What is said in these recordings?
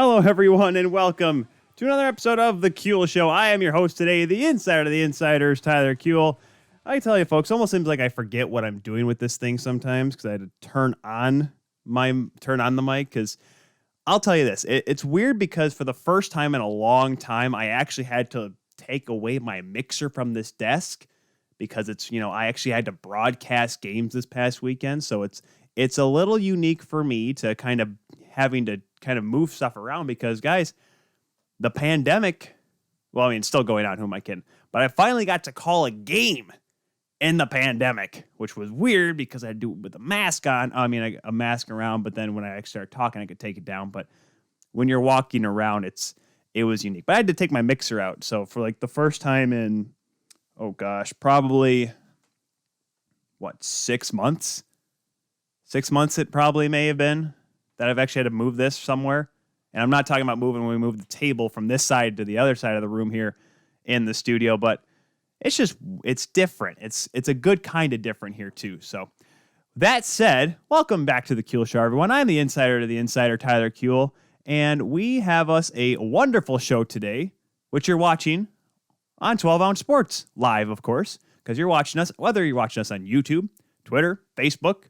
Hello, everyone, and welcome to another episode of The Kuehl Show. I am your host today, the insider of the insiders, Tyler Kuehl. I tell you, folks, almost seems like I forget what I'm doing with this thing sometimes because I had to turn on the mic. Because I'll tell you this, it's weird because for the first time in a long time, I actually had to take away my mixer from this desk because I actually had to broadcast games this past weekend, so it's a little unique for me to kind of having to move stuff around because, guys, the pandemic, it's still going on, who am I kidding? But I finally got to call a game in the pandemic, which was weird because I had to do it with a mask on. A mask around, but then when I actually started talking, I could take it down. But when you're walking around, it was unique. But I had to take my mixer out. So for like the first time in, probably, 6 months? 6 months it probably may have been that I've actually had to move this somewhere. And I'm not talking about moving when we move the table from this side to the other side of the room here in the studio, but it's different. It's a good kind of different here too. So that said, welcome back to the Kuehl Show, everyone. I'm the insider to the insider, Tyler Kuehl, and we have us a wonderful show today, which you're watching on 12-Ounce Sports, live, of course, because you're watching us, whether you're watching us on YouTube, Twitter, Facebook,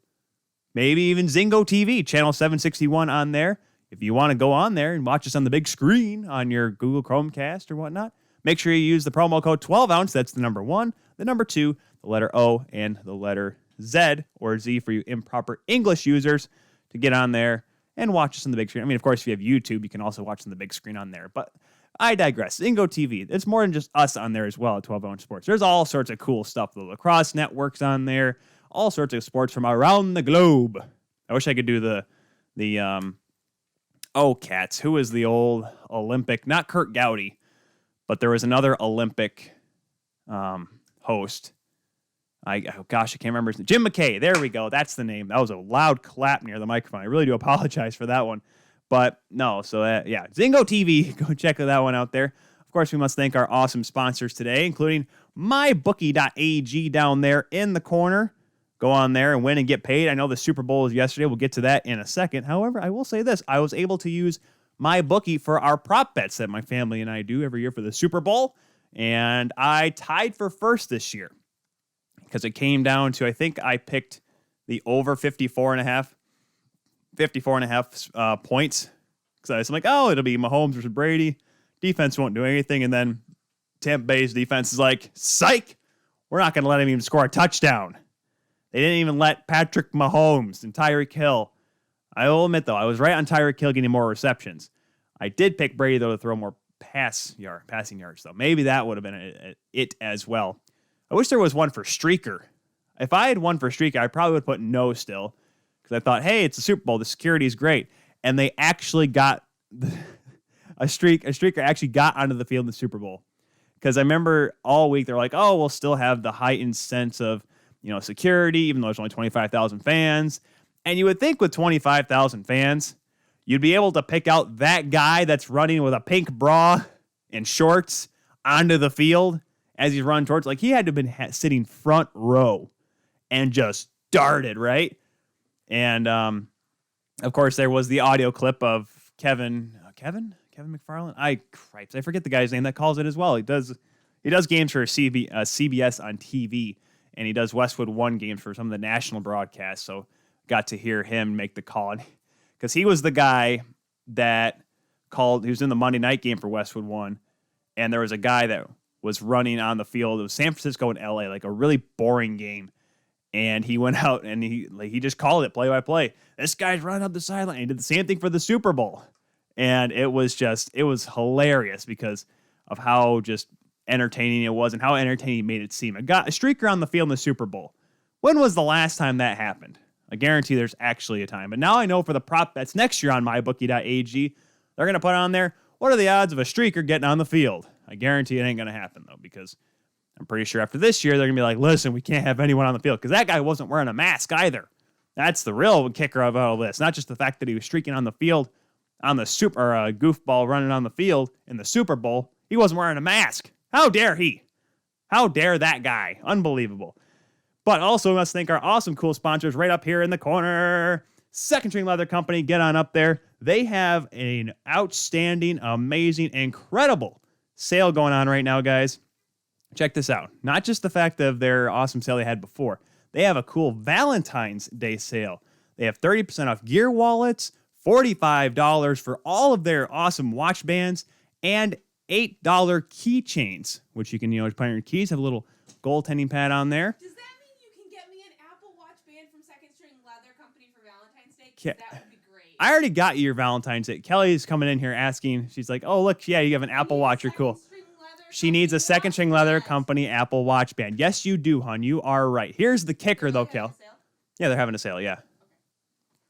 maybe even Zingo TV, channel 761 on there. If you want to go on there and watch us on the big screen on your Google Chromecast or whatnot, make sure you use the promo code 12-Ounce. That's the number 1, the number 2, the letter O, and the letter Z or Z for you improper English users to get on there and watch us on the big screen. Of course, if you have YouTube, you can also watch on the big screen on there. But I digress. Zingo TV, it's more than just us on there as well at 12-Ounce Sports. There's all sorts of cool stuff. The lacrosse network's on there. All sorts of sports from around the globe. I wish I could do the Cats. Who is the old Olympic? Not Kurt Gowdy, but there was another Olympic host. I can't remember his name. Jim McKay. There we go. That's the name. That was a loud clap near the microphone. I really do apologize for that one. But no, so Zingo TV. Go check that one out there. Of course, we must thank our awesome sponsors today, including mybookie.ag down there in the corner. Go on there and win and get paid. I know the Super Bowl was yesterday. We'll get to that in a second. However, I will say this. I was able to use MyBookie for our prop bets that my family and I do every year for the Super Bowl. And I tied for first this year because it came down to, I think I picked the over 54 and a half points. Because I'm like, it'll be Mahomes versus Brady. Defense won't do anything. And then Tampa Bay's defense is like, psych, we're not going to let him even score a touchdown. They didn't even let Patrick Mahomes and Tyreek Hill. I will admit, though, I was right on Tyreek Hill getting more receptions. I did pick Brady, though, to throw more passing yards, though. Maybe that would have been it as well. I wish there was one for Streaker. If I had one for Streaker, I probably would put no still, because I thought, hey, it's a Super Bowl. The security is great. And they actually got a streaker actually got onto the field in the Super Bowl. Because I remember all week, they're like, we'll still have the heightened sense of security, even though there's only 25,000 fans. And you would think with 25,000 fans, you'd be able to pick out that guy that's running with a pink bra and shorts onto the field as he's running towards. Like, he had to have been sitting front row and just darted, right? And, of course, there was the audio clip of Kevin McFarland? I forget the guy's name that calls it as well. He does games for CBS on TV. And he does Westwood 1 games for some of the national broadcasts. So got to hear him make the call. Because he was the guy that called, he was in the Monday night game for Westwood 1. And there was a guy that was running on the field. It was San Francisco and LA, like a really boring game. And he went out and he just called it play by play. This guy's running up the sideline. He did the same thing for the Super Bowl. And it was hilarious because of how just entertaining it was and how entertaining it made it seem. A streaker on the field in the Super Bowl. When was the last time that happened? I guarantee there's actually a time. But now I know for the prop bets next year on mybookie.ag, they're going to put on there, what are the odds of a streaker getting on the field? I guarantee it ain't going to happen, though, because I'm pretty sure after this year, they're going to be like, listen, we can't have anyone on the field, because that guy wasn't wearing a mask either. That's the real kicker of all this. Not just the fact that he was streaking on the field on the goofball running on the field in the Super Bowl. He wasn't wearing a mask. How dare he? How dare that guy? Unbelievable. But also, we must thank our awesome, cool sponsors right up here in the corner. Second String Leather Company, get on up there. They have an outstanding, amazing, incredible sale going on right now, guys. Check this out. Not just the fact of their awesome sale they had before. They have a cool Valentine's Day sale. They have 30% off gear wallets, $45 for all of their awesome watch bands, and $8 keychains, which you can, put on your keys, have a little goaltending pad on there. Does that mean you can get me an Apple Watch band from Second String Leather Company for Valentine's Day? 'Cause that would be great. I already got you your Valentine's Day. Kelly's coming in here asking, she's like, oh, look, yeah, you have an Apple Watch, you're cool. She needs a Second String Leather Company Apple Watch band. Yes, you do, hon. You are right. Here's the kicker, though, Kel. Yeah, they're having a sale, yeah. Okay.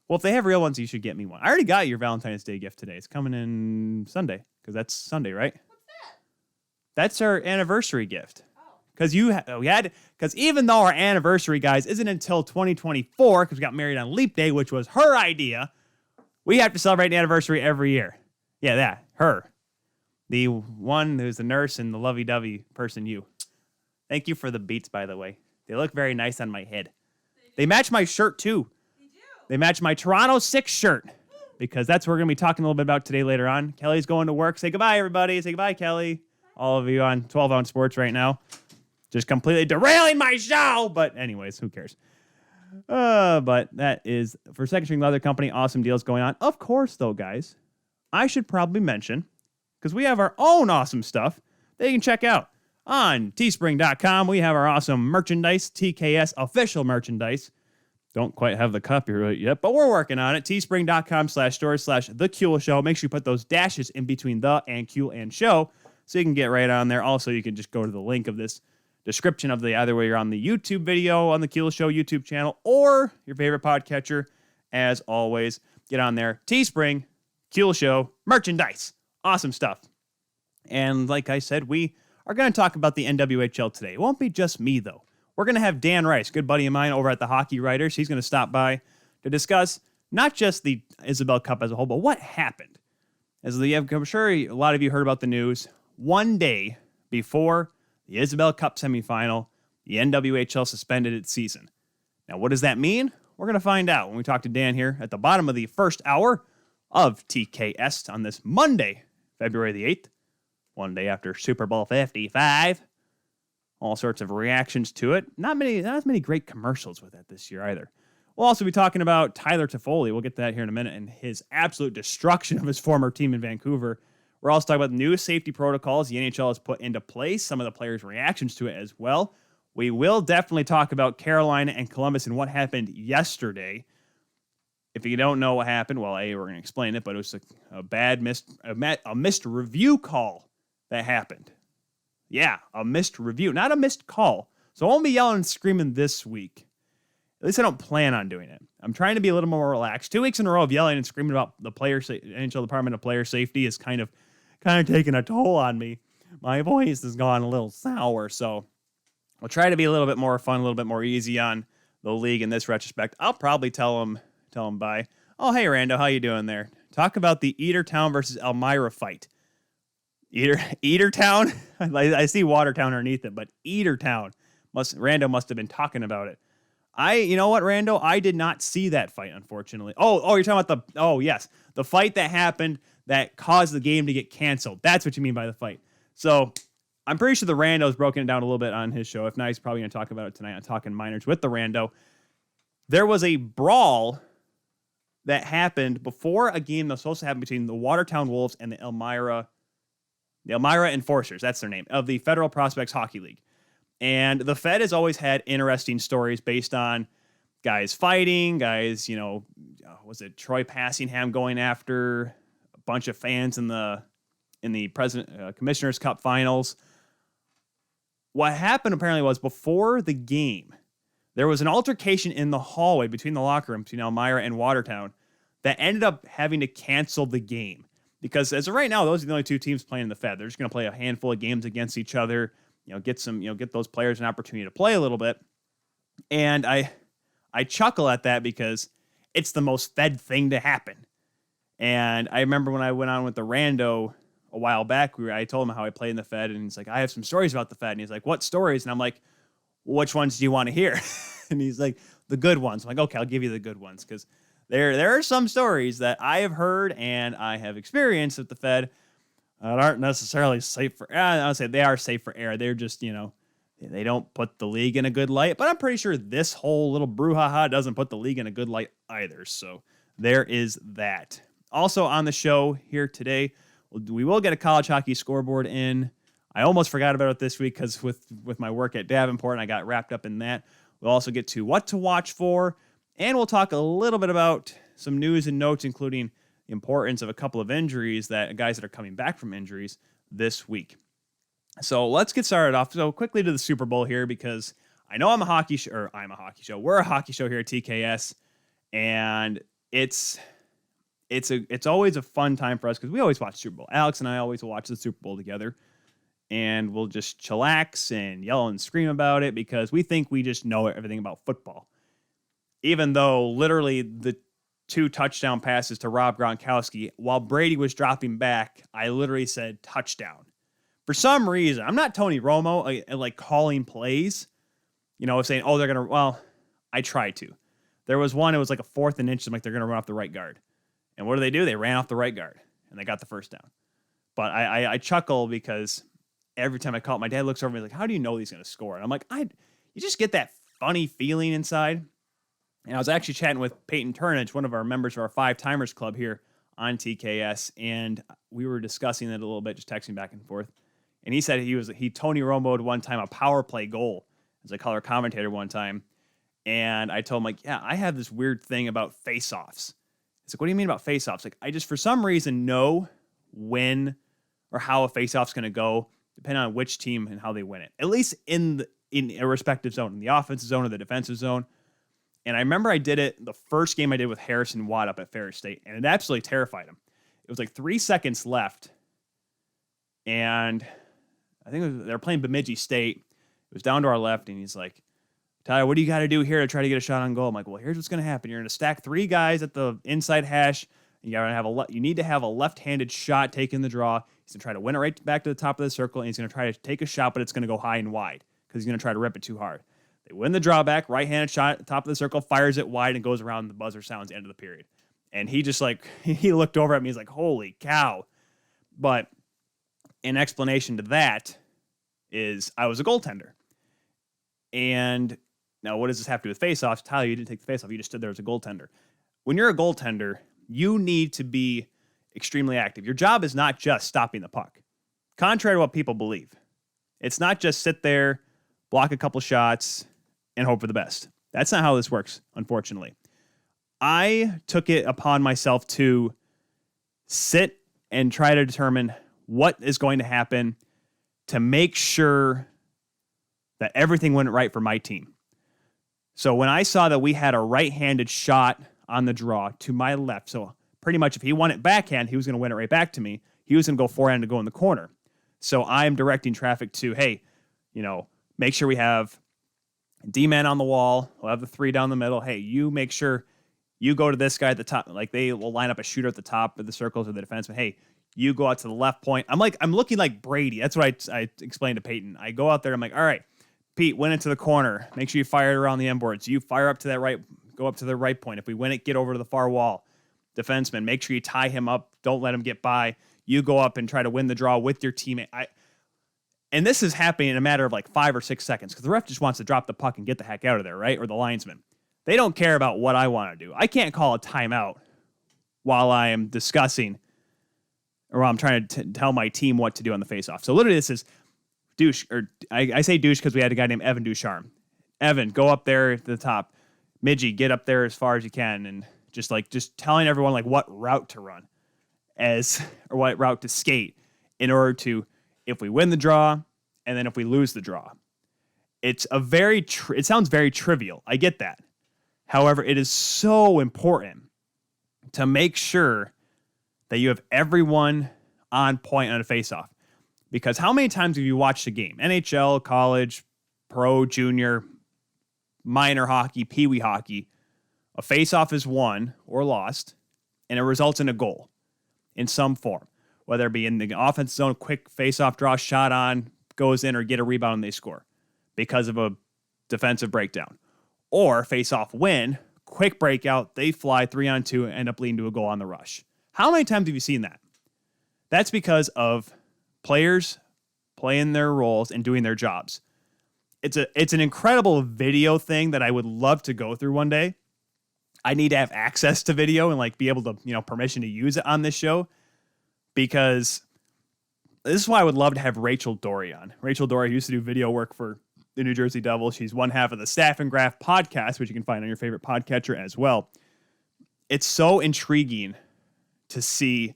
Well, if they have real ones, you should get me one. I already got your Valentine's Day gift today. It's coming in Sunday, because that's Sunday, right? What's that? That's our anniversary gift. Because because even though our anniversary, guys, isn't until 2024, because we got married on Leap Day, which was her idea, we have to celebrate an anniversary every year. Yeah, her. The one who's the nurse and the lovey-dovey person, you. Thank you for the beats, by the way. They look very nice on my head. They match my shirt, too. They do. They match my Toronto 6 shirt, because that's what we're going to be talking a little bit about today later on. Kelly's going to work. Say goodbye, everybody. Say goodbye, Kelly. All of you on 12-ounce sports right now. Just completely derailing my show. But anyways, who cares? But that is for Second String Leather Company. Awesome deals going on. Of course, though, guys, I should probably mention, because we have our own awesome stuff that you can check out on teespring.com. We have our awesome merchandise, TKS official merchandise. Don't quite have the copyright yet, but we're working on it. teespring.com/store/The Kuehl Show. Make sure you put those dashes in between the and Kuehl and show so you can get right on there. Also, you can just go to the link of this description of the either way you're on the YouTube video on the Kuehl Show YouTube channel or your favorite podcatcher. As always, get on there. Teespring, Kuehl Show, merchandise. Awesome stuff. And like I said, we are going to talk about the NWHL today. It won't be just me, though. We're going to have Dan Rice, good buddy of mine over at the Hockey Writers. He's going to stop by to discuss not just the Isabel Cup as a whole, but what happened. I'm sure a lot of you heard about the news. One day before the Isabel Cup semifinal, the NWHL suspended its season. Now, what does that mean? We're going to find out when we talk to Dan here at the bottom of the first hour of TKS on this Monday, February the 8th, one day after Super Bowl 55. All sorts of reactions to it. Not as many great commercials with that this year either. We'll also be talking about Tyler Toffoli. We'll get to that here in a minute, and his absolute destruction of his former team in Vancouver. We're also talking about new safety protocols the NHL has put into place, some of the players' reactions to it as well. We will definitely talk about Carolina and Columbus and what happened yesterday. If you don't know what happened, well, we're going to explain it, but it was a missed review call that happened. Yeah, a missed review, not a missed call. So I won't be yelling and screaming this week. At least I don't plan on doing it. I'm trying to be a little more relaxed. 2 weeks in a row of yelling and screaming about the NHL Department of Player Safety is kind of taking a toll on me. My voice has gone a little sour, so I'll try to be a little bit more fun, a little bit more easy on the league in this retrospect. I'll probably tell them bye. Oh, hey, Rando, how you doing there? Talk about the Eatertown versus Elmira fight. Eatertown? I see Watertown underneath it, but Eatertown. Rando must have been talking about it. You know what, Rando? I did not see that fight, unfortunately. Oh, you're talking about yes, the fight that happened that caused the game to get canceled. That's what you mean by the fight. So I'm pretty sure the Rando's broken it down a little bit on his show. If not, he's probably going to talk about it tonight on Talking Minors with the Rando. There was a brawl that happened before a game that was supposed to happen between the Watertown Wolves and the Elmira Enforcers, that's their name, of the Federal Prospects Hockey League. And the Fed has always had interesting stories based on guys fighting, guys, was it Troy Passingham going after a bunch of fans in the Commissioner's Cup finals. What happened apparently was before the game, there was an altercation in the hallway between the locker room between Elmira and Watertown that ended up having to cancel the game. Because as of right now, those are the only two teams playing in the Fed. They're just going to play a handful of games against each other, get those players an opportunity to play a little bit. And I chuckle at that because it's the most Fed thing to happen. And I remember when I went on with the Rando a while back, I told him how I played in the Fed, and he's like, I have some stories about the Fed. And he's like, what stories? And I'm like, which ones do you want to hear? And he's like, the good ones. I'm like, okay, I'll give you the good ones, because there are some stories that I have heard and I have experienced at the Fed that aren't necessarily safe for. I would say they are safe for air. They're just they don't put the league in a good light. But I'm pretty sure this whole little brouhaha doesn't put the league in a good light either. So there is that. Also on the show here today, we will get a college hockey scoreboard in. I almost forgot about it this week because with my work at Davenport, and I got wrapped up in that. We'll also get to what to watch for, and we'll talk a little bit about some news and notes, including the importance of a couple of injuries guys that are coming back from injuries this week. So let's get started off. So quickly to the Super Bowl here, because I know I'm a hockey show. We're a hockey show here at TKS, and it's always a fun time for us because we always watch Super Bowl. Alex and I always watch the Super Bowl together, and we'll just chillax and yell and scream about it because we think we just know everything about football. Even though literally the 2 touchdown passes to Rob Gronkowski, while Brady was dropping back, I literally said touchdown. For some reason, I'm not Tony Romo, like calling plays, saying, oh, they're going to, well, I tried to. There was one, it was like a 4th and inch, I'm like, they're going to run off the right guard. And what do? They ran off the right guard, and they got the first down. But I chuckle because every time I call it, my dad looks over and he's like, how do you know he's going to score? And I'm like, you just get that funny feeling inside. And I was actually chatting with Peyton Turnage, one of our members of our 5-Timers Club here on TKS, and we were discussing it a little bit, just texting back and forth. And he said he Tony Romo'd one time a power play goal as a color commentator one time. And I told him, like, yeah, I have this weird thing about face-offs. He's like, what do you mean about face-offs? Like, I just, for some reason, know when or how a face-off's going to go, depending on which team and how they win it. At least in a respective zone, in the offensive zone or the defensive zone. And I remember I did it the first game I did with Harrison Watt up at Ferris State, and it absolutely terrified him. It was like 3 seconds left, and I think they were playing Bemidji State. It was down to our left, and he's like, Tyler, what do you got to do here to try to get a shot on goal? I'm like, well, here's what's going to happen. You're going to stack 3 guys at the inside hash. And you need to have a left-handed shot taking the draw. He's going to try to win it right back to the top of the circle, and he's going to try to take a shot, but it's going to go high and wide because he's going to try to rip it too hard. They win the drawback, right-handed shot at the top of the circle, fires it wide, and goes around. The buzzer sounds, end of the period. And he just he looked over at me. He's like, holy cow. But an explanation to that is I was a goaltender. And now what does this have to do with face-offs? Tyler, you didn't take the face-off. You just stood there as a goaltender. When you're a goaltender, you need to be extremely active. Your job is not just stopping the puck. Contrary to what people believe. It's not just sit there, block a couple shots, and hope for the best. That's not how this works, unfortunately. I took it upon myself to sit and try to determine what is going to happen to make sure that everything went right for my team. So when I saw that we had a right-handed shot on the draw to my left, so pretty much if he won it backhand, he was going to win it right back to me. He was going to go forehand to go in the corner. So I'm directing traffic to, hey, make sure we have D-man on the wall. We'll have the 3 down the middle. Hey, you make sure you go to this guy at the top. Like, they will line up a shooter at the top of the circles or the defenseman. Hey, you go out to the left point. I'm looking like Brady. That's what I explained to Peyton. I go out there. I'm like, all right, Pete, win it to the corner. Make sure you fire it around the end boards. You fire up to that right, go up to the right point. If we win it, get over to the far wall. Defenseman, make sure you tie him up. Don't let him get by. You go up and try to win the draw with your teammate. And this is happening in a matter of like 5 or 6 seconds because the ref just wants to drop the puck and get the heck out of there, right? Or the linesman. They don't care about what I want to do. I can't call a timeout while I am discussing or while I'm trying to tell my team what to do on the faceoff. So literally this is douche, or I say douche because we had a guy named Evan Ducharme. Evan, go up there at the top. Midgie, get up there as far as you can, and just telling everyone like what route to run or what route to skate in order to, if we win the draw, and then if we lose the draw. It's it sounds very trivial. I get that. However, it is so important to make sure that you have everyone on point on a faceoff. Because how many times have you watched a game? NHL, college, pro, junior, minor hockey, peewee hockey. A faceoff is won or lost, and it results in a goal in some form. Whether it be in the offense zone, quick faceoff draw, shot on, goes in, or get a rebound and they score because of a defensive breakdown. Or faceoff win, quick breakout, they fly 3-on-2 and end up leading to a goal on the rush. How many times have you seen that? That's because of players playing their roles and doing their jobs. It's an incredible video thing that I would love to go through one day. I need to have access to video and be able to, permission to use it on this show, because this is why I would love to have Rachel Dory on. Rachel Dory used to do video work for the New Jersey Devils. She's one half of the Staff and Graph podcast, which you can find on your favorite podcatcher as well. It's so intriguing to see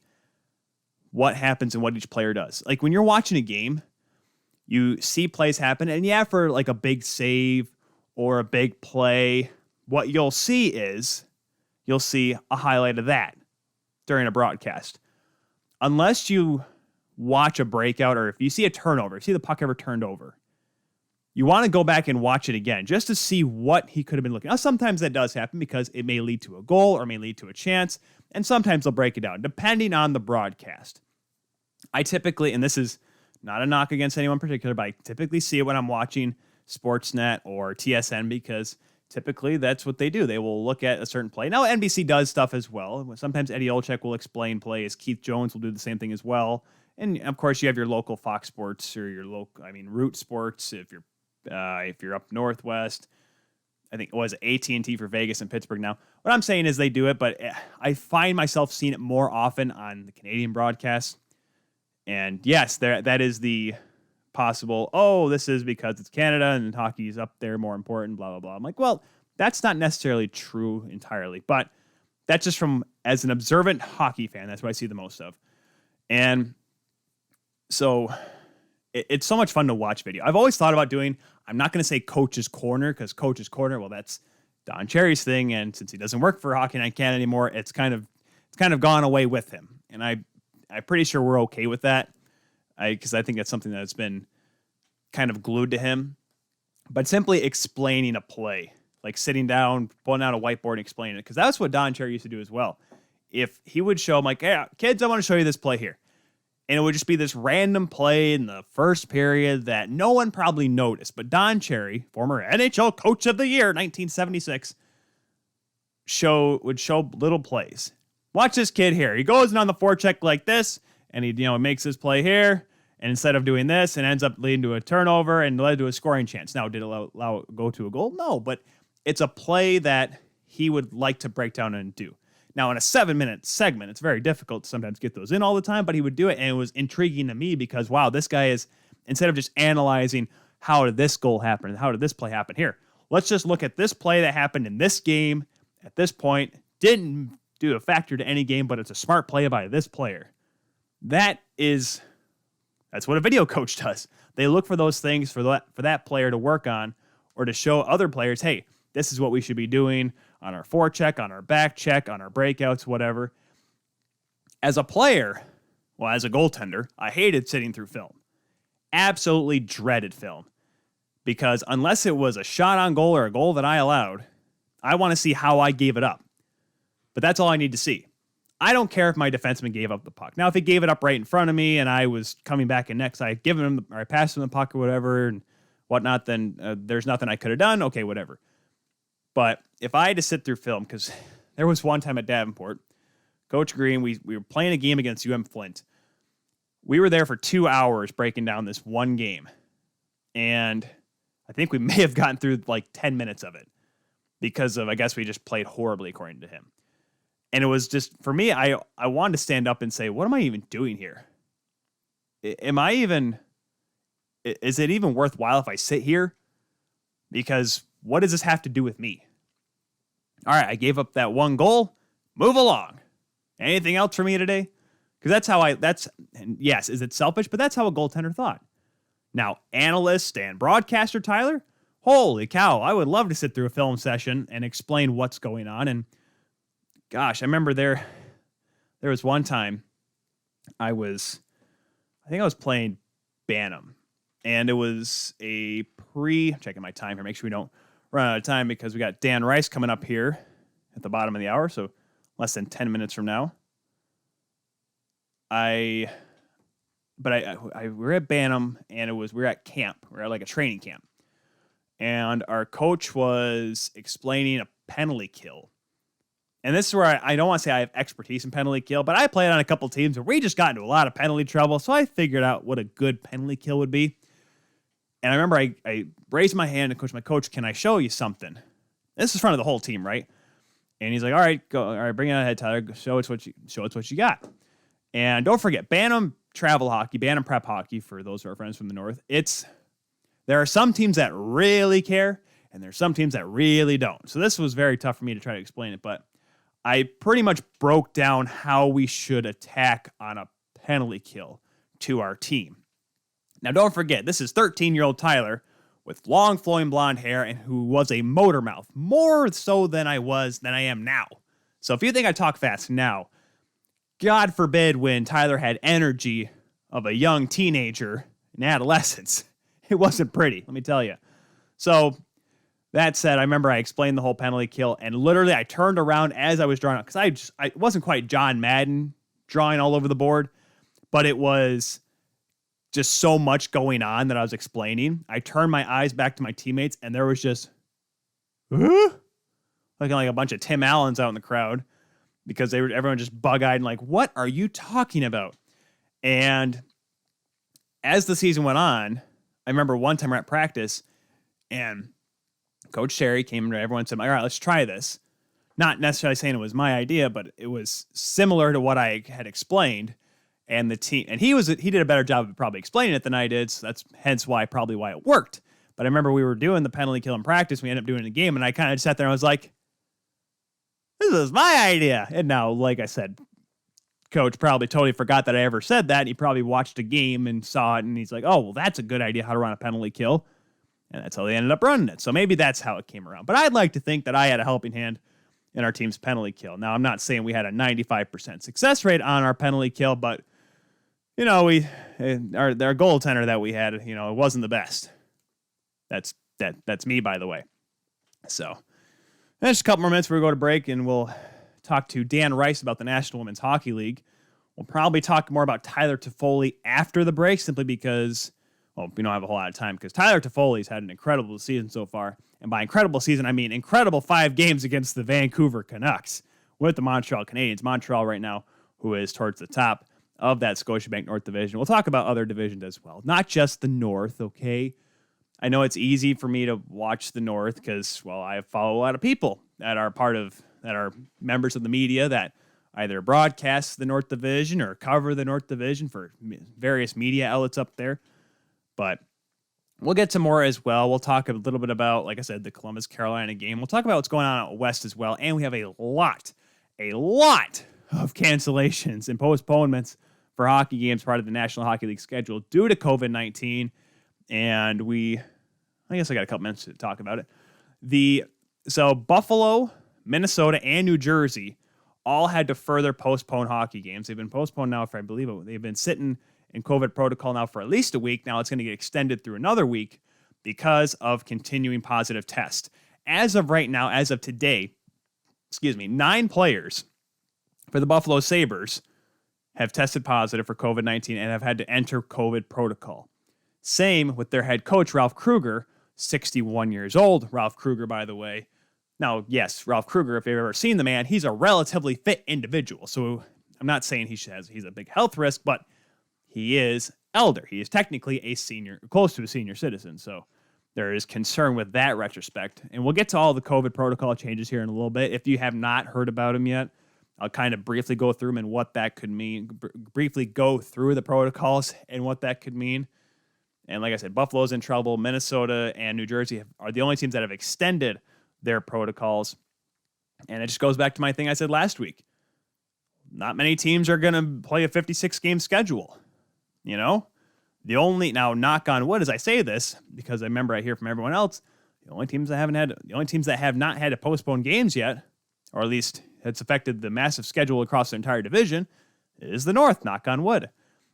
what happens and what each player does. Like when you're watching a game, you see plays happen, and for a big save or a big play, what you'll see is a highlight of that during a broadcast. Unless you watch a breakout, or if you see a turnover, see the puck ever turned over, you want to go back and watch it again just to see what he could have been looking. Now, sometimes that does happen because it may lead to a goal or may lead to a chance, and sometimes they'll break it down depending on the broadcast. I typically, and this is not a knock against anyone in particular, but I typically see it when I'm watching Sportsnet or TSN, because typically that's what they do. They will look at a certain play. Now, NBC does stuff as well. Sometimes Eddie Olczyk will explain plays. Keith Jones will do the same thing as well. And of course, you have your local Fox Sports or your local, Root Sports. If you're up northwest, I think it was AT&T for Vegas and Pittsburgh now. What I'm saying is they do it, but I find myself seeing it more often on the Canadian broadcasts. And yes, that is the possible, this is because it's Canada and hockey's up there more important, blah, blah, blah. I'm like, well, that's not necessarily true entirely, but that's just as an observant hockey fan, that's what I see the most of. And so it's so much fun to watch video. I've always thought about doing, I'm not going to say Coach's Corner, because Coach's Corner, well, that's Don Cherry's thing. And since he doesn't work for Hockey Night Canada anymore, it's kind of gone away with him. And I'm pretty sure we're okay with that, because I think that's something that's been kind of glued to him. But simply explaining a play, like sitting down, pulling out a whiteboard and explaining it, because that's what Don Cherry used to do as well. If he would show them, hey, kids, I want to show you this play here. And it would just be this random play in the first period that no one probably noticed. But Don Cherry, former NHL Coach of the Year, 1976, would show little plays. Watch this kid here. He goes in on the forecheck like this, and he makes this play here. And instead of doing this, it ends up leading to a turnover and led to a scoring chance. Now, did it allow it go to a goal? No, but it's a play that he would like to break down and do. Now, in a 7-minute segment, it's very difficult to sometimes get those in all the time, but he would do it, and it was intriguing to me because, wow, this guy is, instead of just analyzing how did this goal happen, how did this play happen here, let's just look at this play that happened in this game at this point, didn't do a factor to any game, but it's a smart play by this player. That's what a video coach does. They look for those things for that player to work on, or to show other players, hey, this is what we should be doing on our forecheck, on our back check, on our breakouts, whatever. As a player, as a goaltender, I hated sitting through film. Absolutely dreaded film. Because unless it was a shot on goal or a goal that I allowed, I want to see how I gave it up. But that's all I need to see. I don't care if my defenseman gave up the puck. Now, if he gave it up right in front of me and I was coming back in next, I passed him the puck or whatever and whatnot, then there's nothing I could have done. Okay, whatever. But if I had to sit through film, because there was one time at Davenport, Coach Green, we were playing a game against UM Flint. We were there for 2 hours breaking down this one game. And I think we may have gotten through 10 minutes of it because of, I guess we just played horribly according to him. And it was just, for me, I wanted to stand up and say, what am I even doing here? Is it even worthwhile if I sit here? Because what does this have to do with me? All right, I gave up that one goal. Move along. Anything else for me today? Because yes, is it selfish? But that's how a goaltender thought. Now, analyst and broadcaster Tyler, holy cow, I would love to sit through a film session and explain what's going on. And gosh, I remember there was one time I think I was playing Bantam. And it was checking my time here, make sure we don't run out of time because we got Dan Rice coming up here at the bottom of the hour, so less than 10 minutes from now. We were at Bantam, and we were at camp. We were at a training camp. And our coach was explaining penalty kill. And this is where I don't want to say I have expertise in penalty kill, but I played on a couple teams where we just got into a lot of penalty trouble. So I figured out what a good penalty kill would be. And I remember I raised my hand and my coach, can I show you something? This is in front of the whole team, right? And he's like, all right, go. All right, bring it ahead, Tyler. Show us what you got. And don't forget, Bantam travel hockey, Bantam prep hockey, for those of our friends from the North, there are some teams that really care, and there's some teams that really don't. So this was very tough for me to try to explain it, but I pretty much broke down how we should attack on a penalty kill to our team. Now, don't forget, this is 13-year-old Tyler with long flowing blonde hair and who was a motor mouth, more so than I am now. So if you think I talk fast now, God forbid when Tyler had energy of a young teenager in adolescence. It wasn't pretty, let me tell you. So that said, I remember I explained the whole penalty kill, and literally I turned around as I was drawing up, because I wasn't quite John Madden drawing all over the board, but it was just so much going on that I was explaining. I turned my eyes back to my teammates, and there was just, looking like a bunch of Tim Allens out in the crowd, because everyone just bug-eyed and like, what are you talking about? And as the season went on, I remember one time we're at practice, and Coach Sherry came to everyone and said, all right, let's try this. Not necessarily saying it was my idea, but it was similar to what I had explained. And the team, and he did a better job of probably explaining it than I did. So that's hence why it worked. But I remember we were doing the penalty kill in practice. We ended up doing it in the game. And I kind of sat there and I was like, this is my idea. And now, like I said, Coach probably totally forgot that I ever said that. He probably watched a game and saw it. And he's like, oh, well, that's a good idea how to run a penalty kill. And that's how they ended up running it. So maybe that's how it came around. But I'd like to think that I had a helping hand in our team's penalty kill. Now, I'm not saying we had a 95% success rate on our penalty kill, but you know, our goaltender that we had, you know, it wasn't the best. That's me, by the way. So, just a couple more minutes before we go to break, and we'll talk to Dan Rice about the National Women's Hockey League. We'll probably talk more about Tyler Toffoli after the break, simply because, well, we don't have a whole lot of time, because Tyler Toffoli's had an incredible season so far. And by incredible season, I mean incredible 5 games against the Vancouver Canucks with the Montreal Canadiens. Montreal right now, who is towards the top of that Scotiabank North Division. We'll talk about other divisions as well, not just the North, okay? I know it's easy for me to watch the North because, well, I follow a lot of people that are members of the media that either broadcast the North Division or cover the North Division for various media outlets up there. But we'll get to more as well. We'll talk a little bit about, like I said, the Columbus Carolina game. We'll talk about what's going on out west as well. And we have a lot of cancellations and postponements for hockey games, part of the National Hockey League schedule due to COVID-19. And I guess I got a couple minutes to talk about it. So Buffalo, Minnesota, and New Jersey all had to further postpone hockey games. They've been postponed now for, I believe, they've been sitting in COVID protocol now for at least a week. Now it's going to get extended through another week because of continuing positive tests. As of right now, as of today, 9 players for the Buffalo Sabres have tested positive for COVID-19 and have had to enter COVID protocol. Same with their head coach, Ralph Kruger, 61 years old. Ralph Kruger, by the way. Now, yes, Ralph Kruger, if you've ever seen the man, he's a relatively fit individual. So I'm not saying he's a big health risk, but he is elder. He is technically a senior, close to a senior citizen. So there is concern with that retrospect. And we'll get to all the COVID protocol changes here in a little bit. If you have not heard about them yet, I'll kind of briefly go through them and what that could mean. Briefly go through the protocols and what that could mean. And like I said, Buffalo's in trouble. Minnesota and New Jersey are the only teams that have extended their protocols. And it just goes back to my thing I said last week. Not many teams are going to play a 56-game schedule. You know? Now, knock on wood as I say this, because I remember I hear from everyone else, the only teams that have not had to postpone games yet, or at least it's affected the massive schedule across the entire division, is the North, knock on wood.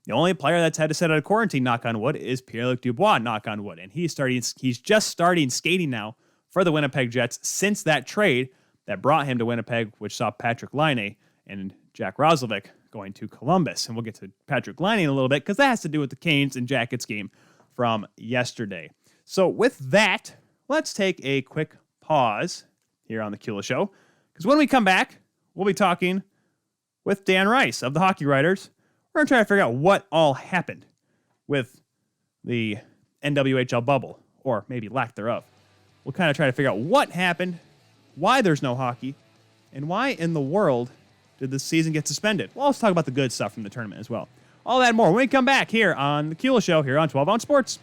The only player that's had to sit out of quarantine, knock on wood, is Pierre-Luc Dubois, knock on wood. And he's just starting skating now for the Winnipeg Jets since that trade that brought him to Winnipeg, which saw Patrick Laine and Jack Roslovic going to Columbus. And we'll get to Patrick Laine in a little bit because that has to do with the Canes and Jackets game from yesterday. So with that, let's take a quick pause here on the Kula Show. Because when we come back, we'll be talking with Dan Rice of the Hockey Writers. We're going to try to figure out what all happened with the NWHL bubble, or maybe lack thereof. We'll kind of try to figure out what happened, why there's no hockey, and why in the world did the season get suspended. Well, let's talk about the good stuff from the tournament as well. All that and more when we come back here on the Kula Show here on 12 Ounce Sports.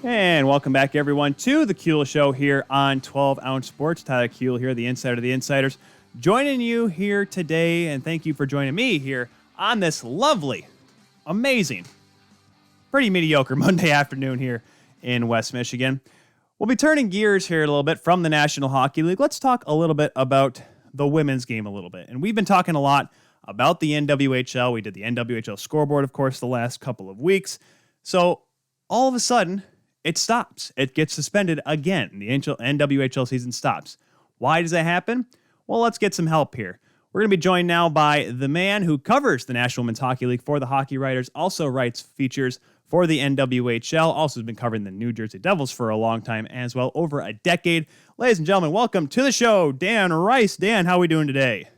And welcome back, everyone, to the Kuehl Show here on 12 Ounce Sports. Tyler Kuehl here, the insider of the insiders, joining you here today. And thank you for joining me here on this lovely, amazing, pretty mediocre Monday afternoon here in West Michigan. We'll be turning gears here a little bit from the National Hockey League. Let's talk a little bit about the women's game a little bit. And we've been talking a lot about the NWHL. We did the NWHL Scoreboard, of course, the last couple of weeks. So all of a sudden, it stops. It gets suspended again. The NWHL season stops. Why does that happen? Well, let's get some help here. We're going to be joined now by the man who covers the National Women's Hockey League for the Hockey Writers, also writes features for the NWHL, also has been covering the New Jersey Devils for a long time as well, over a decade. Ladies and gentlemen, welcome to the show, Dan Rice. Dan, how are we doing today?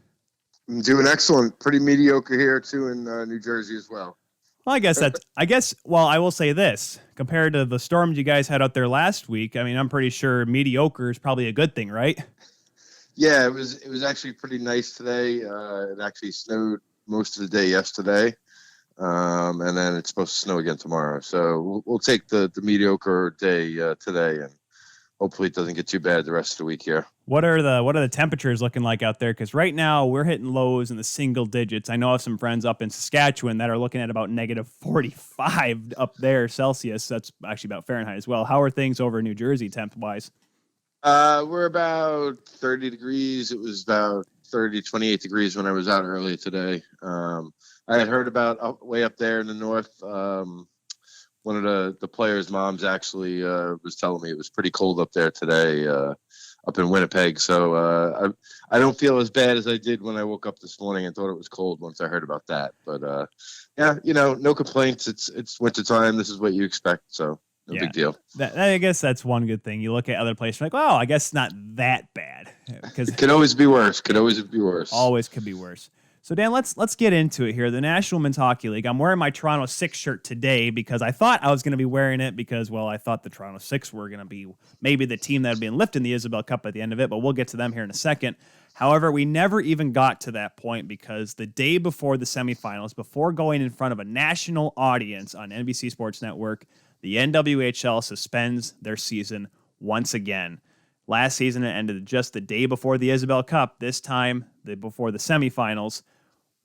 I'm doing excellent. Pretty mediocre here, too, in New Jersey as well. Well, I will say this. Compared to the storms you guys had out there last week, I mean, I'm pretty sure mediocre is probably a good thing, right? Yeah, it was actually pretty nice today. It actually snowed most of the day yesterday, and then it's supposed to snow again tomorrow. So we'll take the mediocre day today, and hopefully it doesn't get too bad the rest of the week here. What are the temperatures looking like out there? Because right now we're hitting lows in the single digits. I know of some friends up in Saskatchewan that are looking at about negative 45 up there Celsius. That's actually about Fahrenheit as well. How are things over in New Jersey temp-wise? We're about 30 degrees. It was about 28 degrees when I was out earlier today. I had heard about way up there in the north. One of the players' moms actually was telling me it was pretty cold up there today, up in Winnipeg. So I don't feel as bad as I did when I woke up this morning and thought it was cold once I heard about that. But yeah, no complaints. It's wintertime. This is what you expect. So no big deal. I guess that's one good thing. You look at other places like, well, I guess it's not that bad. Because it could always be worse. Always could be worse. So, Dan, let's get into it here. The National Women's Hockey League. I'm wearing my Toronto Six shirt today because I thought I was going to be wearing it because, well, I thought the Toronto Six were going to be maybe the team that would be lifting the Isabel Cup at the end of it, but we'll get to them here in a second. However, we never even got to that point because the day before the semifinals, before going in front of a national audience on NBC Sports Network, the NWHL suspends their season once again. Last season, it ended just the day before the Isabel Cup. This time, before the semifinals.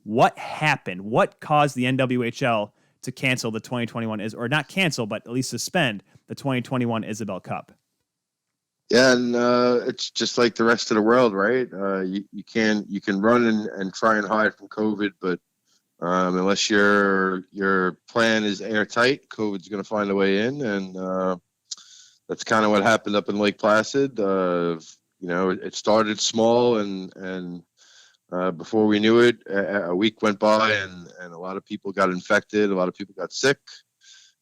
What happened? What caused the NWHL to cancel the 2021 or not cancel, but at least suspend the 2021 Isabel Cup? Yeah, and it's just like the rest of the world, right? You can run and try and hide from COVID, but unless your plan is airtight, COVID's going to find a way in, and that's kind of what happened up in Lake Placid. It started small and Before we knew it, a week went by, and a lot of people got infected. A lot of people got sick,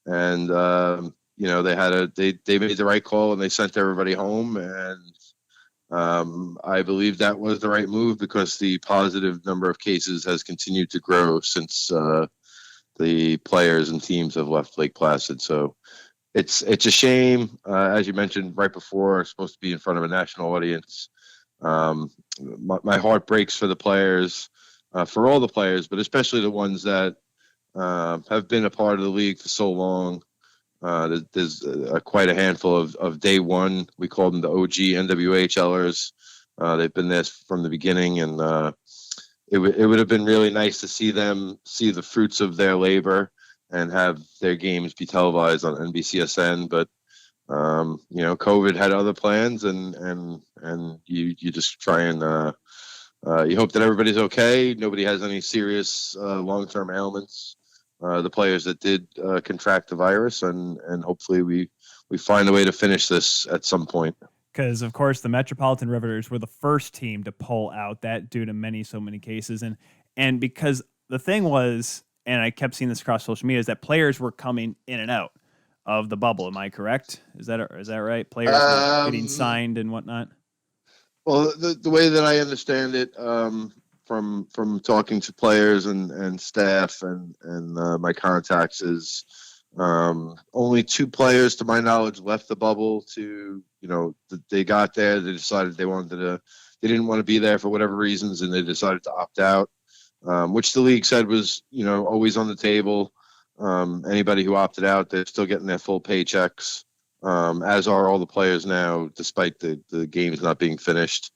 and they made the right call and they sent everybody home. And I believe that was the right move because the positive number of cases has continued to grow since the players and teams have left Lake Placid. So it's a shame, as you mentioned right before, it's supposed to be in front of a national audience. My heart breaks for the players, for all the players, but especially the ones that have been a part of the league for so long. There's quite a handful of day one. We call them the OG NWHLers. They've been there from the beginning, and it would have been really nice to see them see the fruits of their labor and have their games be televised on NBCSN. But COVID had other plans, and you just try and you hope that everybody's okay. Nobody has any serious long-term ailments. The players that did contract the virus, and hopefully we find a way to finish this at some point. Because, of course, the Metropolitan Riveters were the first team to pull out that due to so many cases. And because the thing was, and I kept seeing this across social media, is that players were coming in and out of the bubble. Am I correct? Is that right? Players were getting signed and whatnot? Well, the way that I understand it, from talking to players and staff and my contacts is only 2 players, to my knowledge, left the bubble. They got there, they decided they didn't want to be there for whatever reasons, and they decided to opt out, which the league said was, always on the table. Anybody who opted out, they're still getting their full paychecks, as are all the players now, despite the games not being finished.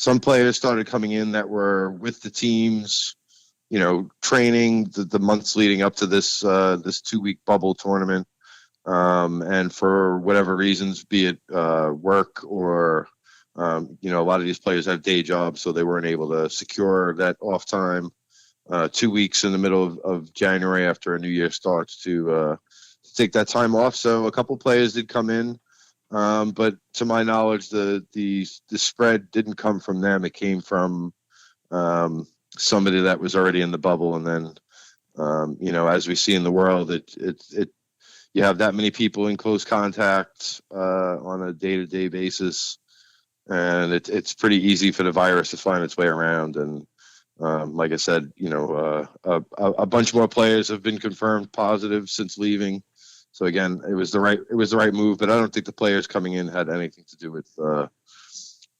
Some players started coming in that were with the teams, training the months leading up to this 2-week bubble tournament. And for whatever reasons, be it work or, a lot of these players have day jobs, so they weren't able to secure that off time 2 weeks in the middle of January after a new year starts to take that time off. So a couple players did come in. But to my knowledge, the spread didn't come from them. It came from somebody that was already in the bubble. And then, as we see in the world, you have that many people in close contact on a day-to-day basis, and it's pretty easy for the virus to find its way around. And like I said, a bunch more players have been confirmed positive since leaving. So again, it was the right move, but I don't think the players coming in had anything to do with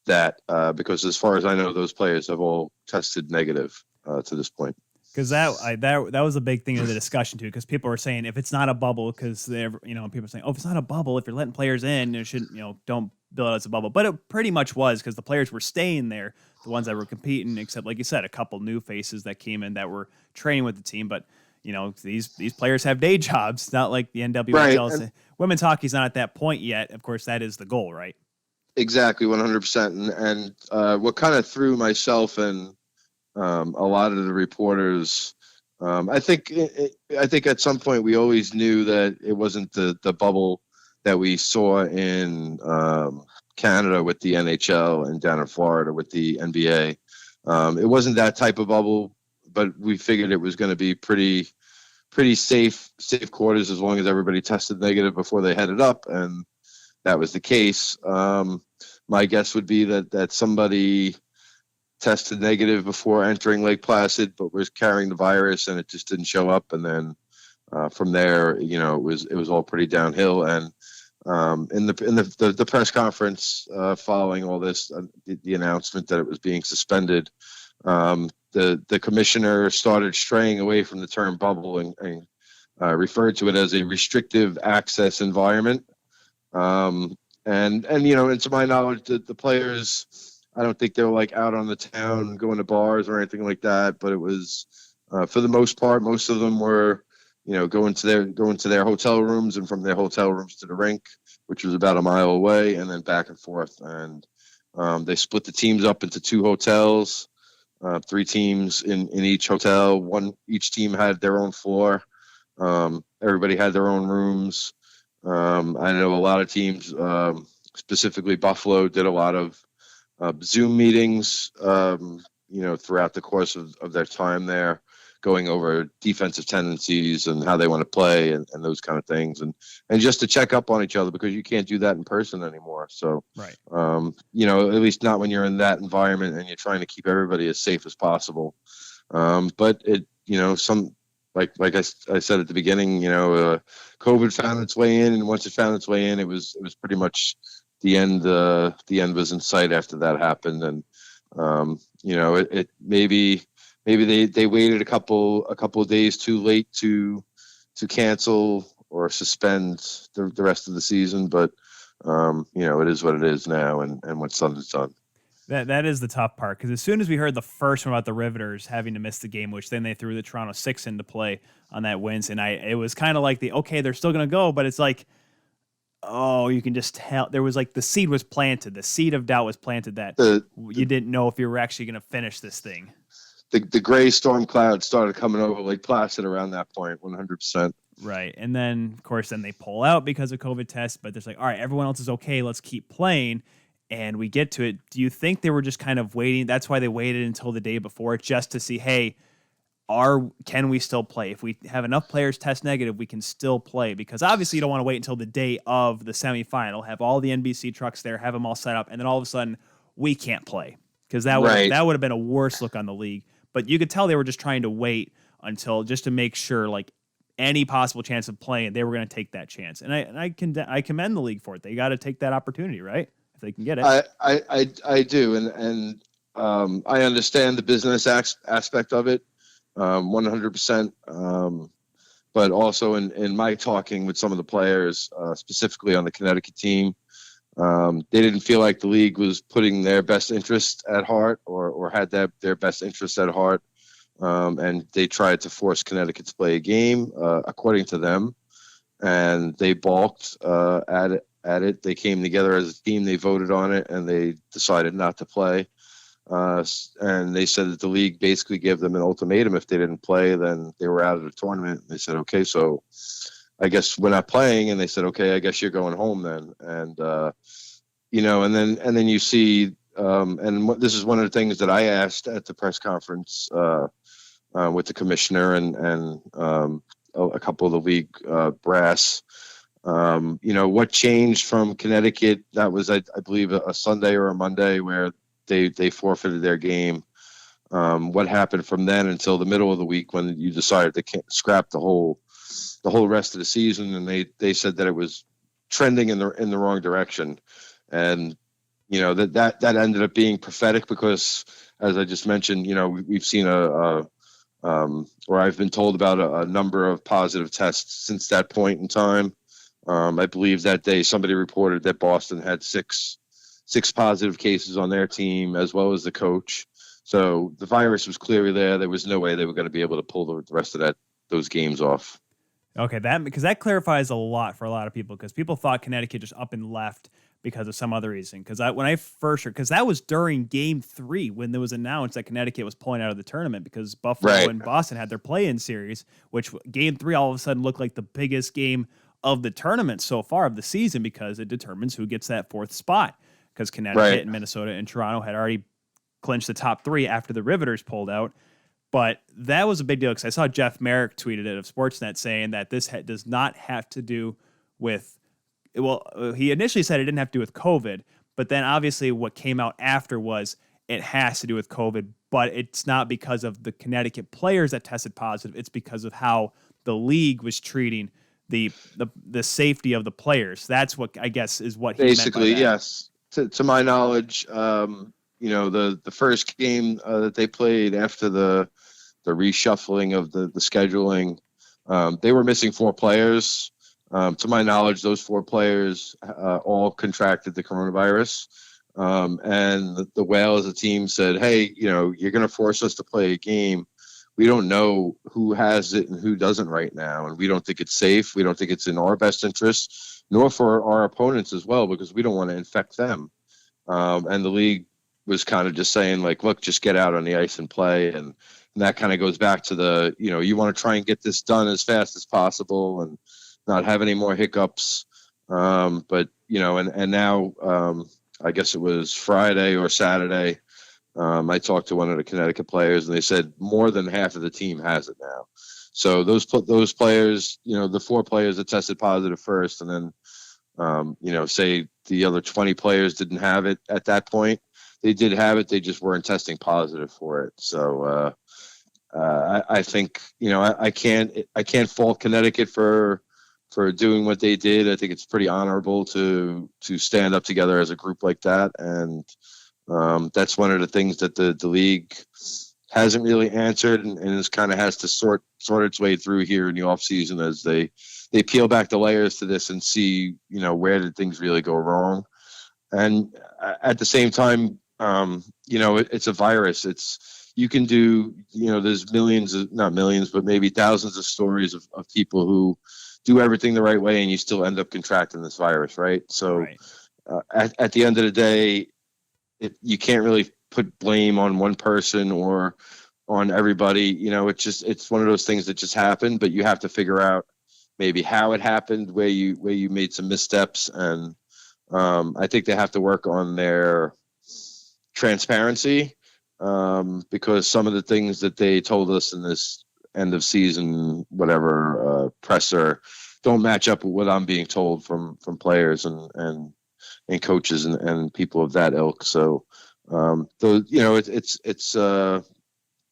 that, because as far as I know, those players have all tested negative to this point. Because that was a big thing of the discussion too. Because people were saying if it's not a bubble, because people are saying, oh, if it's not a bubble, if you're letting players in, you shouldn't, don't bill it as a bubble. But it pretty much was, because the players were staying there, the ones that were competing, except like you said, a couple new faces that came in that were training with the team, but. These players have day jobs, not like the NWHL. Right. Women's hockey's not at that point yet. Of course, that is the goal, right? Exactly, 100%. And what kind of threw myself and a lot of the reporters, I think at some point we always knew that it wasn't the bubble that we saw in Canada with the NHL and down in Florida with the NBA. It wasn't that type of bubble, but we figured it was going to be pretty safe quarters as long as everybody tested negative before they headed up, and that was the case. My guess would be that somebody tested negative before entering Lake Placid, but was carrying the virus, and it just didn't show up. And then from there, it was all pretty downhill. And in the press conference following all this, the announcement that it was being suspended. The commissioner started straying away from the term bubble and referred to it as a restrictive access environment. And to my knowledge, the players, I don't think they were like out on the town going to bars or anything like that. But it was, for the most part, most of them were, going to their hotel rooms, and from their hotel rooms to the rink, which was about a mile away, and then back and forth. And they split the teams up into 2 hotels. 3 teams in each hotel. Each team had their own floor. Everybody had their own rooms. I know a lot of teams, specifically Buffalo, did a lot of Zoom meetings, throughout the course of their time there, going over defensive tendencies and how they want to play and those kind of things. And just to check up on each other, because you can't do that in person anymore. So, Right. At least not when you're in that environment and you're trying to keep everybody as safe as possible. But it, some, like I said at the beginning, COVID found its way in, and once it found its way in, it was pretty much the end. The end was in sight after that happened, and it maybe they waited a couple of days too late to cancel or suspend the rest of the season, but it is what it is now, and what's done is done. That is the tough part, because as soon as we heard the first one about the Riveters having to miss the game, which then they threw the Toronto Six into play on that Wednesday night, it was kind of like they're still going to go, but it's like, oh, you can just tell there was like the seed was planted. The seed of doubt was planted that you didn't know if you were actually going to finish this thing. The gray storm clouds started coming over Lake Placid around that point, 100%. Right. And then, of course, then they pull out because of COVID tests, but there's like, all right, everyone else is okay. Let's keep playing. And we get to it. Do you think they were just kind of waiting? That's why they waited until the day before, just to see, hey, can we still play? If we have enough players test negative, we can still play. Because obviously you don't want to wait until the day of the semifinal, have all the NBC trucks there, have them all set up, and then all of a sudden we can't play. Because that would have been a worse look on the league. But you could tell they were just trying to wait until, just to make sure, like, any possible chance of playing, they were going to take that chance. And I commend the league for it. They got to take that opportunity, right? If they can get it. I do, and I understand the business aspect of it, 100%. But also in my talking with some of the players, specifically on the Connecticut team, they didn't feel like the league was putting their best interest at heart, or had their best interest at heart. And they tried to force Connecticut to play a game, according to them, and they balked at it. They came together as a team, they voted on it, and they decided not to play. And they said that the league basically gave them an ultimatum. If they didn't play, then they were out of the tournament. They said, okay, so I guess we're not playing. And they said, okay, I guess you're going home then. And, and then you see, this is one of the things that I asked at the press conference with the commissioner and a couple of the league brass. What changed from Connecticut? That was, I believe, a Sunday or a Monday where they forfeited their game. What happened from then until the middle of the week when you decided to scrap the whole rest of the season? And they said that it was trending in the wrong direction. And that ended up being prophetic, because, as I just mentioned, we've seen or I've been told about a number of positive tests since that point in time. I believe that day somebody reported that Boston had six positive cases on their team, as well as the coach. So the virus was clearly there. There was no way they were going to be able to pull the rest of those games off. Okay, because that clarifies a lot for a lot of people, because people thought Connecticut just up and left because of some other reason. Because when I first heard, because that was during Game 3 when it was announced that Connecticut was pulling out of the tournament because Buffalo and Boston had their play-in series, which Game 3 all of a sudden looked like the biggest game of the tournament so far of the season, because it determines who gets that fourth spot. Because Connecticut and Minnesota and Toronto had already clinched the top 3 after the Riveters pulled out. But that was a big deal, because I saw Jeff Merrick tweeted it of Sportsnet saying that this does not have to do with, he initially said it didn't have to do with COVID, but then obviously what came out after was it has to do with COVID, but it's not because of the Connecticut players that tested positive. It's because of how the league was treating the safety of the players. That's what I guess is what he basically meant by that. Yes. To my knowledge, the first game that they played after the reshuffling of the scheduling, they were missing 4 players. To my knowledge, those 4 players all contracted the coronavirus. And the Whale as a team said, hey, you're going to force us to play a game. We don't know who has it and who doesn't right now. And we don't think it's safe. We don't think it's in our best interest, nor for our opponents as well, because we don't want to infect them. And the league was kind of just saying, like, look, just get out on the ice and play. And that kind of goes back to the, you want to try and get this done as fast as possible and not have any more hiccups. But, and now I guess it was Friday or Saturday. I talked to one of the Connecticut players, and they said more than half of the team has it now. So those players, the 4 players that tested positive first, and then say the other 20 players didn't have it at that point. They did have it. They just weren't testing positive for it. So I think I can't fault Connecticut for doing what they did. I think it's pretty honorable to stand up together as a group like that, and that's one of the things that the league hasn't really answered, and is kind of has to sort its way through here in the off season as they peel back the layers to this and see where did things really go wrong. And at the same time, it's a virus. You can do, there's not millions, but maybe thousands of stories of people who do everything the right way and you still end up contracting this virus, right? So Right. At the end of the day, you can't really put blame on one person or on everybody. It's one of those things that just happened, but you have to figure out maybe how it happened, where you made some missteps. And I think they have to work on their transparency, because some of the things that they told us in this end of season, presser, don't match up with what I'm being told from players and coaches and people of that ilk. So, it's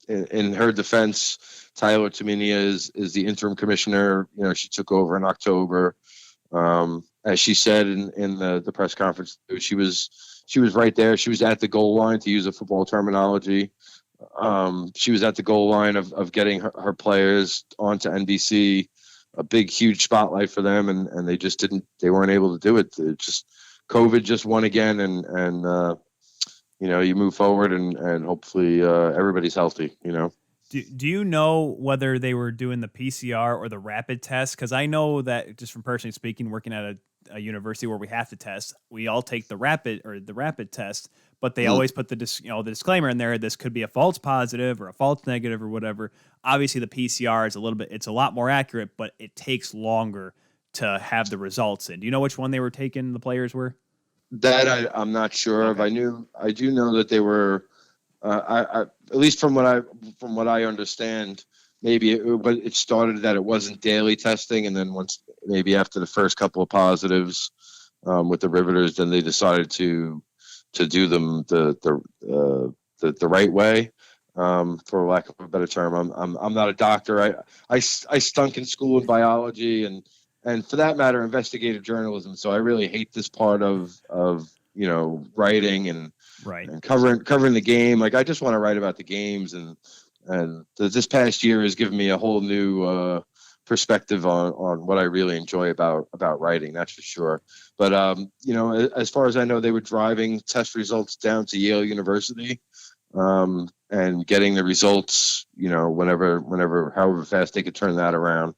in her defense, Tyler Taminia is the interim commissioner. She took over in October. As she said in the press conference, she was right there. She was at the goal line, to use a football terminology. She was at the goal line of getting her players onto NBC, a big, huge spotlight for them. And they weren't able to do it. COVID just won again. And you move forward and hopefully everybody's healthy, Do you know whether they were doing the PCR or the rapid test? Because I know that, just from personally speaking, working at a university where we have to test, we all take the rapid test, but they always put the disclaimer in there. This could be a false positive or a false negative or whatever. Obviously, the PCR is it's a lot more accurate, but it takes longer to have the results in. Do you know which one they were taking? The players were. That I'm not sure of. I do know that they were. At least from what I understand, maybe it started that it wasn't daily testing, and then once maybe after the first couple of positives with the Riveters, then they decided to do them the right way, for lack of a better term. I'm not a doctor. I stunk in school in biology and for that matter, investigative journalism. So I really hate this part of writing and Right. and covering the game. Like, I just want to write about the games, and this past year has given me a whole new perspective on what I really enjoy about writing. That's for sure. But as far as I know, they were driving test results down to Yale University, and getting the results, however fast they could turn that around.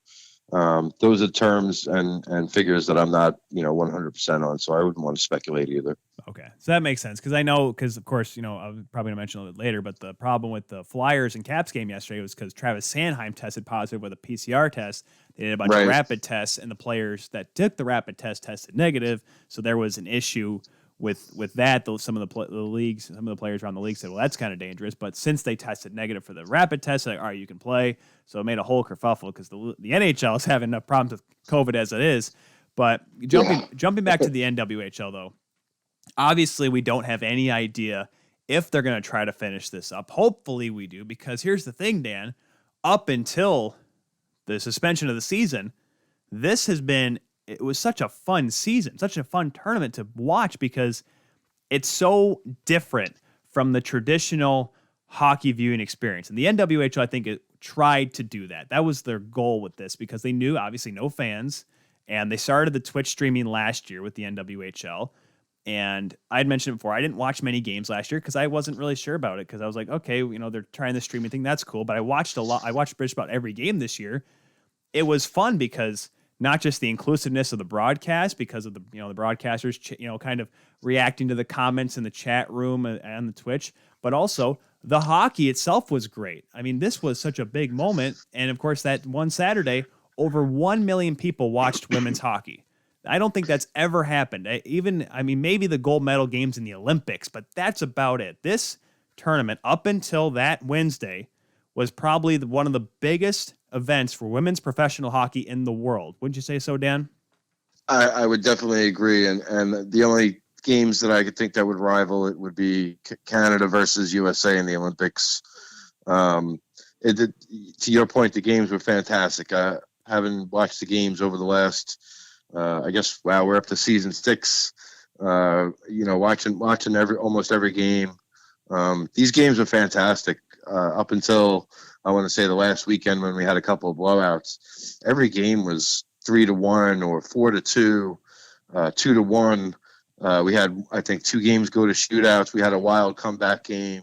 Those are terms and figures that I'm not 100% on, so I wouldn't want to speculate either. Okay, so that makes sense, because of course I'm probably gonna mention a little bit later, but the problem with the Flyers and Caps game yesterday was because Travis Sanheim tested positive with a PCR test. They did a bunch of rapid tests, and the players that took the rapid test tested negative. So there was an issue with that. Some of the players around the league said, well, that's kind of dangerous. But since they tested negative for the rapid test, they're like, all right, you can play. So it made a whole kerfuffle, because the NHL is having enough problems with COVID as it is. But jumping back to the NWHL, though, obviously we don't have any idea if they're going to try to finish this up. Hopefully we do, because here's the thing, Dan. Up until the suspension of the season, it was such a fun season, such a fun tournament to watch, because it's so different from the traditional hockey viewing experience. And the NWHL, I think, it tried to do that. That was their goal with this, because they knew, obviously, no fans, and they started the Twitch streaming last year with the NWHL. And I had mentioned before, I didn't watch many games last year because I wasn't really sure about it, because I was like, okay, they're trying the streaming thing. That's cool. But I watched just about every game this year. It was fun because not just the inclusiveness of the broadcast, because of the broadcasters, kind of reacting to the comments in the chat room and the Twitch, but also the hockey itself was great. I mean, this was such a big moment. And of course, that one Saturday, over 1 million people watched women's hockey. I don't think that's ever happened. Maybe the gold medal games in the Olympics, but that's about it. This tournament, up until that Wednesday, was probably one of the biggest events for women's professional hockey in the world. Wouldn't you say so, Dan? I would definitely agree. And the only games that I could think that would rival it would be Canada versus USA in the Olympics. To your point, the games were fantastic. Having watched the games over the last, we're up to season 6. Watching almost every game. These games were fantastic up until I want to say the last weekend when we had a couple of blowouts. Every game was 3-1 or 4-2, 2-1. We had, I think, 2 games go to shootouts. We had a wild comeback game.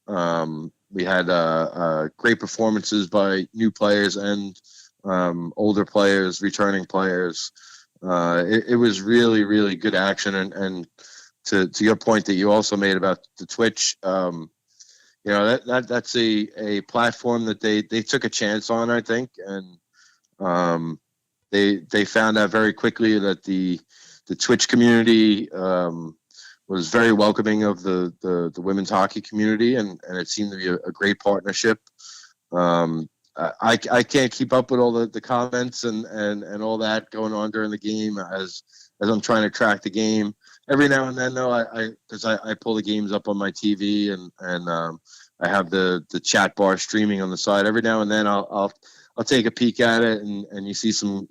We had great performances by new players and older players, returning players. It was really, really good action. And to your point that you also made about the Twitch, that's a platform that they took a chance on, I think, and they found out very quickly that the Twitch community was very welcoming of the women's hockey community, and it seemed to be a great partnership. I can't keep up with all the comments and all that going on during the game as I'm trying to track the game. Every now and then, though, because I pull the games up on my TV and I have the chat bar streaming on the side. Every now and then, I'll take a peek at it, and you see some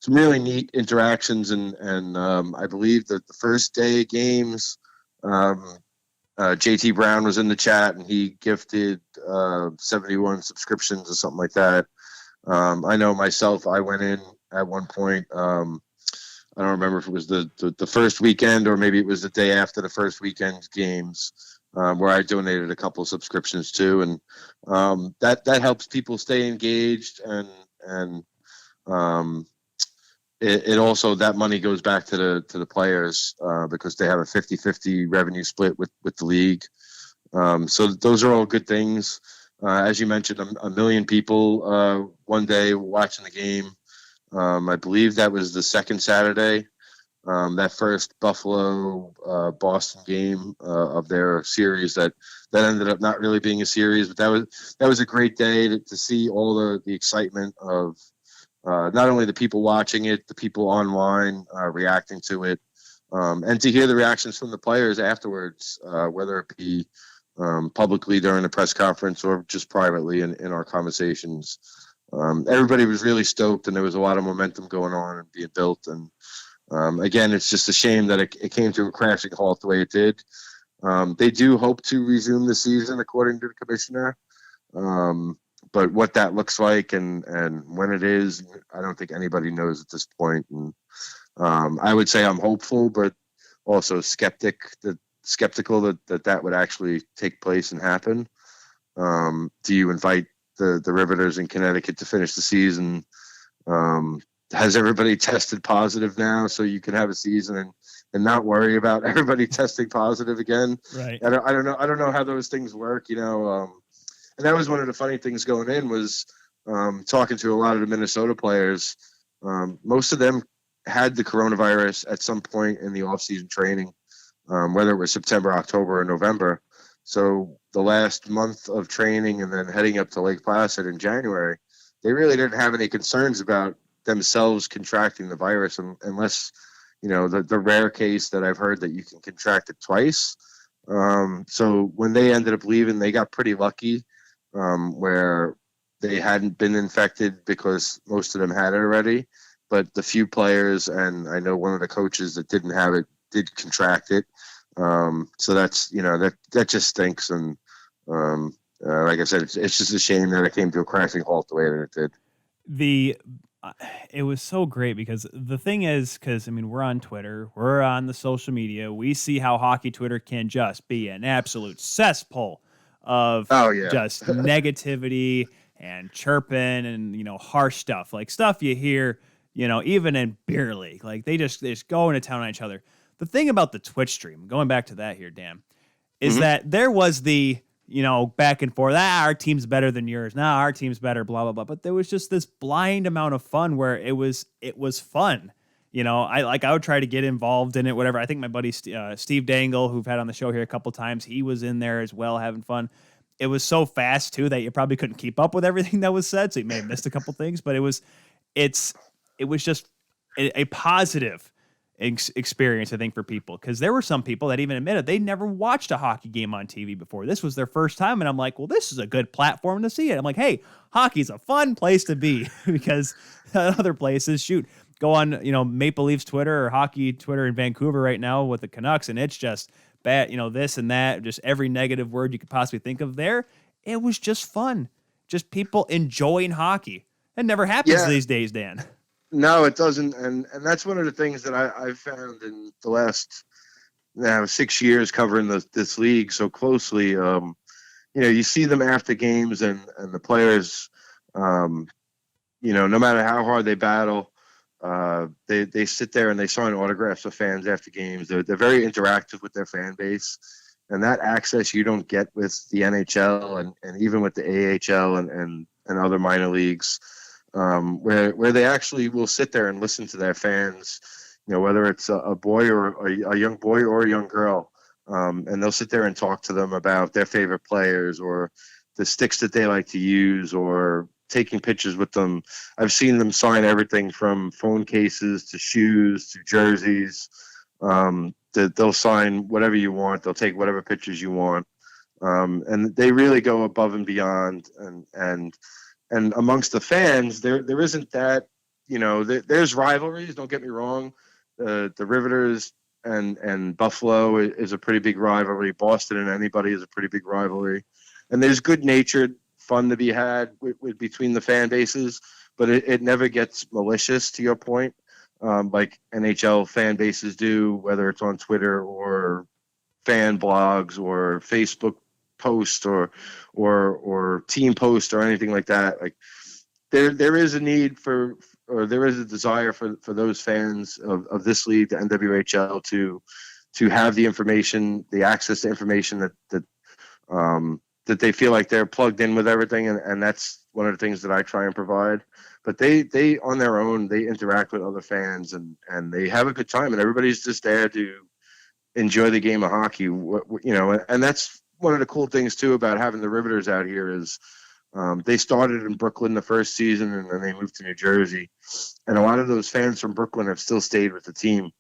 really neat interactions. And I believe that the first day of games, JT Brown was in the chat, and he gifted 71 subscriptions or something like that. I know myself, I went in at one point. I don't remember if it was the first weekend or maybe it was the day after the first weekend's games, where I donated a couple of subscriptions too, and that helps people stay engaged, and it also, that money goes back to the players because they have a 50-50 revenue split with the league. So those are all good things. As you mentioned, a million people one day watching the game. I believe that was the second Saturday. That first Buffalo Boston game of their series that ended up not really being a series, but that was a great day to see all the excitement of not only the people watching it, the people online reacting to it, and to hear the reactions from the players afterwards, whether it be publicly during the press conference or just privately in our conversations. Everybody was really stoked, and there was a lot of momentum going on and being built. And again, it's just a shame that it came to a crashing halt the way it did. They do hope to resume the season, according to the commissioner. But what that looks like and when it is, I don't think anybody knows at this point. And I would say I'm hopeful, but also skeptical that would actually take place and happen. Do you invite the Riveters in Connecticut to finish the season? Has everybody tested positive now so you can have a season and not worry about everybody testing positive again? Right. I don't know how those things work, and that was one of the funny things going in was talking to a lot of the Minnesota players. Most of them had the coronavirus at some point in the off-season training, whether it was September, October, or November. So the last month of training and then heading up to Lake Placid in January, they really didn't have any concerns about themselves contracting the virus unless, the rare case that I've heard that you can contract it twice. So when they ended up leaving, they got pretty lucky where they hadn't been infected because most of them had it already. But the few players, and I know one of the coaches that didn't have it, did contract it. So that's, that just stinks. And like I said, it's just a shame that it came to a crashing halt the way that it did. It was so great because the thing is, we're on Twitter, we're on the social media, we see how hockey Twitter can just be an absolute cesspool of just negativity and chirping and, harsh stuff, like stuff you hear, even in beer league, like they just go into town on each other. The thing about the Twitch stream, going back to that here, Dan, is that there was the, back and forth, our team's better than yours. Nah, our team's better, blah, blah, blah. But there was just this blind amount of fun where it was fun. I would try to get involved in it, whatever. I think my buddy Steve Dangle, who've had on the show here a couple times, he was in there as well, having fun. It was so fast too that you probably couldn't keep up with everything that was said, so you may have missed a couple things. But it was just a positive experience, I think, for people, because there were some people that even admitted they never watched a hockey game on TV before. This was their first time, and I'm like, well, this is a good platform to see it. I'm like, hey, hockey's a fun place to be because other places, go on, Maple Leafs Twitter or hockey Twitter in Vancouver right now with the Canucks, and it's just bad, this and that, just every negative word you could possibly think of there. It was just fun. Just people enjoying hockey. It never happens these days, Dan. No, it doesn't. And that's one of the things that I've found in the last 6 years covering this league so closely. You see them after games and the players, no matter how hard they battle, they sit there and they sign autographs of fans after games. They're very interactive with their fan base, and that access you don't get with the NHL and even with the AHL and other minor leagues, where they actually will sit there and listen to their fans, whether it's a boy or a young boy or a young girl, and they'll sit there and talk to them about their favorite players or the sticks that they like to use or taking pictures with them. I've seen them sign everything from phone cases to shoes to jerseys. They'll sign whatever you want. They'll take whatever pictures you want. And they really go above and beyond. And amongst the fans, there isn't that, there's rivalries. Don't get me wrong. The Riveters and Buffalo is a pretty big rivalry. Boston and anybody is a pretty big rivalry. And there's good-natured fun to be had with between the fan bases, but it never gets malicious, to your point, like NHL fan bases do, whether it's on Twitter or fan blogs or Facebook posts or team posts or anything like that. Like there is a need for, or there is a desire for those fans of this league, the NWHL, to have the information, the access to information that they feel like they're plugged in with everything. And that's one of the things that I try and provide. But they on their own, they interact with other fans and they have a good time, and everybody's just there to enjoy the game of hockey, and that's one of the cool things too about having the Riveters out here is they started in Brooklyn the first season and then they moved to New Jersey. And a lot of those fans from Brooklyn have still stayed with the team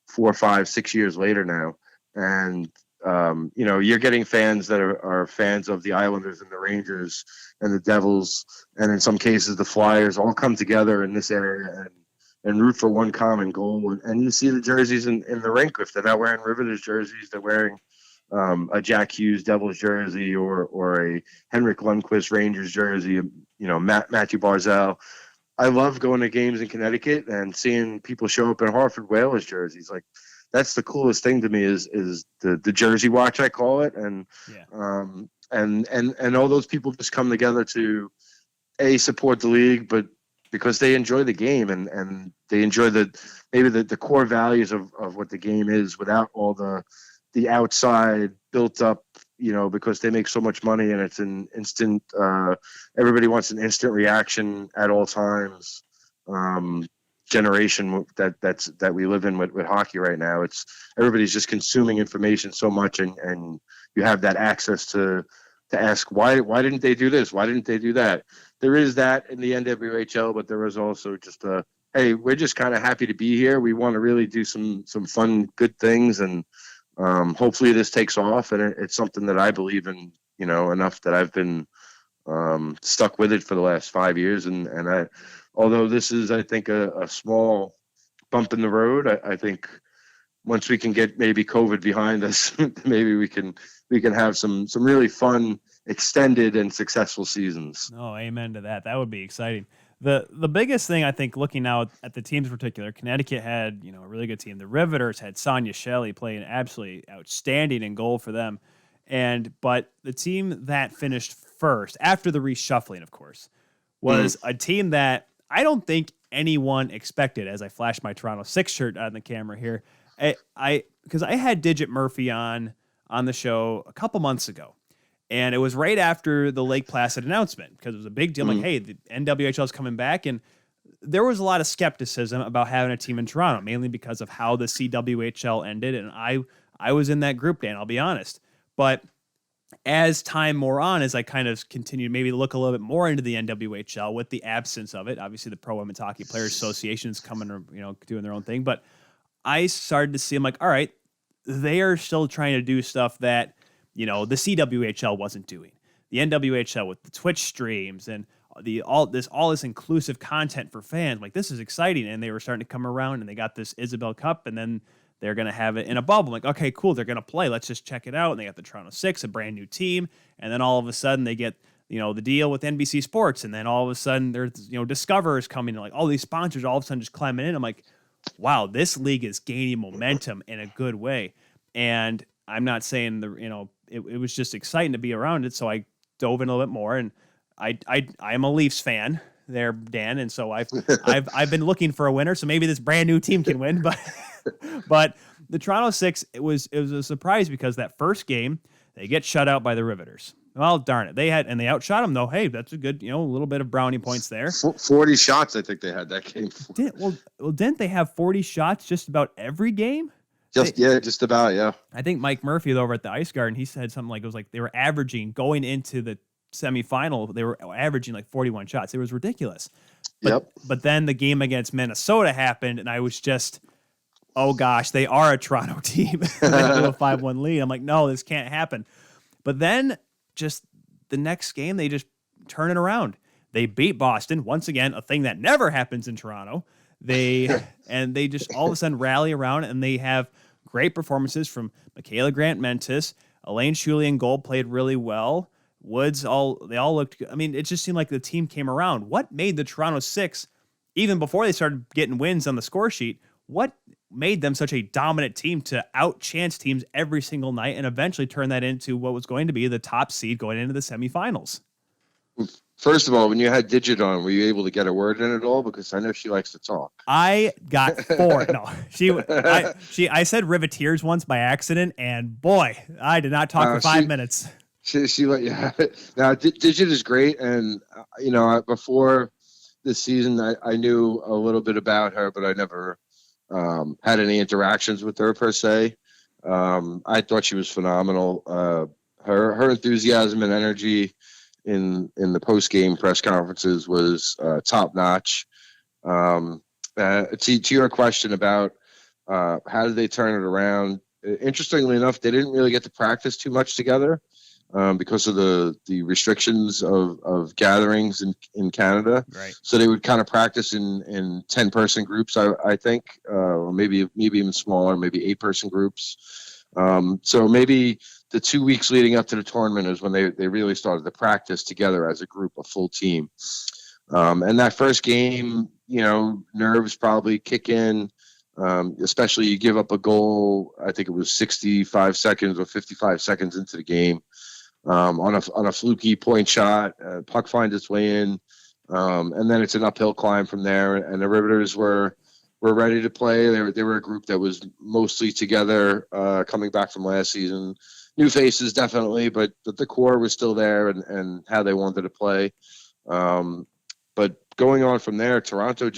4, 5, 6 years later now. And you're getting fans that are fans of the Islanders and the Rangers and the Devils, and in some cases the Flyers, all come together in this area and root for one common goal. And you see the jerseys in the rink. If they're not wearing Riveters jerseys, they're wearing a Jack Hughes Devils jersey or a Henrik Lundqvist Rangers jersey. Matthew Barzal. I love going to games in Connecticut and seeing people show up in Hartford Whalers jerseys. Like, that's the coolest thing to me is the jersey watch, I call it. And all those people just come together to support the league, but because they enjoy the game and they enjoy the core values of what the game is without all the outside built up, because they make so much money and it's an instant, everybody wants an instant reaction at all times. Generation that we live in with hockey right now. It's everybody's just consuming information so much, and you have that access to ask why didn't they do this? Why didn't they do that? There is that in the NWHL, but there is also just hey, we're just kind of happy to be here. We want to really do some fun, good things, and hopefully this takes off. And it's something that I believe in, enough that I've been stuck with it for the last 5 years, and I. Although this is, I think, a small bump in the road, I think once we can get maybe COVID behind us, maybe we can have some really fun, extended, and successful seasons. Oh, amen to that. That would be exciting. The biggest thing, I think, looking now at the teams in particular, Connecticut had a really good team. The Riveters had Sonia Shelley playing absolutely outstanding in goal for them, but the team that finished first after the reshuffling, of course, was a team that I don't think anyone expected. As I flash my Toronto 6 shirt on the camera here, because I had Digit Murphy on the show a couple months ago, and it was right after the Lake Placid announcement, because it was a big deal. Like, hey, the NWHL is coming back, and there was a lot of skepticism about having a team in Toronto, mainly because of how the CWHL ended. And I was in that group, Dan, I'll be honest. But as time wore on, as I kind of continued maybe to look a little bit more into the NWHL with the absence of it, obviously the Pro Women's Hockey Players Association is coming, doing their own thing. But I started to see, I'm like, all right, they are still trying to do stuff that, the CWHL wasn't doing. The NWHL with the Twitch streams and all this inclusive content for fans. Like, this is exciting. And they were starting to come around, and they got this Isabel Cup, and then they're going to have it in a bubble. I'm like, okay, cool. They're going to play. Let's just check it out. And they got the Toronto Six, a brand new team. And then all of a sudden they get, the deal with NBC Sports. And then all of a sudden there's, Discover is coming, and like all these sponsors all of a sudden just climbing in. I'm like, wow, this league is gaining momentum in a good way. And I'm not saying it was just exciting to be around it. So I dove in a little bit more, and I am a Leafs fan there, Dan. And so I've been looking for a winner. So maybe this brand new team can win, but the Toronto Six, it was a surprise because that first game they get shut out by the Riveters. Well, darn it, they outshot them though. Hey, that's a good, a little bit of brownie points there. 40 shots, I think they had that game. Didn't they have 40 shots just about every game? Just about, yeah. I think Mike Murphy over at the Ice Garden, he said something like it was like they were averaging going into the semifinal, they were averaging like 41 shots. It was ridiculous. But then the game against Minnesota happened, and I was just, oh gosh, they are a Toronto team. They blew a 5-1 lead. I'm like, no, this can't happen. But then just the next game, they just turn it around. They beat Boston once again, a thing that never happens in Toronto. They just all of a sudden rally around, and they have great performances from Michaela Grant-Mentis. Elaine Shuley in goal played really well. Woods, they all looked good. I mean, it just seemed like the team came around. What made the Toronto Six, even before they started getting wins on the score sheet, what made them such a dominant team to outchance teams every single night and eventually turn that into what was going to be the top seed going into the semifinals? First of all, when you had Digit on, were you able to get a word in at all? Because I know she likes to talk. I got 4. No, I said Riveteers once by accident, and boy, I did not talk for 5 minutes. She let you have it. Now, Digit is great, and before this season, I knew a little bit about her, but I never had any interactions with her per se. I thought she was phenomenal. Her enthusiasm and energy in the post game press conferences was top notch. To your question about how did they turn it around? Interestingly enough, they didn't really get to practice too much together. Because of the restrictions of gatherings in Canada. Right. So they would kind of practice in 10-person groups, I think, or maybe even smaller, maybe 8-person groups. So maybe the 2 weeks leading up to the tournament is when they really started to practice together as a group, a full team. And that first game, nerves probably kick in. Especially you give up a goal, I think it was 65 seconds or 55 seconds into the game. On a fluky point shot, puck finds its way in, and then it's an uphill climb from there. And the Riveters were ready to play. They were a group that was mostly together, coming back from last season. New faces definitely, but the core was still there and how they wanted to play. But going on from there, Toronto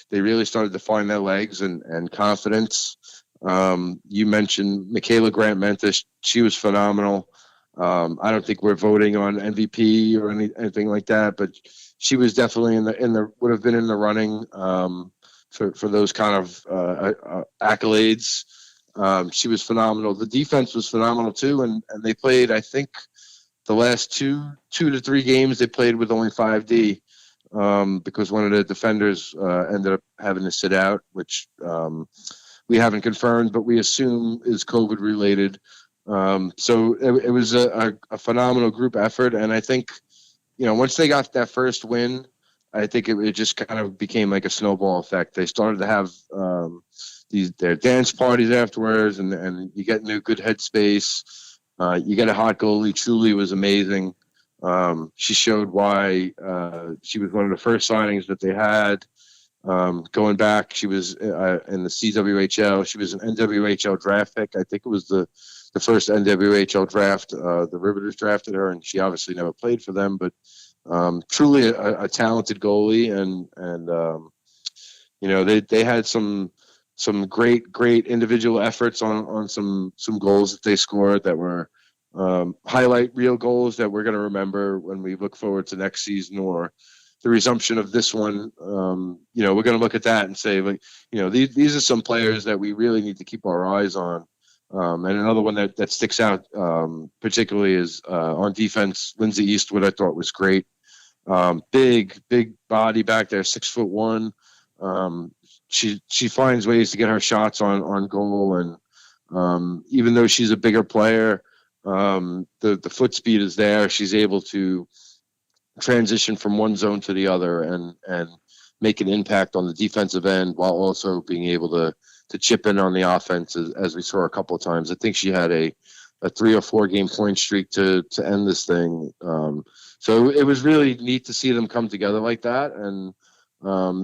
they really started to find their legs and confidence. You mentioned Michaela Grant-Mentis; she was phenomenal. I don't think we're voting on MVP or anything like that, but she was definitely would have been in the running for those kind of accolades. She was phenomenal. The defense was phenomenal too, and they played, I think, the last two to three games they played with only 5D because one of the defenders ended up having to sit out, which we haven't confirmed, but we assume is COVID related. So it was a phenomenal group effort. And I think, once they got that first win, I think it just kind of became like a snowball effect. They started to have their dance parties afterwards, and you get into a good headspace. You get a hot goalie. Truly was amazing. She showed why she was one of the first signings that they had. Going back, she was in the CWHL. She was an NWHL draft pick. I think it was the first NWHL draft. The Riveters drafted her, and she obviously never played for them, but truly a talented goalie. And they had some great individual efforts on some goals that they scored that were highlight reel goals that we're going to remember when we look forward to next season or the resumption of this one. We're going to look at that and say, like, these are some players that we really need to keep our eyes on. And another one that sticks out particularly is on defense, Lindsay Eastwood. I thought was great. Big body back there, 6'1". She finds ways to get her shots on goal, and even though she's a bigger player, the foot speed is there. She's able to transition from one zone to the other and make an impact on the defensive end while also being able to chip in on the offense, as we saw a couple of times. I think she had a 3 or 4 game point streak to end this thing. So it was really neat to see them come together like that. And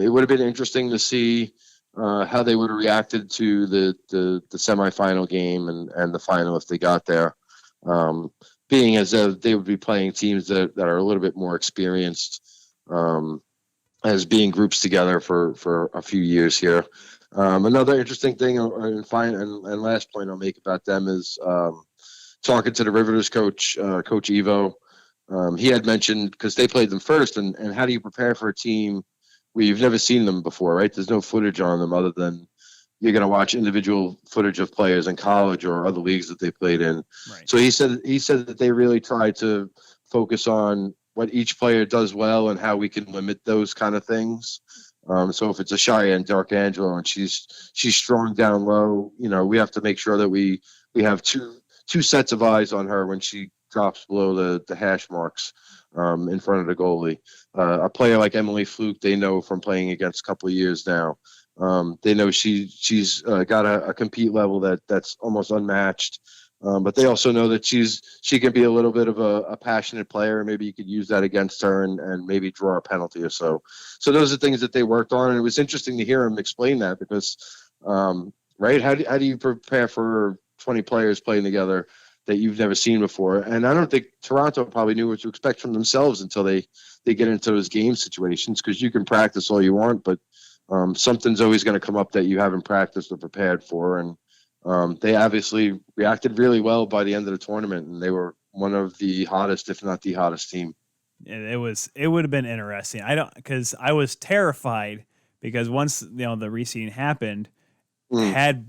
it would have been interesting to see how they would have reacted to the semifinal game and the final if they got there. Being as they would be playing teams that are a little bit more experienced as being groups together for a few years here. Another interesting thing and last point I'll make about them is talking to the Riveters coach, Coach Evo. He had mentioned, because they played them first, and how do you prepare for a team where you've never seen them before, right? There's no footage on them other than you're going to watch individual footage of players in college or other leagues that they played in. Right. So he said that they really try to focus on what each player does well and how we can limit those kind of things. So if it's a Cheyenne Darkangelo and she's strong down low, we have to make sure that we have two sets of eyes on her when she drops below the hash marks in front of the goalie. A player like Emily Fluke, they know from playing against a couple of years now. They know she's got a compete level that's almost unmatched. But they also know that she can be a little bit of a passionate player. Maybe you could use that against her and maybe draw a penalty or so. So those are things that they worked on. And it was interesting to hear him explain that because, right, how do you prepare for 20 players playing together that you've never seen before? And I don't think Toronto probably knew what to expect from themselves until they get into those game situations, because you can practice all you want, but something's always going to come up that you haven't practiced or prepared for. And they obviously reacted really well by the end of the tournament, and they were one of the hottest, if not the hottest team. It would have been interesting. Because I was terrified because once the reseeding happened, had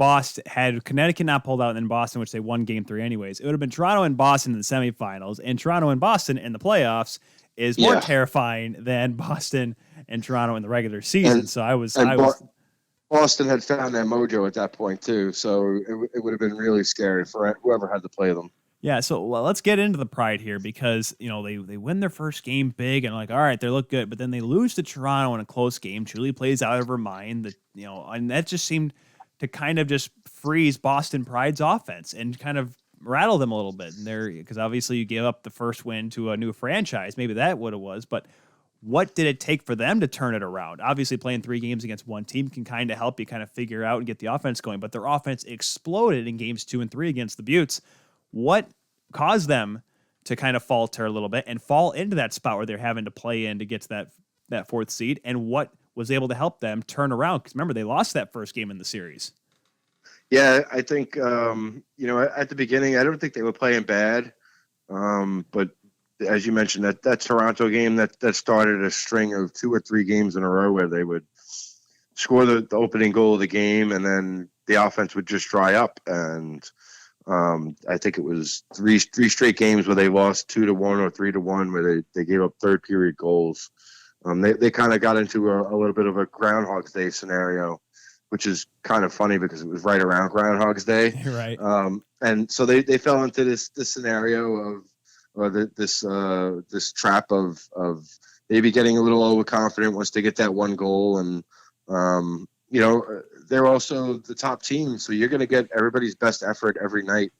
Connecticut not pulled out and then Boston, which they won Game 3 anyways, it would have been Toronto and Boston in the semifinals, and Toronto and Boston in the playoffs is more terrifying than Boston and Toronto in the regular season. Boston had found their mojo at that point too, so it would have been really scary for whoever had to play them. Yeah, so let's get into the pride here because they win their first game big and like, all right, they look good, but then they lose to Toronto in a close game. Julie plays out of her mind, and that just seemed to kind of just freeze Boston Pride's offense and kind of rattle them a little bit. And because obviously you gave up the first win to a new franchise, maybe that what it was, but what did it take for them to turn it around? Obviously, playing 3 games against one team can kind of help you kind of figure out and get the offense going, but their offense exploded in games 2 and 3 against the Buttes. What caused them to kind of falter a little bit and fall into that spot where they're having to play in to get to that 4th seed? And what was able to help them turn around? Because remember, they lost that first game in the series. Yeah, I think, at the beginning, I don't think they were playing bad, but as you mentioned, that Toronto game that started a string of 2 or 3 games in a row where they would score the opening goal of the game and then the offense would just dry up. And I think it was three straight games where they lost 2-1 or 3-1 where they gave up third period goals. They kind of got into a little bit of a Groundhog's Day scenario, which is kind of funny because it was right around Groundhog's Day. Right. And so they fell into this scenario of, or this trap of maybe getting a little overconfident once they get that one goal. And, they're also the top team, so you're going to get everybody's best effort every night.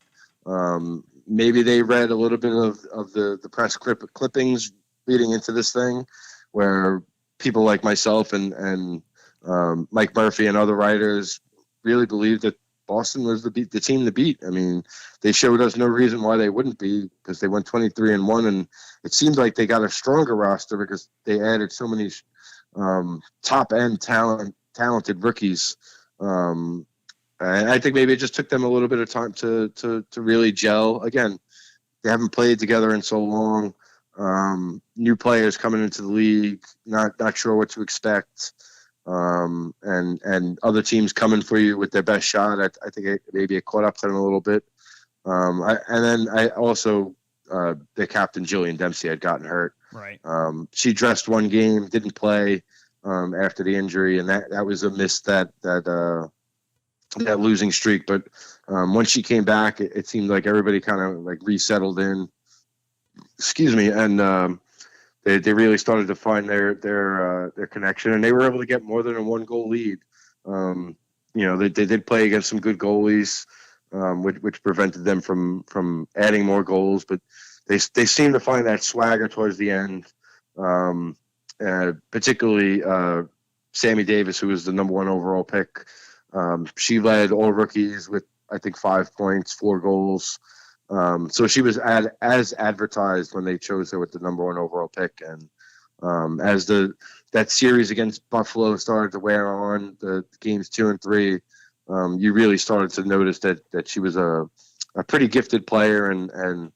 Maybe they read a little bit of the press clippings leading into this thing where people like myself and Mike Murphy and other writers really believed that Boston was the team to beat. I mean, they showed us no reason why they wouldn't be, because they went 23-1, and it seems like they got a stronger roster because they added so many top end talented rookies. And I think maybe it just took them a little bit of time to really gel. Again, they haven't played together in so long. New players coming into the league, not sure what to expect. And other teams coming for you with their best shot. I think maybe it caught up to them a little bit. And then I also, the captain, Jillian Dempsey, had gotten hurt. Right. She dressed one game, didn't play after the injury, and that was a miss that losing streak. But once she came back, it seemed like everybody kind of like resettled in. Excuse me, and they really started to find their connection, and they were able to get more than a 1-goal lead. They did play against some good goalies, which prevented them from adding more goals, but they seemed to find that swagger towards the end. Particularly Sammy Davis, who was the number 1 overall pick. She led all rookies with, I think, 5 points, 4 goals. So she was as advertised when they chose her with the number 1 overall pick. And as that series against Buffalo started to wear on, the games 2 and 3, you really started to notice that she was a pretty gifted player, and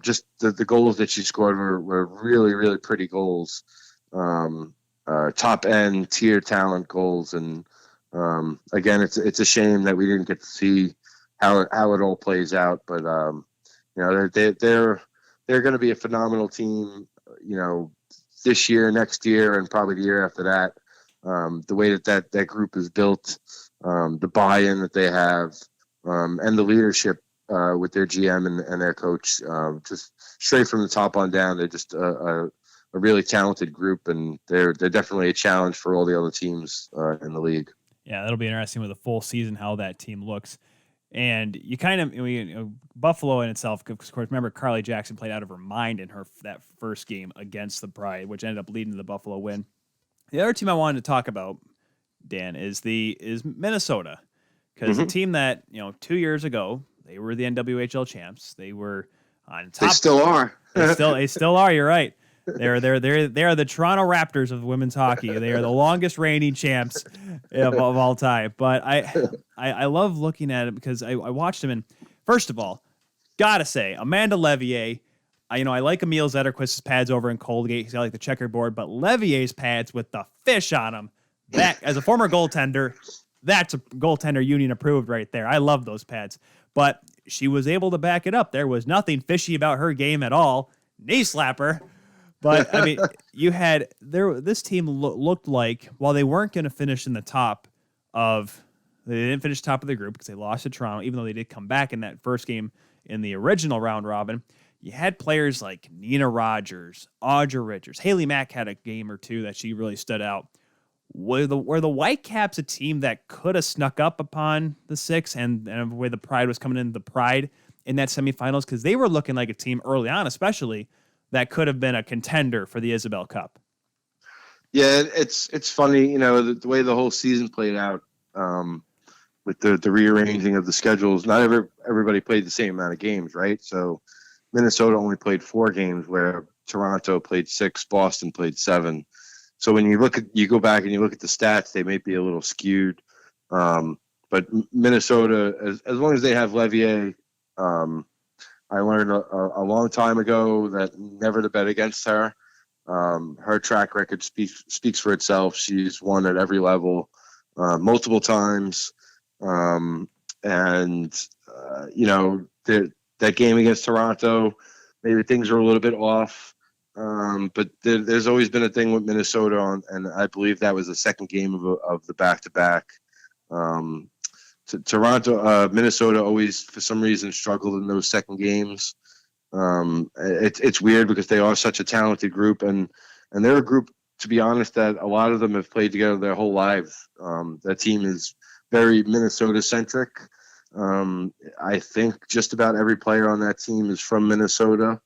just the goals that she scored were really, really pretty goals. Top end tier talent goals. And again, it's a shame that we didn't get to see how it all plays out, but they're going to be a phenomenal team, this year, next year, and probably the year after that. The way that group is built, the buy-in that they have, and the leadership with their GM and their coach, just straight from the top on down, they're just a really talented group, and they're definitely a challenge for all the other teams in the league. Yeah, that'll be interesting with a full season how that team looks. And you kind of, Buffalo in itself, of course, remember Carly Jackson played out of her mind in that first game against the Pride, which ended up leading to the Buffalo win. The other team I wanted to talk about, Dan, is Minnesota, because the team that 2 years ago they were the NWHL champs. They were on top. They still are. They still are. You're right. They are the Toronto Raptors of women's hockey. They are the longest reigning champs of all time. But I love looking at it because I watched them, and first of all, gotta say, Amanda Levier. I like Emil Zetterquist's pads over in Colgate. He's got like the checkerboard, but Levier's pads with the fish on them. That, as a former goaltender, that's a goaltender union approved right there. I love those pads. But she was able to back it up. There was nothing fishy about her game at all. Knee slapper. But, I mean, this team looked like, while they weren't going to finish in the top they didn't finish top of the group because they lost to Toronto, even though they did come back in that first game in the original round robin. You had players like Nina Rogers, Audra Richards, Haley Mack had a game or two that she really stood out. Were the Whitecaps a team that could have snuck up upon the Six and the way the Pride was coming into the Pride in that semifinals? Because they were looking like a team early on, especially, that could have been a contender for the Isabel Cup. Yeah, it's funny, the way the whole season played out with the rearranging of the schedules. Not everybody played the same amount of games, right? So Minnesota only played 4 games, where Toronto played 6, Boston played 7. So when you go back and you look at the stats, they may be a little skewed. But Minnesota, as long as they have Levier, I learned a long time ago that never to bet against her. Her track record speaks for itself. She's won at every level, multiple times. That game against Toronto, maybe things are a little bit off. But there's always been a thing with Minnesota, and I believe that was the second game of the back-to-back. Minnesota always, for some reason, struggled in those second games. It's weird because they are such a talented group, and they're a group, to be honest, that a lot of them have played together their whole lives. That team is very Minnesota-centric. I think just about every player on that team is from Minnesota.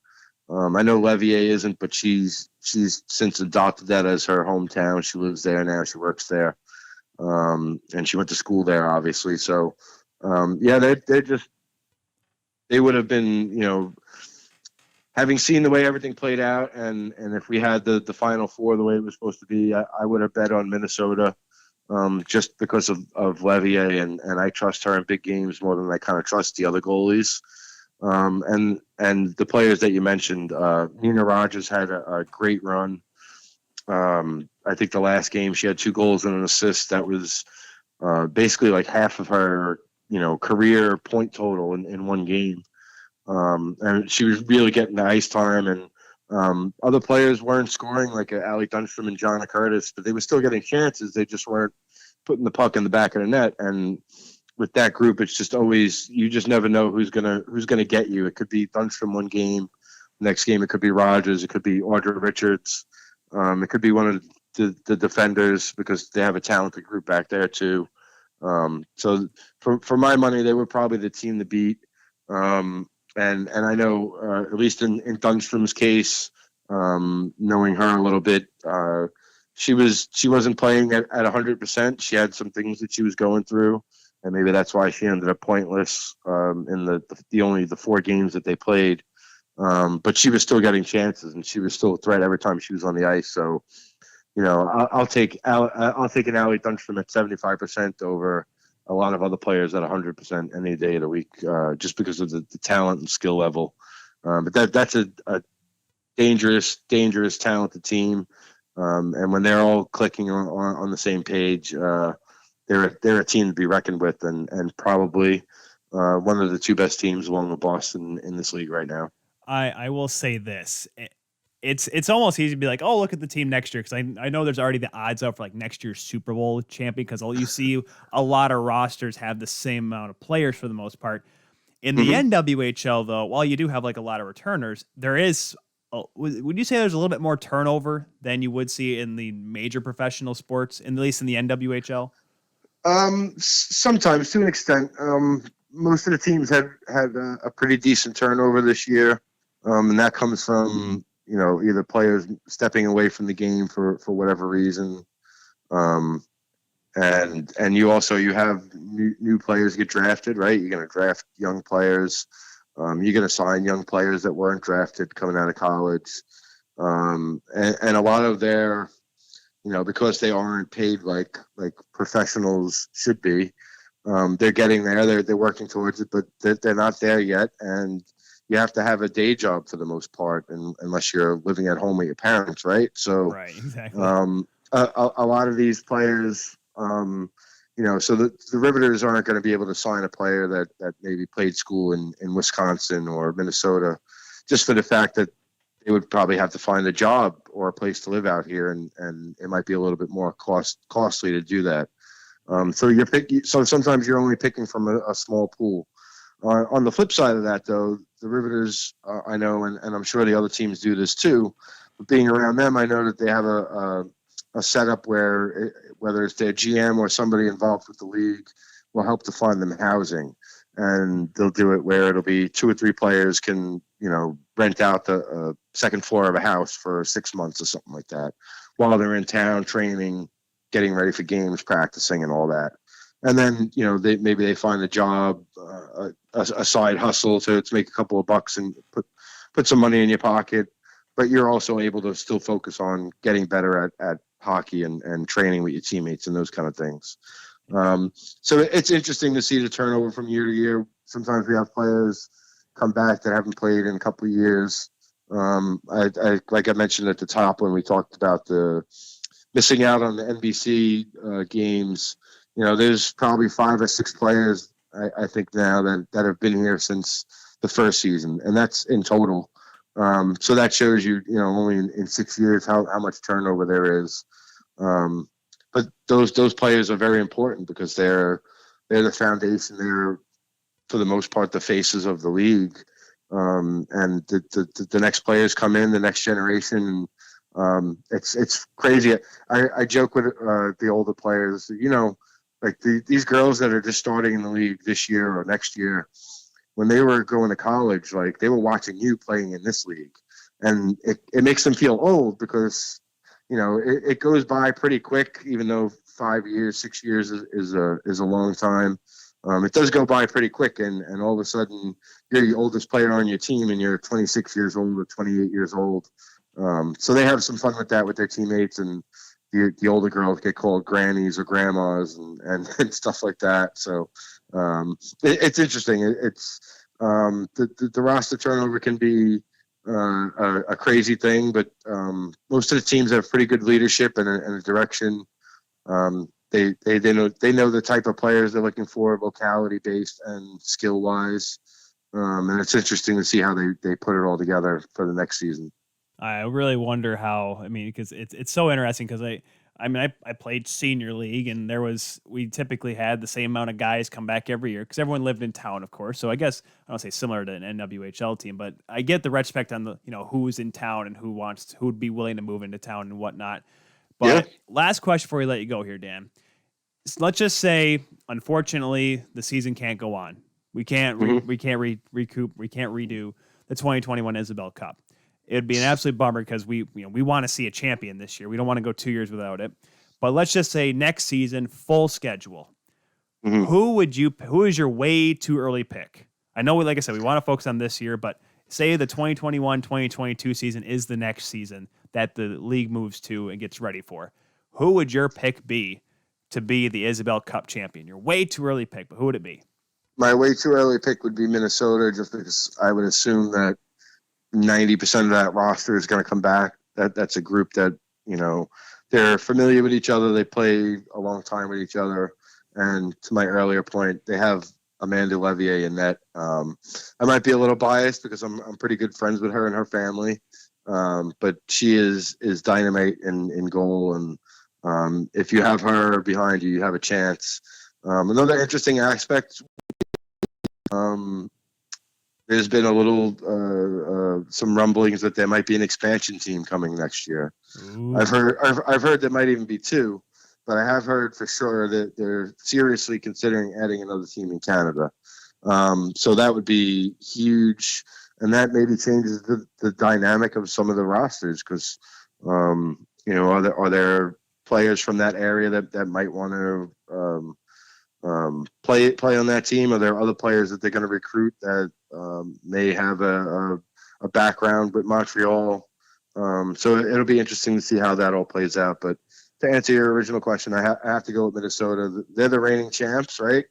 I know Levier isn't, but she's since adopted that as her hometown. She lives there now. She works there. And she went to school there, obviously. So, they would have been, having seen the way everything played out, and if we had the Final Four the way it was supposed to be, I would have bet on Minnesota. just because of Levier, and I trust her in big games more than I kind of trust the other goalies. And the players that you mentioned, Nina Rogers had a great run. I think the last game she had 2 goals and an assist. That was basically like half of her, career point total in one game. And she was really getting the ice time, and other players weren't scoring like Allie Dunstrom and Jonna Curtis, but they were still getting chances. They just weren't putting the puck in the back of the net. And with that group, it's just always, you just never know who's gonna get you. It could be Dunstrom one game, next game it could be Rogers, it could be Audra Richards, it could be one of the defenders, because they have a talented group back there too. So for my money, they were probably the team to beat. And I know, at least in Dunstrom's case, knowing her a little bit, she wasn't playing at 100%. She had some things that she was going through, and maybe that's why she ended up pointless in the 4 games that they played. But she was still getting chances, and she was still a threat every time she was on the ice. So, I'll take an Allie Dunstrom at 75% over a lot of other players at 100% any day of the week, just because of the talent and skill level. But that's a dangerous, talented team. And when they're all clicking on the same page, they're a team to be reckoned with, and probably one of the 2 best teams along with Boston in this league right now. I will say this. It's almost easy to be like, oh, look at the team next year, because I know there's already the odds out for like next year's Super Bowl champion, because you see a lot of rosters have the same amount of players for the most part. In the NWHL, though, while you do have like a lot of returners, there is, would you say there's a little bit more turnover than you would see in the major professional sports, at least in the NWHL? Sometimes, to an extent. Most of the teams had a pretty decent turnover this year, and that comes from either players stepping away from the game for whatever reason, and you have new players get drafted, right? You're going to draft young players. You're going to sign young players that weren't drafted coming out of college, and a lot of their, because they aren't paid like professionals should be. They're getting there. They're working towards it, but they're not there yet. And you have to have a day job for the most part, unless you're living at home with your parents, right? So, right, exactly. A lot of these players, so the Riveters aren't going to be able to sign a player that maybe played school in Wisconsin or Minnesota, just for the fact that they would probably have to find a job or a place to live out here, and it might be a little bit more costly to do that. So sometimes you're only picking from a small pool. On the flip side of that, though, the Riveters, I know, and I'm sure the other teams do this too, but being around them, I know that they have a setup where whether it's their GM or somebody involved with the league will help to find them housing. And they'll do it where it'll be 2 or 3 players can, rent out the second floor of a house for 6 months or something like that, while they're in town training, getting ready for games, practicing, and all that. And then, they find a job, a side hustle to make a couple of bucks and put some money in your pocket. But you're also able to still focus on getting better at hockey and training with your teammates and those kind of things. So it's interesting to see the turnover from year to year. Sometimes we have players come back that haven't played in a couple of years. Like I mentioned at the top when we talked about the missing out on the NBC games, there's probably 5 or 6 players I think now that have been here since the first season, and that's in total. So that shows you, only in 6 years how much turnover there is. But those players are very important because they're the foundation. They're, for the most part, the faces of the league. And the next players come in, the next generation. It's crazy. I joke with the older players, like these girls that are just starting in the league this year or next year, when they were going to college, like they were watching you playing in this league, and it makes them feel old because, it goes by pretty quick, even though 5 years, 6 years is a long time. It does go by pretty quick, and all of a sudden you're the oldest player on your team and you're 26 years old or 28 years old. So they have some fun with that with their teammates, and the older girls get called grannies or grandmas and stuff like that. So it's interesting. It's the roster turnover can be a crazy thing, but most of the teams have pretty good leadership and a direction. They know the type of players they're looking for, locality based and skill wise. And it's interesting to see how they put it all together for the next season. I really wonder how. I mean, because it's so interesting. Because I played senior league, and we typically had the same amount of guys come back every year because everyone lived in town, of course. So I guess I don't say similar to an NWHL team, but I get the respect on the who's in town and who would be willing to move into town and whatnot. But last question before we let you go here, Dan. Let's just say, unfortunately, the season can't go on. We can't recoup. We can't redo the 2021 Isabel Cup. It'd be an absolute bummer because we want to see a champion this year. We don't want to go 2 years without it. But let's just say next season, full schedule. Mm-hmm. Who is your way too early pick? I know, like I said, we want to focus on this year, but say the 2021-2022 season is the next season that the league moves to and gets ready for. Who would your pick be to be the Isabel Cup champion? Your way too early pick, but who would it be? My way too early pick would be Minnesota, just because I would assume that 90% of that roster is going to come back. That's a group that, they're familiar with each other. They play a long time with each other. And to my earlier point, they have Amanda Levier in net. I might be a little biased because I'm pretty good friends with her and her family. But she is dynamite in goal. And if you have her behind you, you have a chance. Another interesting aspect, there's been a little some rumblings that there might be an expansion team coming next year. Ooh. I've heard there might even be two, but I have heard for sure that they're seriously considering adding another team in Canada. So that would be huge, and that maybe changes the dynamic of some of the rosters because are there players from that area that might want to play on that team? Are there other players that they're going to recruit that may have a background with Montreal? So it'll be interesting to see how that all plays out. But to answer your original question, I have to go with Minnesota. They're the reigning champs, right?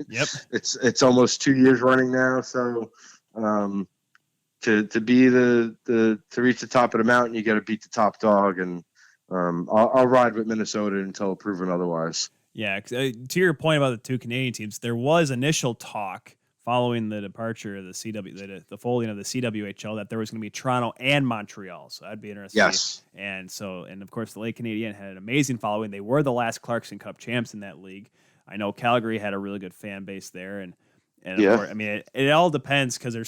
Yep. It's almost 2 years running now. So to be to reach the top of the mountain, you got to beat the top dog. And I'll ride with Minnesota until proven otherwise. Yeah, to your point about the two Canadian teams, there was initial talk following the departure of the CW, the folding of the CWHL, that there was going to be Toronto and Montreal. So that'd be interesting. Yes. And of course, the Lake Canadian had an amazing following. They were the last Clarkson Cup champs in that league. I know Calgary had a really good fan base there, and of course, I mean, it all depends because there were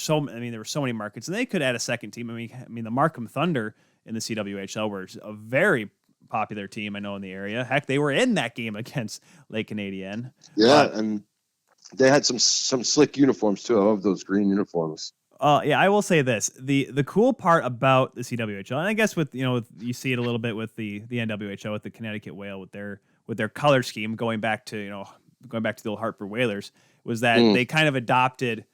so many markets, and they could add a second team. I mean, the Markham Thunder in the CWHL were a very popular team, I know, in the area. Heck, they were in that game against Lake Canadian. Yeah, and they had some slick uniforms too. I love those green uniforms. Yeah, I will say this: the cool part about the CWHL, and I guess with you see it a little bit with the NWHL with the Connecticut Whale with their color scheme going back to the old Hartford Whalers, was that they kind of adopted.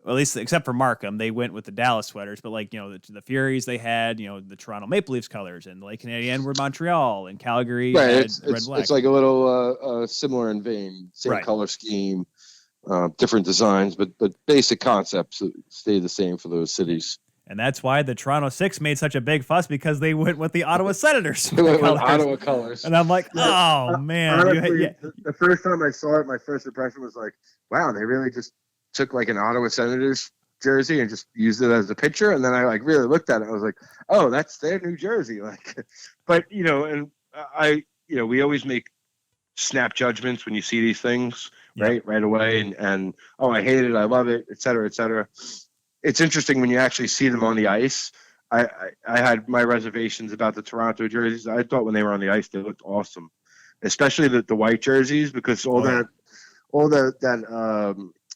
Well, at least except for Markham, they went with the Dallas sweaters, but the Furies they had, the Toronto Maple Leafs colors, and the Lake Canadian were Montreal, and Calgary had red black. It's like a little similar in vein, same color scheme, different designs, but basic concepts stay the same for those cities. And that's why the Toronto Six made such a big fuss, because they went with the Ottawa Senators. With Ottawa colors. And I'm like, oh, man. Honestly, the first time I saw it, my first impression was like, wow, they really just took like an Ottawa Senators jersey and just used it as a picture. And then I really looked at it. I was like, oh, that's their New Jersey. But and we always make snap judgments when you see these things, right away. And oh, I hate it. I love it, et cetera, et cetera. It's interesting when you actually see them on the ice. I had my reservations about the Toronto jerseys. I thought when they were on the ice, they looked awesome, especially the white jerseys, because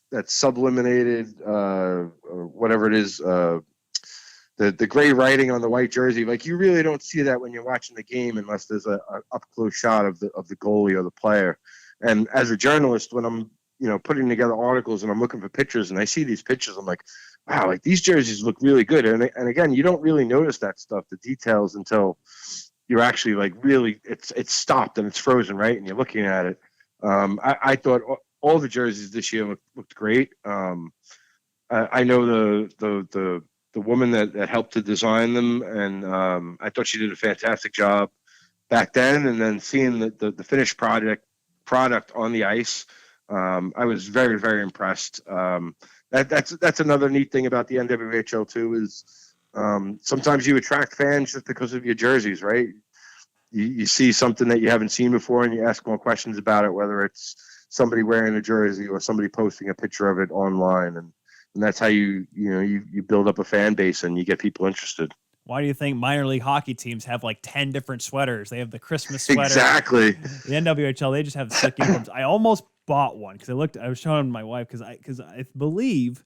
that sublimated, or whatever it is, the gray writing on the white jersey, you really don't see that when you're watching the game unless there's a up close shot of the goalie or the player. And as a journalist, when I'm putting together articles and I'm looking for pictures and I see these pictures, I'm like, wow, these jerseys look really good. And again, you don't really notice that stuff, the details, until you're actually like really it's stopped and it's frozen, right? And you're looking at it. I thought all the jerseys this year looked great. I know the woman that helped to design them, and I thought she did a fantastic job back then. And then seeing the finished product on the ice, I was very, very impressed. That's another neat thing about the NWHL too is sometimes you attract fans just because of your jerseys, right? You see something that you haven't seen before and you ask more questions about it, whether it's somebody wearing a jersey or somebody posting a picture of it online, and that's how you build up a fan base and you get people interested. Why do you think minor league hockey teams have like 10 different sweaters? They have the Christmas sweater. Exactly. The NWHL, they just have sick uniforms. I almost bought one because I was showing my wife because I believe,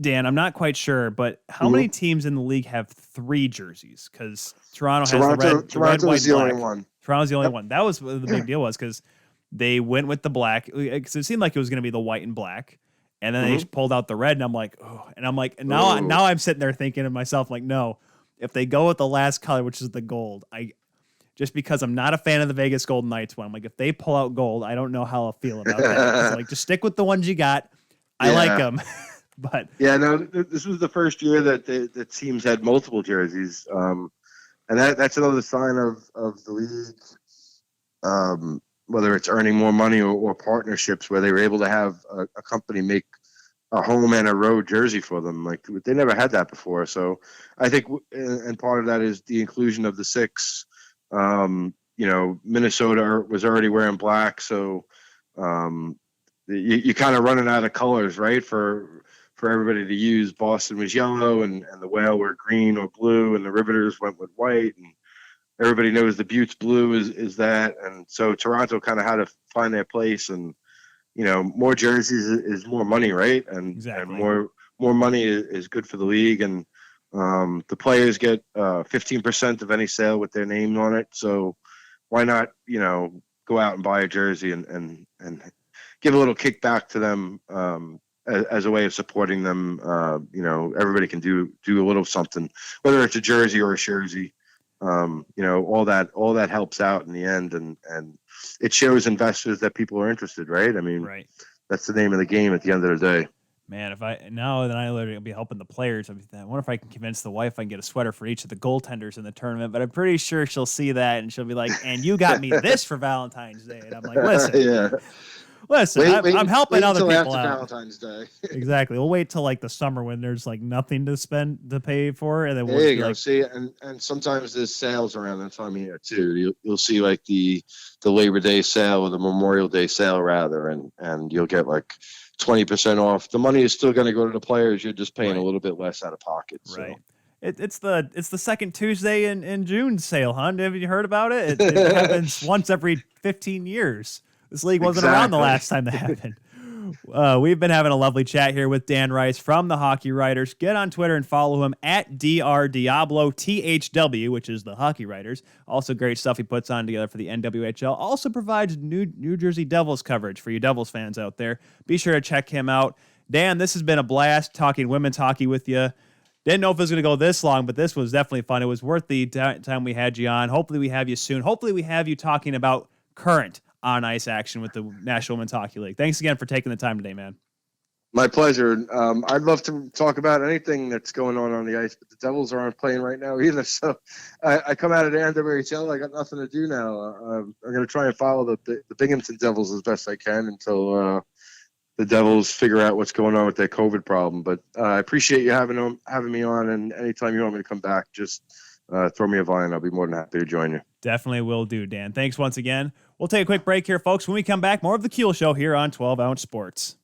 Dan, I'm not quite sure, but how many teams in the league have 3 jerseys? Because Toronto has the red, white, the black. only one. Toronto's the only one. That was what the big deal was because they went with the black because it seemed like it was going to be the white and black. And then they pulled out the red, and I'm like, oh. And I'm like, now I'm sitting there thinking to myself, like, no, if they go with the last color, which is the gold, just because I'm not a fan of the Vegas Golden Knights one, I'm like, if they pull out gold, I don't know how I'll feel about that. So, like, just stick with the ones you got. I like them. But yeah, no, this was the first year that the teams had multiple jerseys, and that's another sign of the league. Whether it's earning more money or partnerships where they were able to have a company make a home and a road jersey for them. Like they never had that before. So I think, and part of that is the inclusion of the 6. Minnesota was already wearing black. So you kind of running out of colors, right? For everybody to use. Boston was yellow and the Whale were green or blue and the Riveters went with white, and everybody knows the Buttes blue is that. And so Toronto kind of had to find their place, and more jerseys is more money, right? And exactly. and more money is good for the league, and the players get 15% of any sale with their name on it. So why not go out and buy a jersey and give a little kickback to them as a way of supporting them. Everybody can do a little something, whether it's a jersey or a jersey. All that helps out in the end, and it shows investors that people are interested, right? I mean, right. That's the name of the game at the end of the day. Man, if I literally be helping the players, I wonder if I can convince the wife I can get a sweater for each of the goaltenders in the tournament. But I'm pretty sure she'll see that and she'll be like, "And you got me this for Valentine's Day," and I'm like, "Listen, yeah. Listen, I'm helping other people after out." Valentine's Day. Exactly. We'll wait till like the summer when there's like nothing to pay for, and then there we'll you go. Like, see, and sometimes there's sales around that time of year too. You'll see like the Labor Day sale or the Memorial Day sale rather, and you'll get like 20% off. The money is still going to go to the players. You're just paying a little bit less out of pocket. So. Right. It's the second Tuesday in June sale, huh? Have you heard about it? It happens once every 15 years. This league wasn't around the last time that happened. We've been having a lovely chat here with Dan Rice from the Hockey Writers. Get on Twitter and follow him at DRDiabloTHW, which is the Hockey Writers. Also great stuff he puts on together for the NWHL. Also provides New Jersey Devils coverage for you Devils fans out there. Be sure to check him out. Dan, this has been a blast talking women's hockey with you. Didn't know if it was going to go this long, but this was definitely fun. It was worth the time we had you on. Hopefully we have you soon. Hopefully we have you talking about current on-ice action with the National Women's Hockey League. Thanks again for taking the time today, man. My pleasure. I'd love to talk about anything that's going on the ice, but the Devils aren't playing right now either. So I come out of the NWHL. I got nothing to do now. I'm going to try and follow the Binghamton Devils as best I can until the Devils figure out what's going on with their COVID problem. But I appreciate you having me on, and anytime you want me to come back, just throw me a line. I'll be more than happy to join you. Definitely will do, Dan. Thanks once again. We'll take a quick break here, folks. When we come back, more of the Keel Show here on 12 Ounce Sports.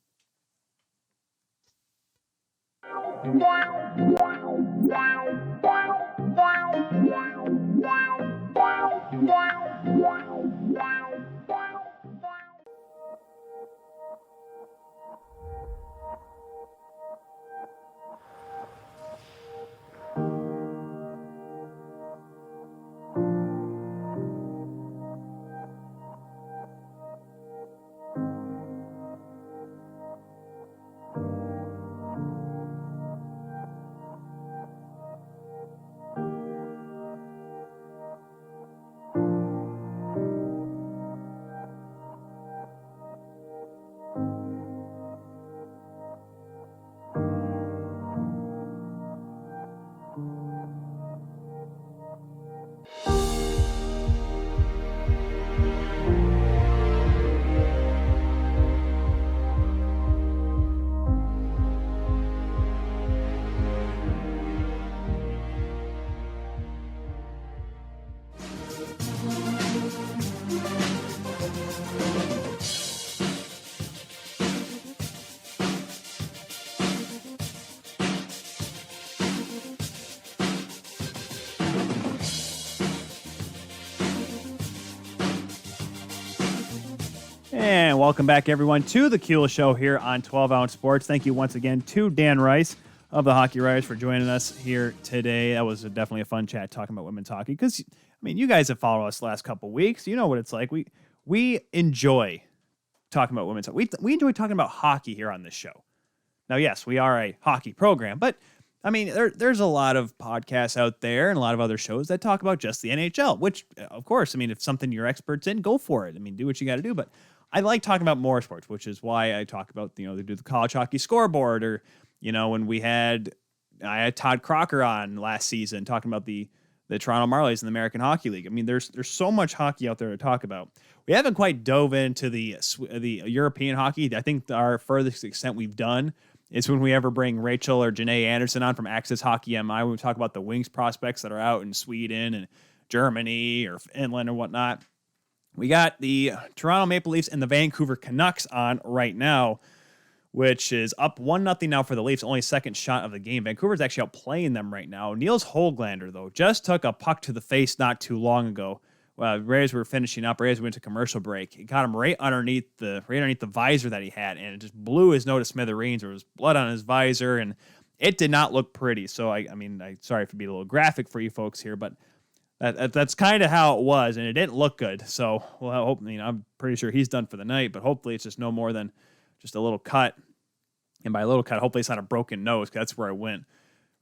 And welcome back, everyone, to the Kuehl Show here on 12 Ounce Sports. Thank you once again to Dan Rice of the Hockey Writers for joining us here today. That was definitely a fun chat talking about women's hockey because, I mean, you guys have followed us the last couple of weeks. You know what it's like. We enjoy talking about women's hockey. We enjoy talking about hockey here on this show. Now, yes, we are a hockey program, but, I mean, there's a lot of podcasts out there and a lot of other shows that talk about just the NHL, which, of course, I mean, if something you're experts in, go for it. I mean, do what you got to do, but I like talking about more sports, which is why I talk about, they do the college hockey scoreboard, or, when I had Todd Crocker on last season talking about the Toronto Marlies in the American Hockey League. I mean, there's so much hockey out there to talk about. We haven't quite dove into the European hockey. I think our furthest extent we've done is when we ever bring Rachel or Janae Anderson on from Access Hockey MI. We talk about the Wings prospects that are out in Sweden and Germany or Finland or whatnot. We got the Toronto Maple Leafs and the Vancouver Canucks on right now, which is up 1-0 now for the Leafs, only second shot of the game. Vancouver's actually outplaying them right now. Niels Holglander, though, just took a puck to the face not too long ago. Right as we were finishing up, right as we went to commercial break, it got him right underneath the visor that he had, and it just blew his nose to smithereens. There was blood on his visor, and it did not look pretty. So, I sorry for being a little graphic for you folks here, but that's kind of how it was, and it didn't look good. So, well, I hope, I'm pretty sure he's done for the night, but hopefully it's just no more than just a little cut. And by a little cut, hopefully it's not a broken nose, because that's where I went.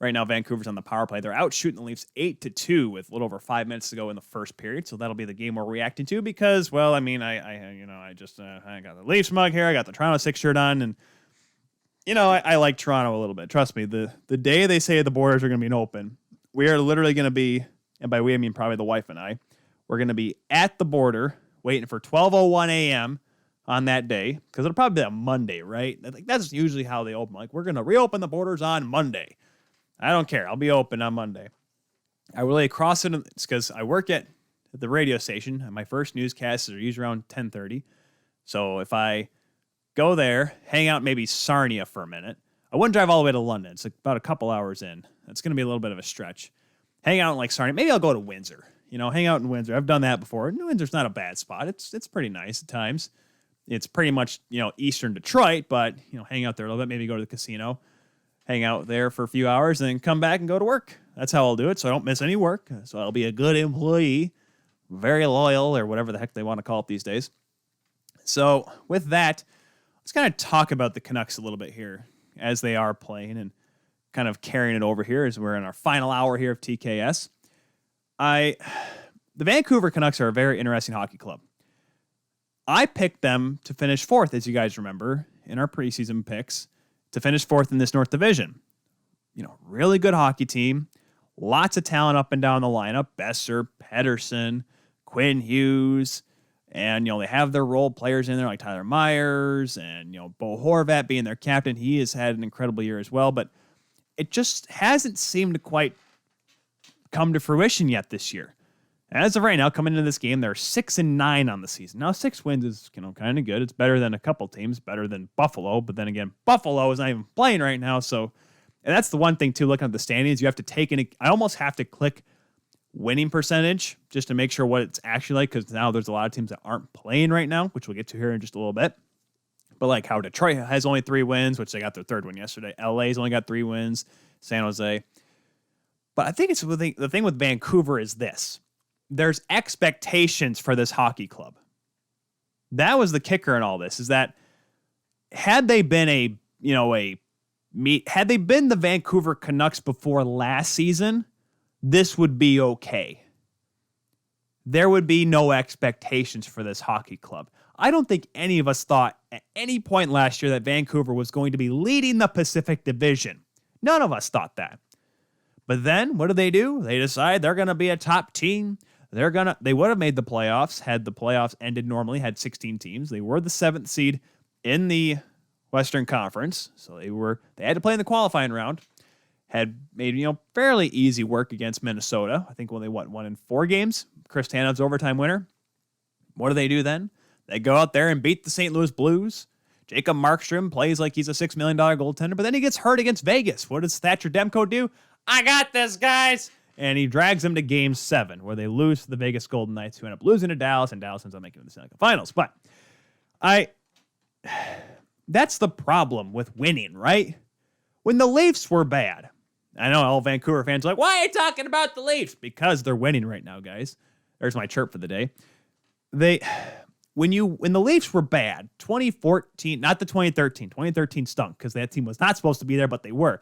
Right now, Vancouver's on the power play. They're out shooting the Leafs 8-2 with a little over 5 minutes to go in the first period. So that'll be the game we're reacting to because, well, I mean, I got the Leafs mug here. I got the Toronto 6 shirt on, and I like Toronto a little bit. Trust me, the day they say the borders are going to be open, we are literally going to be, and by we I mean probably the wife and I, we're going to be at the border waiting for 12:01 a.m. on that day, because it'll probably be a Monday, right? I think that's usually how they open. Like, we're going to reopen the borders on Monday. I don't care. I'll be open on Monday. I really cross it because I work at the radio station, and my first newscasts are usually around 10:30. So if I go there, hang out maybe Sarnia for a minute, I wouldn't drive all the way to London. It's like about a couple hours in. That's going to be a little bit of a stretch. Hang out in like Sarnia. Maybe I'll go to Windsor. Hang out in Windsor. I've done that before. Windsor's not a bad spot. It's pretty nice at times. It's pretty much, eastern Detroit, but, hang out there a little bit. Maybe go to the casino, hang out there for a few hours, and then come back and go to work. That's how I'll do it, so I don't miss any work. So I'll be a good employee, very loyal, or whatever the heck they want to call it these days. So with that, let's kind of talk about the Canucks a little bit here as they are playing and kind of carrying it over here as we're in our final hour here of TKS. The Vancouver Canucks are a very interesting hockey club. I picked them to finish fourth, as you guys remember, in our preseason picks, to finish fourth in this North Division. Really good hockey team. Lots of talent up and down the lineup. Besser, Pedersen, Quinn Hughes. And, they have their role players in there like Tyler Myers and, Bo Horvat being their captain. He has had an incredible year as well. But it just hasn't seemed to quite come to fruition yet this year. As of right now, coming into this game, they're 6-9 on the season. Now, 6 wins is, kind of good. It's better than a couple teams, better than Buffalo. But then again, Buffalo is not even playing right now. So, and that's the one thing, too, looking at the standings. You have to take in, I almost have to click winning percentage just to make sure what it's actually like, because now there's a lot of teams that aren't playing right now, which we'll get to here in just a little bit. But like how Detroit has only 3 wins, which they got their 3rd win yesterday. LA's only got 3 wins. San Jose. But I think the thing with Vancouver is this. There's expectations for this hockey club. That was the kicker in all this, is that had they been had they been the Vancouver Canucks before last season, this would be okay. There would be no expectations for this hockey club. I don't think any of us thought at any point last year that Vancouver was going to be leading the Pacific Division. None of us thought that. But then, what do? They decide they're going to be a top team. They would have made the playoffs had the playoffs ended normally, had 16 teams. They were the 7th seed in the Western Conference. So they had to play in the qualifying round. Had made, fairly easy work against Minnesota. I think when they won in 4 games. Chris Tanov's overtime winner. What do then? They go out there and beat the St. Louis Blues. Jacob Markstrom plays like he's a $6 million goaltender, but then he gets hurt against Vegas. What does Thatcher Demko do? I got this, guys! And he drags them to Game 7, where they lose to the Vegas Golden Knights, who end up losing to Dallas, and Dallas ends up making the Stanley Cup Finals. But That's the problem with winning, right? When the Leafs were bad, I know all Vancouver fans are like, why are you talking about the Leafs? Because they're winning right now, guys. There's my chirp for the day. When the Leafs were bad, 2014, not the 2013. 2013 stunk because that team was not supposed to be there, but they were.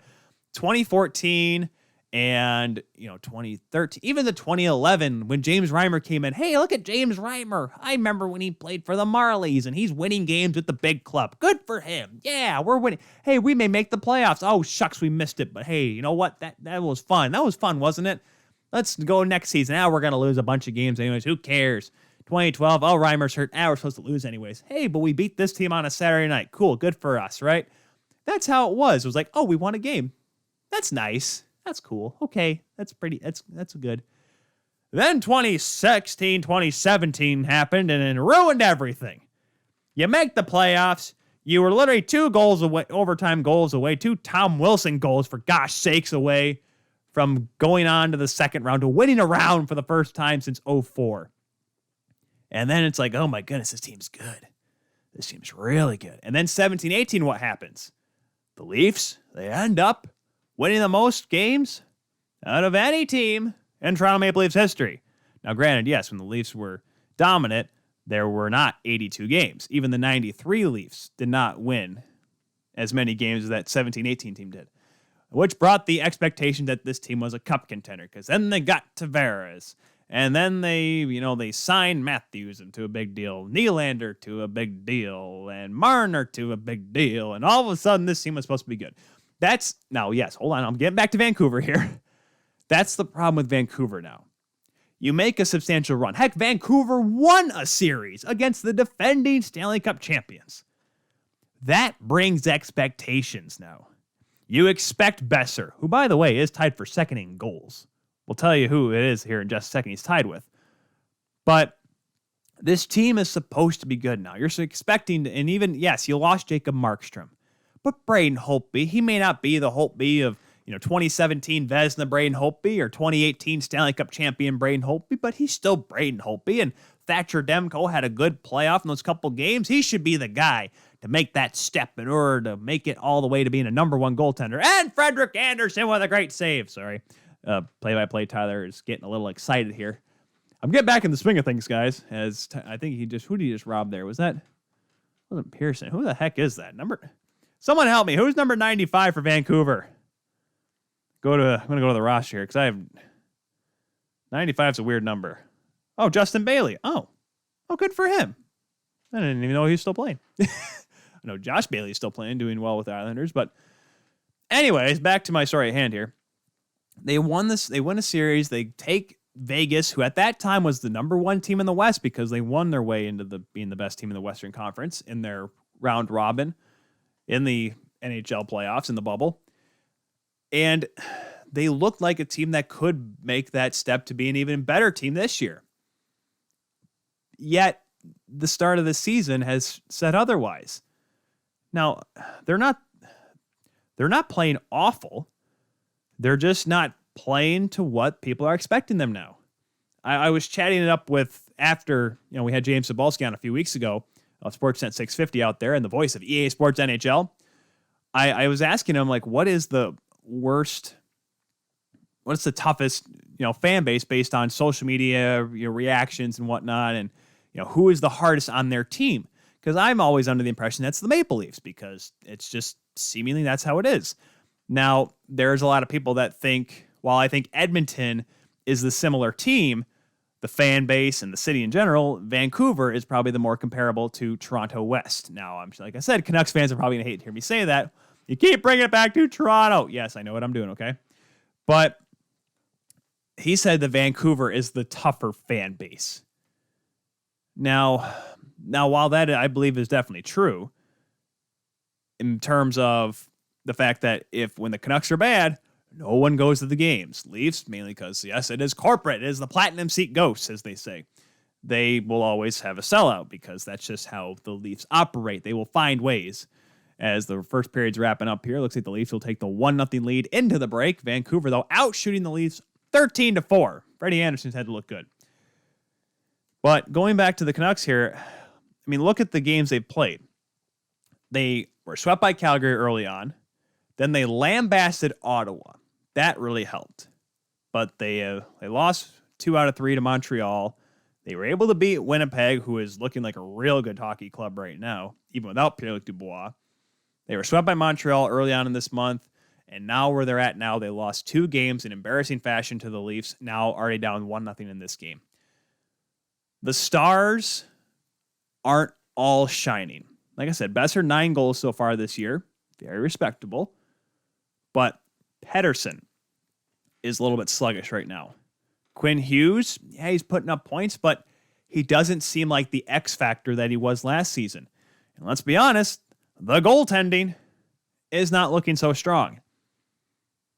2014 and 2013, even the 2011 when James Reimer came in. Hey, look at James Reimer. I remember when he played for the Marlies and he's winning games with the big club. Good for him. Yeah, we're winning. Hey, we may make the playoffs. Oh, shucks, we missed it. But hey, you know what? That was fun. That was fun, wasn't it? Let's go next season. Now we're going to lose a bunch of games anyways. Who cares? 2012, oh, Reimer's hurt. We're supposed to lose anyways. Hey, but we beat this team on a Saturday night. Cool, good for us, right? That's how it was. It was like, oh, we won a game. That's nice. That's cool. Okay, that's good. Then 2016, 2017 happened and it ruined everything. You make the playoffs. You were literally 2 goals away, overtime goals away, 2 Tom Wilson goals, for gosh sakes, away from going on to the second round, to winning a round for the first time since 2004. And then it's like, oh my goodness, this team's good. This team's really good. And then 17-18, what happens? The Leafs, they end up winning the most games out of any team in Toronto Maple Leafs history. Now, granted, yes, when the Leafs were dominant, there were not 82 games. Even the 93 Leafs did not win as many games as that 17-18 team did, which brought the expectation that this team was a cup contender, because then they got Tavares. And then they signed Matthews into a big deal, Nylander to a big deal, and Marner to a big deal. And all of a sudden, this team was supposed to be good. Hold on, I'm getting back to Vancouver here. That's the problem with Vancouver now. You make a substantial run. Heck, Vancouver won a series against the defending Stanley Cup champions. That brings expectations now. You expect Besser, who, by the way, is tied for second in goals. We'll tell you who it is here in just a second he's tied with. But this team is supposed to be good now. You're expecting, and even, yes, you lost Jacob Markstrom. But Braden Holtby, he may not be the Holtby of 2017 Vezina Braden Holtby or 2018 Stanley Cup champion Braden Holtby, but he's still Braden Holtby. And Thatcher Demko had a good playoff in those couple games. He should be the guy to make that step in order to make it all the way to being a number 1 goaltender. And Frederik Andersen with a great save. Sorry. Play-by-play Tyler is getting a little excited here. I'm getting back in the swing of things, guys. I think who did he just rob there? Wasn't Pearson? Who the heck is that number? Someone help me. Who's number 95 for Vancouver? I'm going to go to the roster here because I have 95 is a weird number. Oh, Justin Bailey. Oh, good for him. I didn't even know he was still playing. I know Josh Bailey's still playing, doing well with the Islanders. But anyways, back to my story at hand here. They won a series. They take Vegas, who at that time was the number 1 team in the West because they won their way into being the best team in the Western Conference in their round robin in the NHL playoffs in the bubble. And they looked like a team that could make that step to be an even better team this year. Yet the start of the season has said otherwise. Now, they're not playing awful. They're just not playing to what people are expecting them now. I was chatting it up with, after we had James Cebulski on a few weeks ago of Sportsnet 650 out there and the voice of EA Sports NHL. I was asking him, like, what is the worst, what's the toughest fan base based on social media reactions and whatnot, and who is the hardest on their team? Because I'm always under the impression that's the Maple Leafs, because it's just seemingly that's how it is. Now, there's a lot of people that think, while I think Edmonton is the similar team, the fan base and the city in general, Vancouver is probably the more comparable to Toronto West. Now, like I said, Canucks fans are probably going to hate to hear me say that. You keep bringing it back to Toronto. Yes, I know what I'm doing, okay? But he said that Vancouver is the tougher fan base. Now, while that I believe is definitely true, in terms of the fact that when the Canucks are bad, no one goes to the games. Leafs, mainly because, yes, it is corporate. It is the platinum seat ghosts, as they say. They will always have a sellout because that's just how the Leafs operate. They will find ways. As the first period's wrapping up here, looks like the Leafs will take the 1-0 lead into the break. Vancouver, though, outshooting the Leafs 13-4. Freddie Andersen's had to look good. But going back to the Canucks here, I mean, look at the games they've played. They were swept by Calgary early on. Then they lambasted Ottawa. That really helped. But they lost 2 out of 3 to Montreal. They were able to beat Winnipeg, who is looking like a real good hockey club right now, even without Pierre-Luc Dubois. They were swept by Montreal early on in this month, and now where they're at now, they lost 2 games in embarrassing fashion to the Leafs, now already down 1-0 in this game. The Stars aren't all shining. Like I said, Besser 9 goals so far this year. Very respectable. But Pettersson is a little bit sluggish right now. Quinn Hughes, yeah, he's putting up points, but he doesn't seem like the X factor that he was last season. And let's be honest, the goaltending is not looking so strong.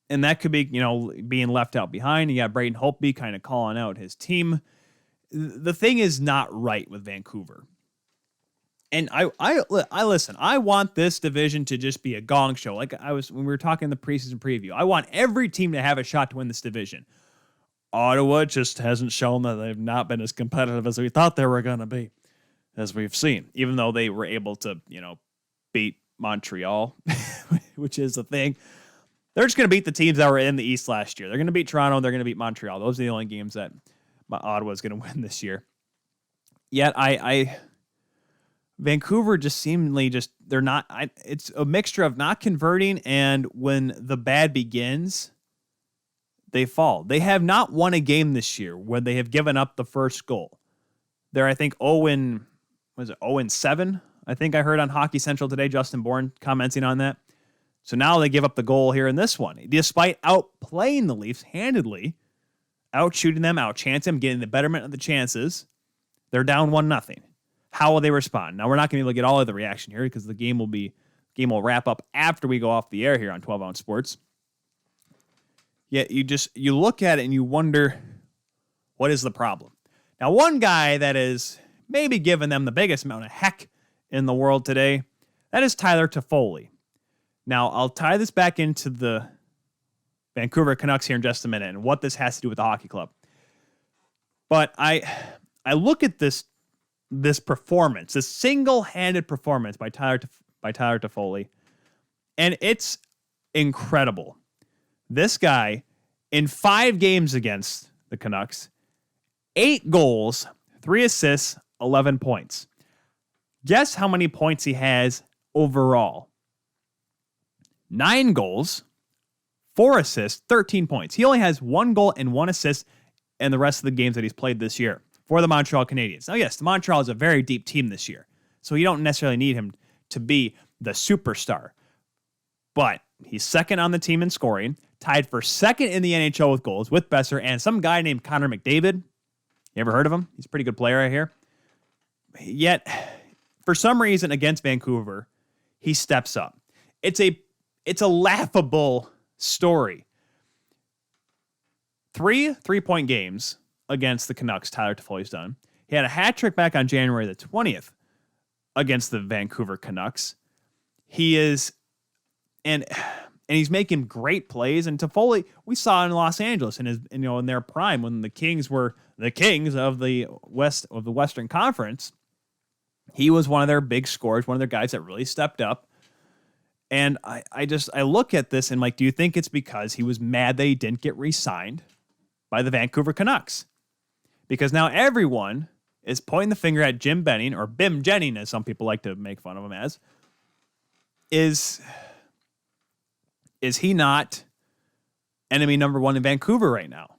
And that could be, being left out behind. You got Braden Holtby kind of calling out his team. The thing is not right with Vancouver. And I listen, I want this division to just be a gong show. Like when we were talking in the preseason preview, I want every team to have a shot to win this division. Ottawa just hasn't shown that they've not been as competitive as we thought they were going to be, as we've seen, even though they were able to, beat Montreal, which is the thing. They're just going to beat the teams that were in the East last year. They're going to beat Toronto. They're going to beat Montreal. Those are the only games that Ottawa is going to win this year. Yet Vancouver just seemingly they're not, it's a mixture of not converting, and when the bad begins, they fall. They have not won a game this year where they have given up the first goal. They're, I think, 0-7? I think I heard on Hockey Central today, Justin Bourne commenting on that. So now they give up the goal here in this one, despite outplaying the Leafs handedly, outshooting them, outchancing them, getting the betterment of the chances. They're down 1-0. How will they respond? Now, we're not going to be able to get all of the reaction here because the game will wrap up after we go off the air here on 12 Ounce Sports. Yet you look at it and you wonder, what is the problem? Now, one guy that is maybe giving them the biggest amount of heck in the world today, that is Tyler Toffoli. Now, I'll tie this back into the Vancouver Canucks here in just a minute and what this has to do with the hockey club. But I look at this performance, this single-handed performance by Tyler Toffoli, and it's incredible. This guy, in 5 games against the Canucks, 8 goals, 3 assists, 11 points. Guess how many points he has overall? 9 goals, 4 assists, 13 points. He only has 1 goal and 1 assist in the rest of the games that he's played this year for the Montreal Canadiens. Now, yes, the Montreal is a very deep team this year, so you don't necessarily need him to be the superstar. But he's second on the team in scoring, tied for second in the NHL with goals with Besser and some guy named Connor McDavid. You ever heard of him? He's a pretty good player right here. Yet, for some reason against Vancouver, he steps up. It's a laughable story. 3 3-point games against the Canucks, Tyler Toffoli's done. He had a hat trick back on January the 20th against the Vancouver Canucks. He is, and he's making great plays. And Toffoli, we saw in Los Angeles in their prime when the Kings were the Kings of the Western Conference. He was one of their big scorers, one of their guys that really stepped up. And I look at this and do you think it's because he was mad that he didn't get re-signed by the Vancouver Canucks? Because now everyone is pointing the finger at Jim Benning, or Bim Jennings, as some people like to make fun of him as. Is he not enemy number 1 in Vancouver right now?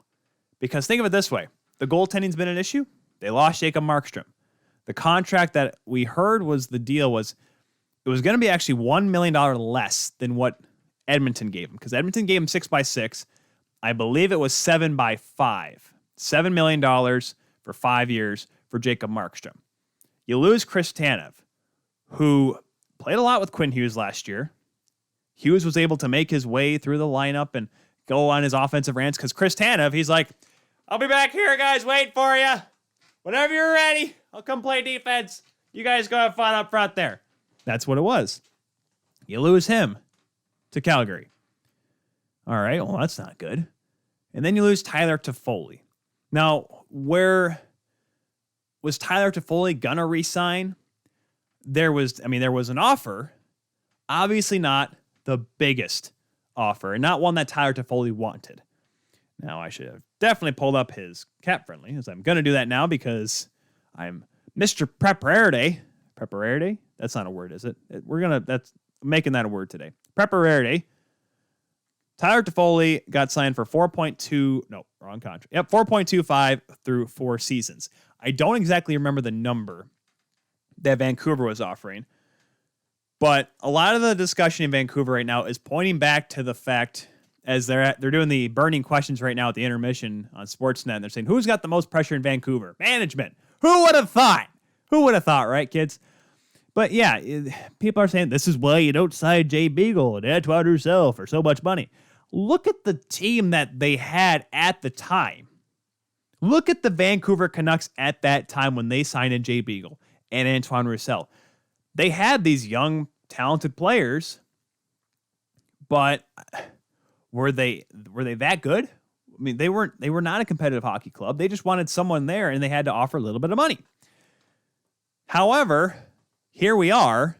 Because think of it this way. The goaltending's been an issue. They lost Jacob Markstrom. The contract that we heard was the deal was it was going to be actually $1 million less than what Edmonton gave him. Because Edmonton gave him 6x6. I believe it was 7x5. $7 million for 5 years for Jacob Markstrom. You lose Chris Tanev, who played a lot with Quinn Hughes last year. Hughes was able to make his way through the lineup and go on his offensive rants because Chris Tanev, he's like, I'll be back here, guys, wait for you. Whenever you're ready, I'll come play defense. You guys go have fun up front there. That's what it was. You lose him to Calgary. All right, well, that's not good. And then you lose Tyler Toffoli. Now, where was Tyler Toffoli gonna re-sign? there was an offer, obviously not the biggest offer, and not one that Tyler Toffoli wanted. Now, I should have definitely pulled up his cap friendly, as I'm going to do that now because I'm Mr. Preparerde. Preparerde? That's not a word, is it? That's making that a word today. Preparerde. Tyler Toffoli got signed for 4.25 through 4 seasons. I don't exactly remember the number that Vancouver was offering, but a lot of the discussion in Vancouver right now is pointing back to the fact, as they're doing the burning questions right now at the intermission on Sportsnet, and they're saying, who's got the most pressure in Vancouver? Management. Who would have thought? Who would have thought, right, kids? But yeah, people are saying this is why you don't sign Jay Beagle and Antoine Roussel for so much money. Look at the team that they had at the time. Look at the Vancouver Canucks at that time when they signed in Jay Beagle and Antoine Roussel. They had these young, talented players, but were they that good? I mean, they were not a competitive hockey club. They just wanted someone there, and they had to offer a little bit of money. However, here we are,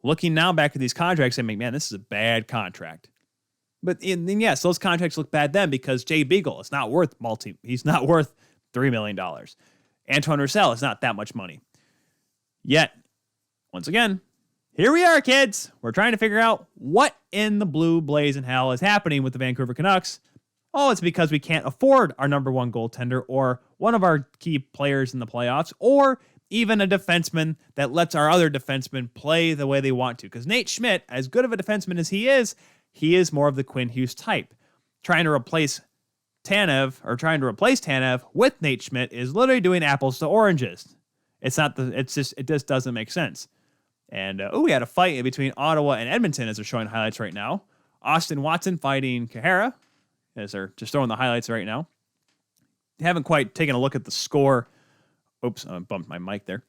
looking now back at these contracts and saying, man, this is a bad contract. But yes, those contracts look bad then because Jay Beagle is not worth he's not worth $3 million. Antoine Roussel is not that much money. Yet, once again, here we are, kids. We're trying to figure out what in the blue blaze and hell is happening with the Vancouver Canucks. Oh, it's because we can't afford our number one goaltender or one of our key players in the playoffs or even a defenseman that lets our other defensemen play the way they want to. Because Nate Schmidt, as good of a defenseman as he is more of the Quinn Hughes type. Trying to replace Tanev with Nate Schmidt is literally doing apples to oranges. It just doesn't make sense. And we had a fight between Ottawa and Edmonton as they're showing highlights right now. Austin Watson fighting Kahara as they're just throwing the highlights right now. Haven't quite taken a look at the score. Oops, I bumped my mic there.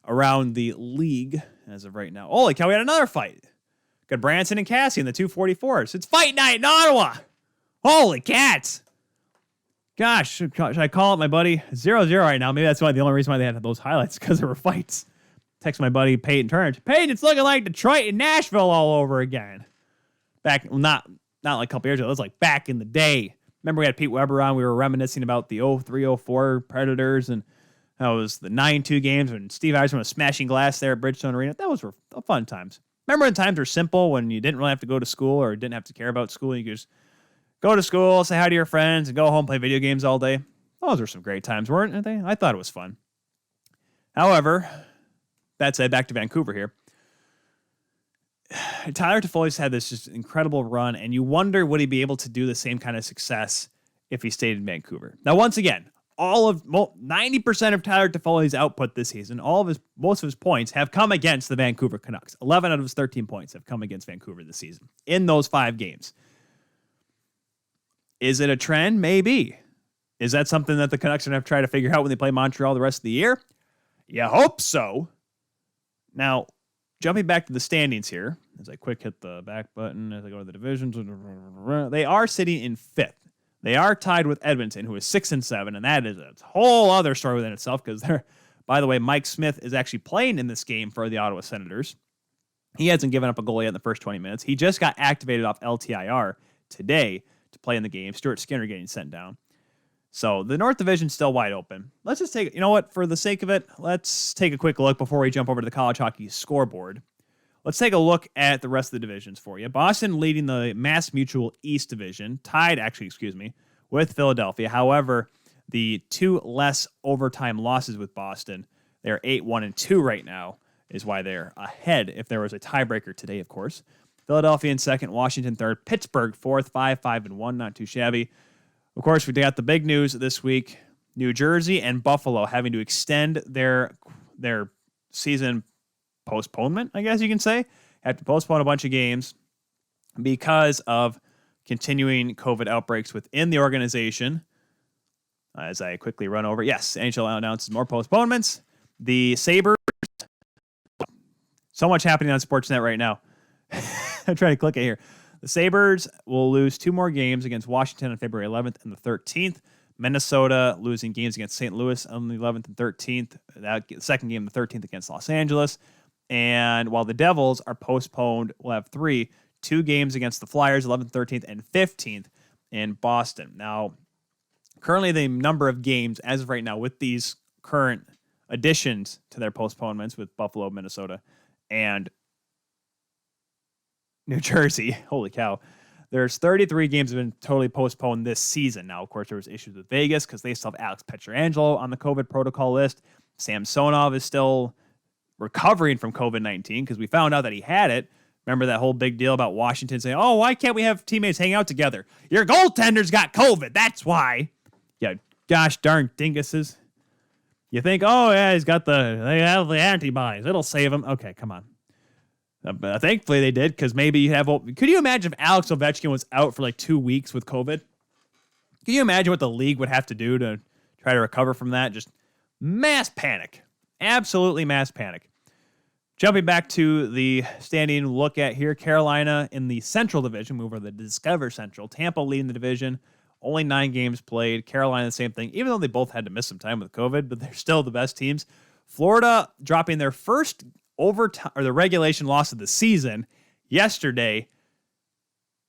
Around the league as of right now. Holy cow, we had another fight. Got Branson and Cassie in the 244s. It's fight night in Ottawa. Holy cats. Gosh, should I call it my buddy 0-0 right now? Maybe that's why the only reason why they had those highlights because there were fights. Text my buddy Peyton Turner. Peyton, it's looking like Detroit and Nashville all over again. Not like a couple years ago. It was like back in the day. Remember we had Pete Weber on. We were reminiscing about the 03-04 Predators and that was the 9-2 games when Steve Eisman was smashing glass there at Bridgestone Arena. That was fun times. Remember when times were simple when you didn't really have to go to school or didn't have to care about school. You could just go to school, say hi to your friends, and go home, play video games all day. Those were some great times, weren't they? I thought it was fun. However, that said, back to Vancouver here. Tyler Toffoli's had this just incredible run, and you wonder would he be able to do the same kind of success if he stayed in Vancouver. Now, once again, 90% of Tyler Toffoli's output this season, most of his points have come against the Vancouver Canucks. 11 out of his 13 points have come against Vancouver this season in those 5 games. Is it a trend? Maybe. Is that something that the Canucks are going to have to try to figure out when they play Montreal the rest of the year? You hope so. Now, jumping back to the standings here, as I quick hit the back button as I go to the divisions, they are sitting in 5th. They are tied with Edmonton, who is 6-7, and that is a whole other story within itself because by the way, Mike Smith is actually playing in this game for the Ottawa Senators. He hasn't given up a goal yet in the first 20 minutes. He just got activated off LTIR today to play in the game. Stuart Skinner getting sent down. So the North Division's still wide open. Let's just take, for the sake of it, let's take a quick look before we jump over to the college hockey scoreboard. Let's take a look at the rest of the divisions for you. Boston leading the Mass Mutual East Division, with Philadelphia. However, the 2 less overtime losses with Boston, they're 8-1-2 right now, is why they're ahead if there was a tiebreaker today, of course. Philadelphia in 2nd, Washington 3rd, Pittsburgh 4th, 5-5-1, not too shabby. Of course, we got the big news this week. New Jersey and Buffalo having to extend their season postponement, I guess you can say. Have to postpone a bunch of games because of continuing COVID outbreaks within the organization. As I quickly run over, yes, NHL announces more postponements. The Sabres, so much happening on Sportsnet right now. I'm trying to click it here. The Sabres will lose 2 more games against Washington on February 11th and the 13th. Minnesota losing games against St. Louis on the 11th and 13th. That second game, the 13th, against Los Angeles. And while the Devils are postponed, we'll have 2 games against the Flyers, 11th, 13th, and 15th in Boston. Now, currently the number of games as of right now with these current additions to their postponements with Buffalo, Minnesota, and New Jersey. Holy cow. There's 33 games that have been totally postponed this season. Now, of course, there was issues with Vegas because they still have Alex Pietrangelo on the COVID protocol list. Samsonov is still recovering from COVID-19 because we found out that he had it. Remember that whole big deal about Washington saying, oh, why can't we have teammates hang out together? Your goaltender's got COVID. That's why. Yeah, gosh darn dinguses. You think, oh, yeah, they have the antibodies. It'll save him. Okay, come on. Thankfully they did, because maybe you have... Could you imagine if Alex Ovechkin was out for like 2 weeks with COVID? Can you imagine what the league would have to do to try to recover from that? Just mass panic. Absolutely mass panic. Jumping back to the standing look at here, Carolina in the Central Division, move over to the Discover Central. Tampa leading the division, only 9 games played. Carolina, the same thing, even though they both had to miss some time with COVID, but they're still the best teams. Florida dropping their first overtime or the regulation loss of the season yesterday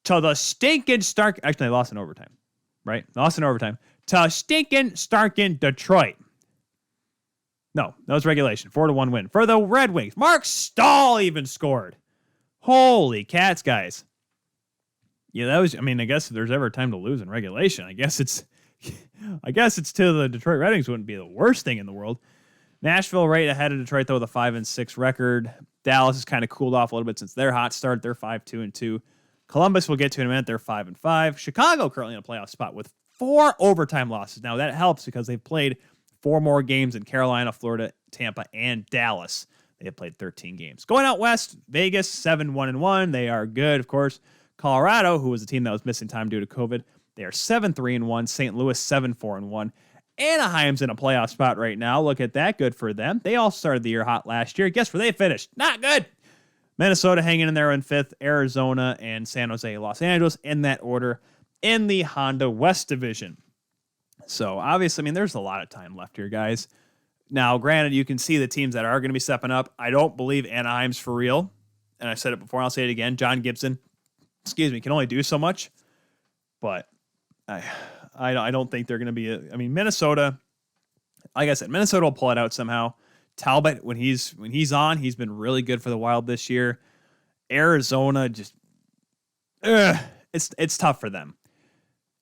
to the stinking Stark. Actually, they lost in overtime, right? Lost in overtime to stinking Starkin Detroit. No, that was regulation. 4-1 win for the Red Wings. Mark Stahl even scored. Holy cats, guys. Yeah, that was, I mean, I guess if there's ever a time to lose in regulation, I guess it's to the Detroit Red Wings wouldn't be the worst thing in the world. Nashville right ahead of Detroit, though, with a 5-6 record. Dallas has kind of cooled off a little bit since their hot start. They're 5-2. Columbus we'll get to in a minute. They're 5-5. Chicago currently in a playoff spot with 4 overtime losses. Now, that helps because they've played 4 more games in Carolina, Florida, Tampa, and Dallas. They have played 13 games. Going out west, Vegas, 7-1-1. They are good, of course. Colorado, who was a team that was missing time due to COVID, they are 7-3-1. St. Louis, 7-4-1. Anaheim's in a playoff spot right now. Look at that. Good for them. They all started the year hot last year. Guess where they finished? Not good. Minnesota hanging in there in 5th. Arizona and San Jose, Los Angeles in that order in the Honda West Division. So, obviously, I mean, there's a lot of time left here, guys. Now, granted, you can see the teams that are going to be stepping up. I don't believe Anaheim's for real. And I said it before, I'll say it again. John Gibson, can only do so much. But I don't think they're going to be... I mean, Minnesota, like I said, Minnesota will pull it out somehow. Talbot, when he's on, he's been really good for the Wild this year. Arizona, just... it's tough for them.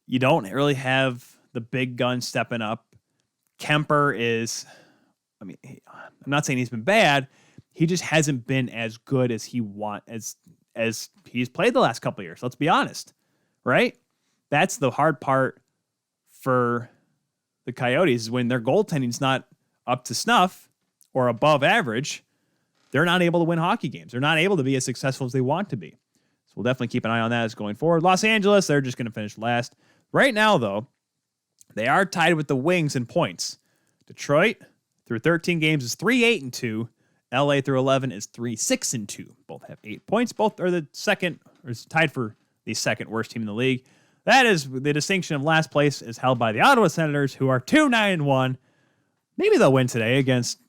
You don't really have the big gun stepping up. Kemper is... I mean, I'm not saying he's been bad. He just hasn't been as good as as he's played the last couple of years. Let's be honest, right? That's the hard part for the Coyotes, is when their goaltending's not up to snuff or above average, they're not able to win hockey games. They're not able to be as successful as they want to be. So we'll definitely keep an eye on that as going forward. Los Angeles, they're just going to finish last. Right now, though, they are tied with the Wings in points. Detroit, through 13 games, is 3-8-2. LA through 11 is 3-6-2. Both have 8 points. Both are the second, or tied for the second worst team in the league. That is the distinction of last place is held by the Ottawa Senators, who are 2-9-1. Maybe they'll win today against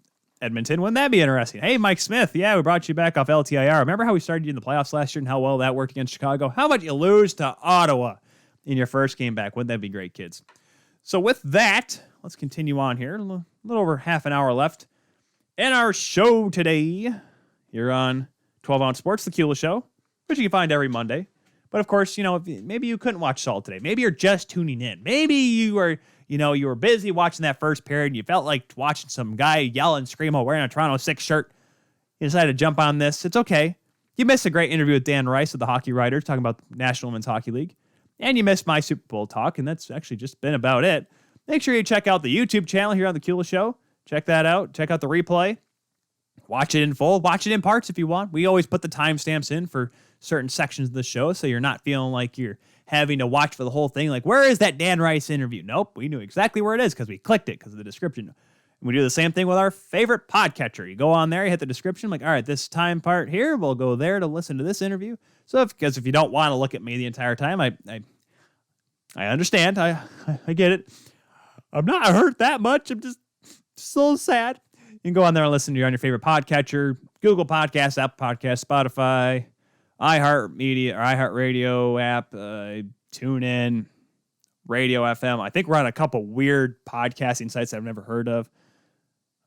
Edmonton. Wouldn't that be interesting? Hey, Mike Smith. Yeah, we brought you back off LTIR. Remember how we started you in the playoffs last year and how well that worked against Chicago? How about you lose to Ottawa in your first game back? Wouldn't that be great, kids? So with that, let's continue on here. A little over half an hour left in our show today. You're on 12 Ounce Sports, the Kula Show, which you can find every Monday. But of course, maybe you couldn't watch Salt today. Maybe you're just tuning in. Maybe you were busy watching that first period and you felt like watching some guy yell and scream while wearing a Toronto 6 shirt. You decided to jump on this. It's okay. You missed a great interview with Dan Rice of the Hockey Writers talking about the National Women's Hockey League. And you missed my Super Bowl talk, and that's actually just been about it. Make sure you check out the YouTube channel here on the Kula Show. Check that out. Check out the replay. Watch it in full. Watch it in parts if you want. We always put the timestamps in for certain sections of the show, so you're not feeling like you're having to watch for the whole thing. Like, where is that Dan Rice interview? Nope, we knew exactly where it is because we clicked it because of the description. And we do the same thing with our favorite podcatcher. You go on there, you hit the description, like, all right, this time part here, we'll go there to listen to this interview. So because if you don't want to look at me the entire time, I understand. I get it. I'm not hurt that much. I'm just so sad. You can go on there and listen to your favorite podcatcher. Google Podcasts, Apple Podcasts, Spotify, iHeartMedia or iHeartRadio app, TuneIn, Radio FM. I think we're on a couple weird podcasting sites I've never heard of.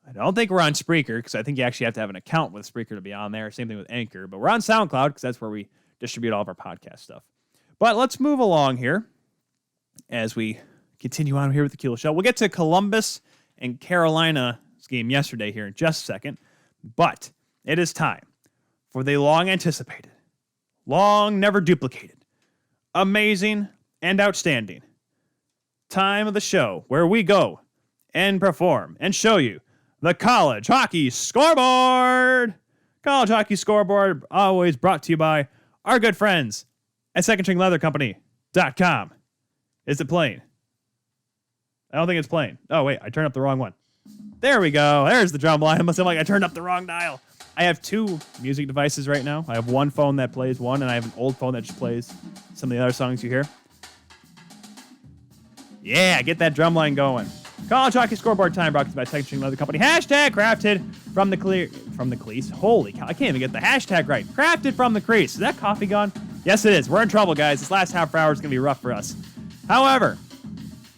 I don't think we're on Spreaker because I think you actually have to have an account with Spreaker to be on there. Same thing with Anchor. But we're on SoundCloud because that's where we distribute all of our podcast stuff. But let's move along here as we continue on here with the Keel Show. We'll get to Columbus and Carolina's game yesterday here in just a second. But it is time for the long-anticipated, long never duplicated, amazing and outstanding time of the show where we go and perform and show you the College Hockey Scoreboard. College Hockey Scoreboard, always brought to you by our good friends at secondstringleathercompany.com. Is it playing? I don't think it's playing. Oh, wait, I turned up the wrong one. There we go. There's the drum line. It must seem like I turned up the wrong dial. I have two music devices right now. I have one phone that plays one, and I have an old phone that just plays some of the other songs you hear. Yeah, get that drum line going. College Hockey Scoreboard time brought to you by Second String Leather Company. Hashtag crafted from the crease. Holy cow, I can't even get the hashtag right. Crafted from the crease. Is that coffee gone? Yes, it is. We're in trouble, guys. This last half hour is going to be rough for us. However,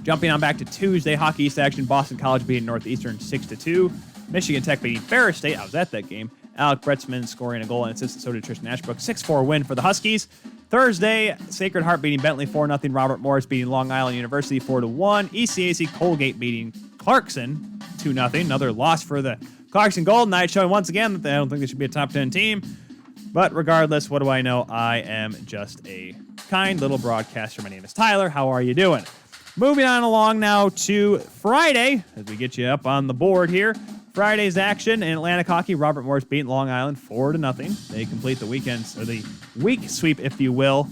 jumping on back to Tuesday, Hockey East action. Boston College beating Northeastern 6-2. Michigan Tech beating Ferris State. I was at that game. Alec Bretzman scoring a goal and assist. So did Tristan Ashbrook. 6-4 win for the Huskies. Thursday, Sacred Heart beating Bentley 4-0. Robert Morris beating Long Island University 4-1. ECAC Colgate beating Clarkson 2-0. Another loss for the Clarkson Golden Knights, showing once again that I don't think they should be a top 10 team. But regardless, what do I know? I am just a kind little broadcaster. My name is Tyler. How are you doing? Moving on along now to Friday, as we get you up on the board here. Friday's action in Atlantic hockey. Robert Morris beating Long Island 4-0. They complete the week sweep, if you will,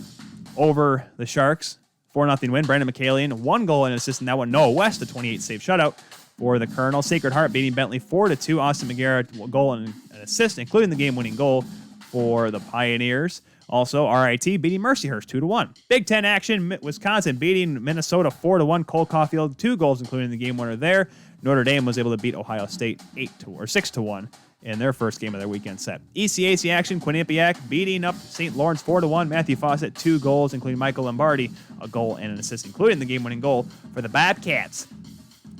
over the Sharks. 4-0 win. Brandon McCallion, 1 goal and an assist in that one. Noah West, a 28-save shutout for the Colonel. Sacred Heart beating Bentley 4-2. Austin McGarrett, a goal and an assist, including the game-winning goal for the Pioneers. Also, RIT beating Mercyhurst 2-1. Big Ten action. Wisconsin beating Minnesota 4-1. Cole Caulfield, 2 goals, including the game winner there. Notre Dame was able to beat Ohio State 6-1 in their first game of their weekend set. ECAC action. Quinnipiac beating up St. Lawrence 4-1. Matthew Fawcett, 2 goals, including Michael Lombardi, a goal and an assist, including the game-winning goal for the Bobcats.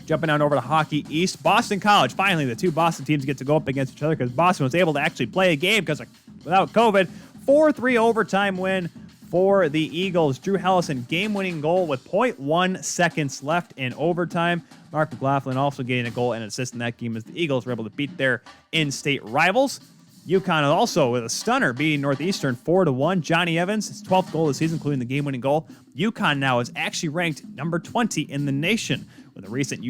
Jumping on over to Hockey East. Boston College. Finally, the two Boston teams get to go up against each other because Boston was able to actually play a game without COVID. 4-3 overtime win for the Eagles. Drew Hellison, game-winning goal with 0.1 seconds left in overtime. Mark McLaughlin also getting a goal and an assist in that game as the Eagles were able to beat their in-state rivals. UConn also with a stunner beating Northeastern 4-1. Johnny Evans, his 12th goal of the season, including the game-winning goal. UConn now is actually ranked number 20 in the nation with the recent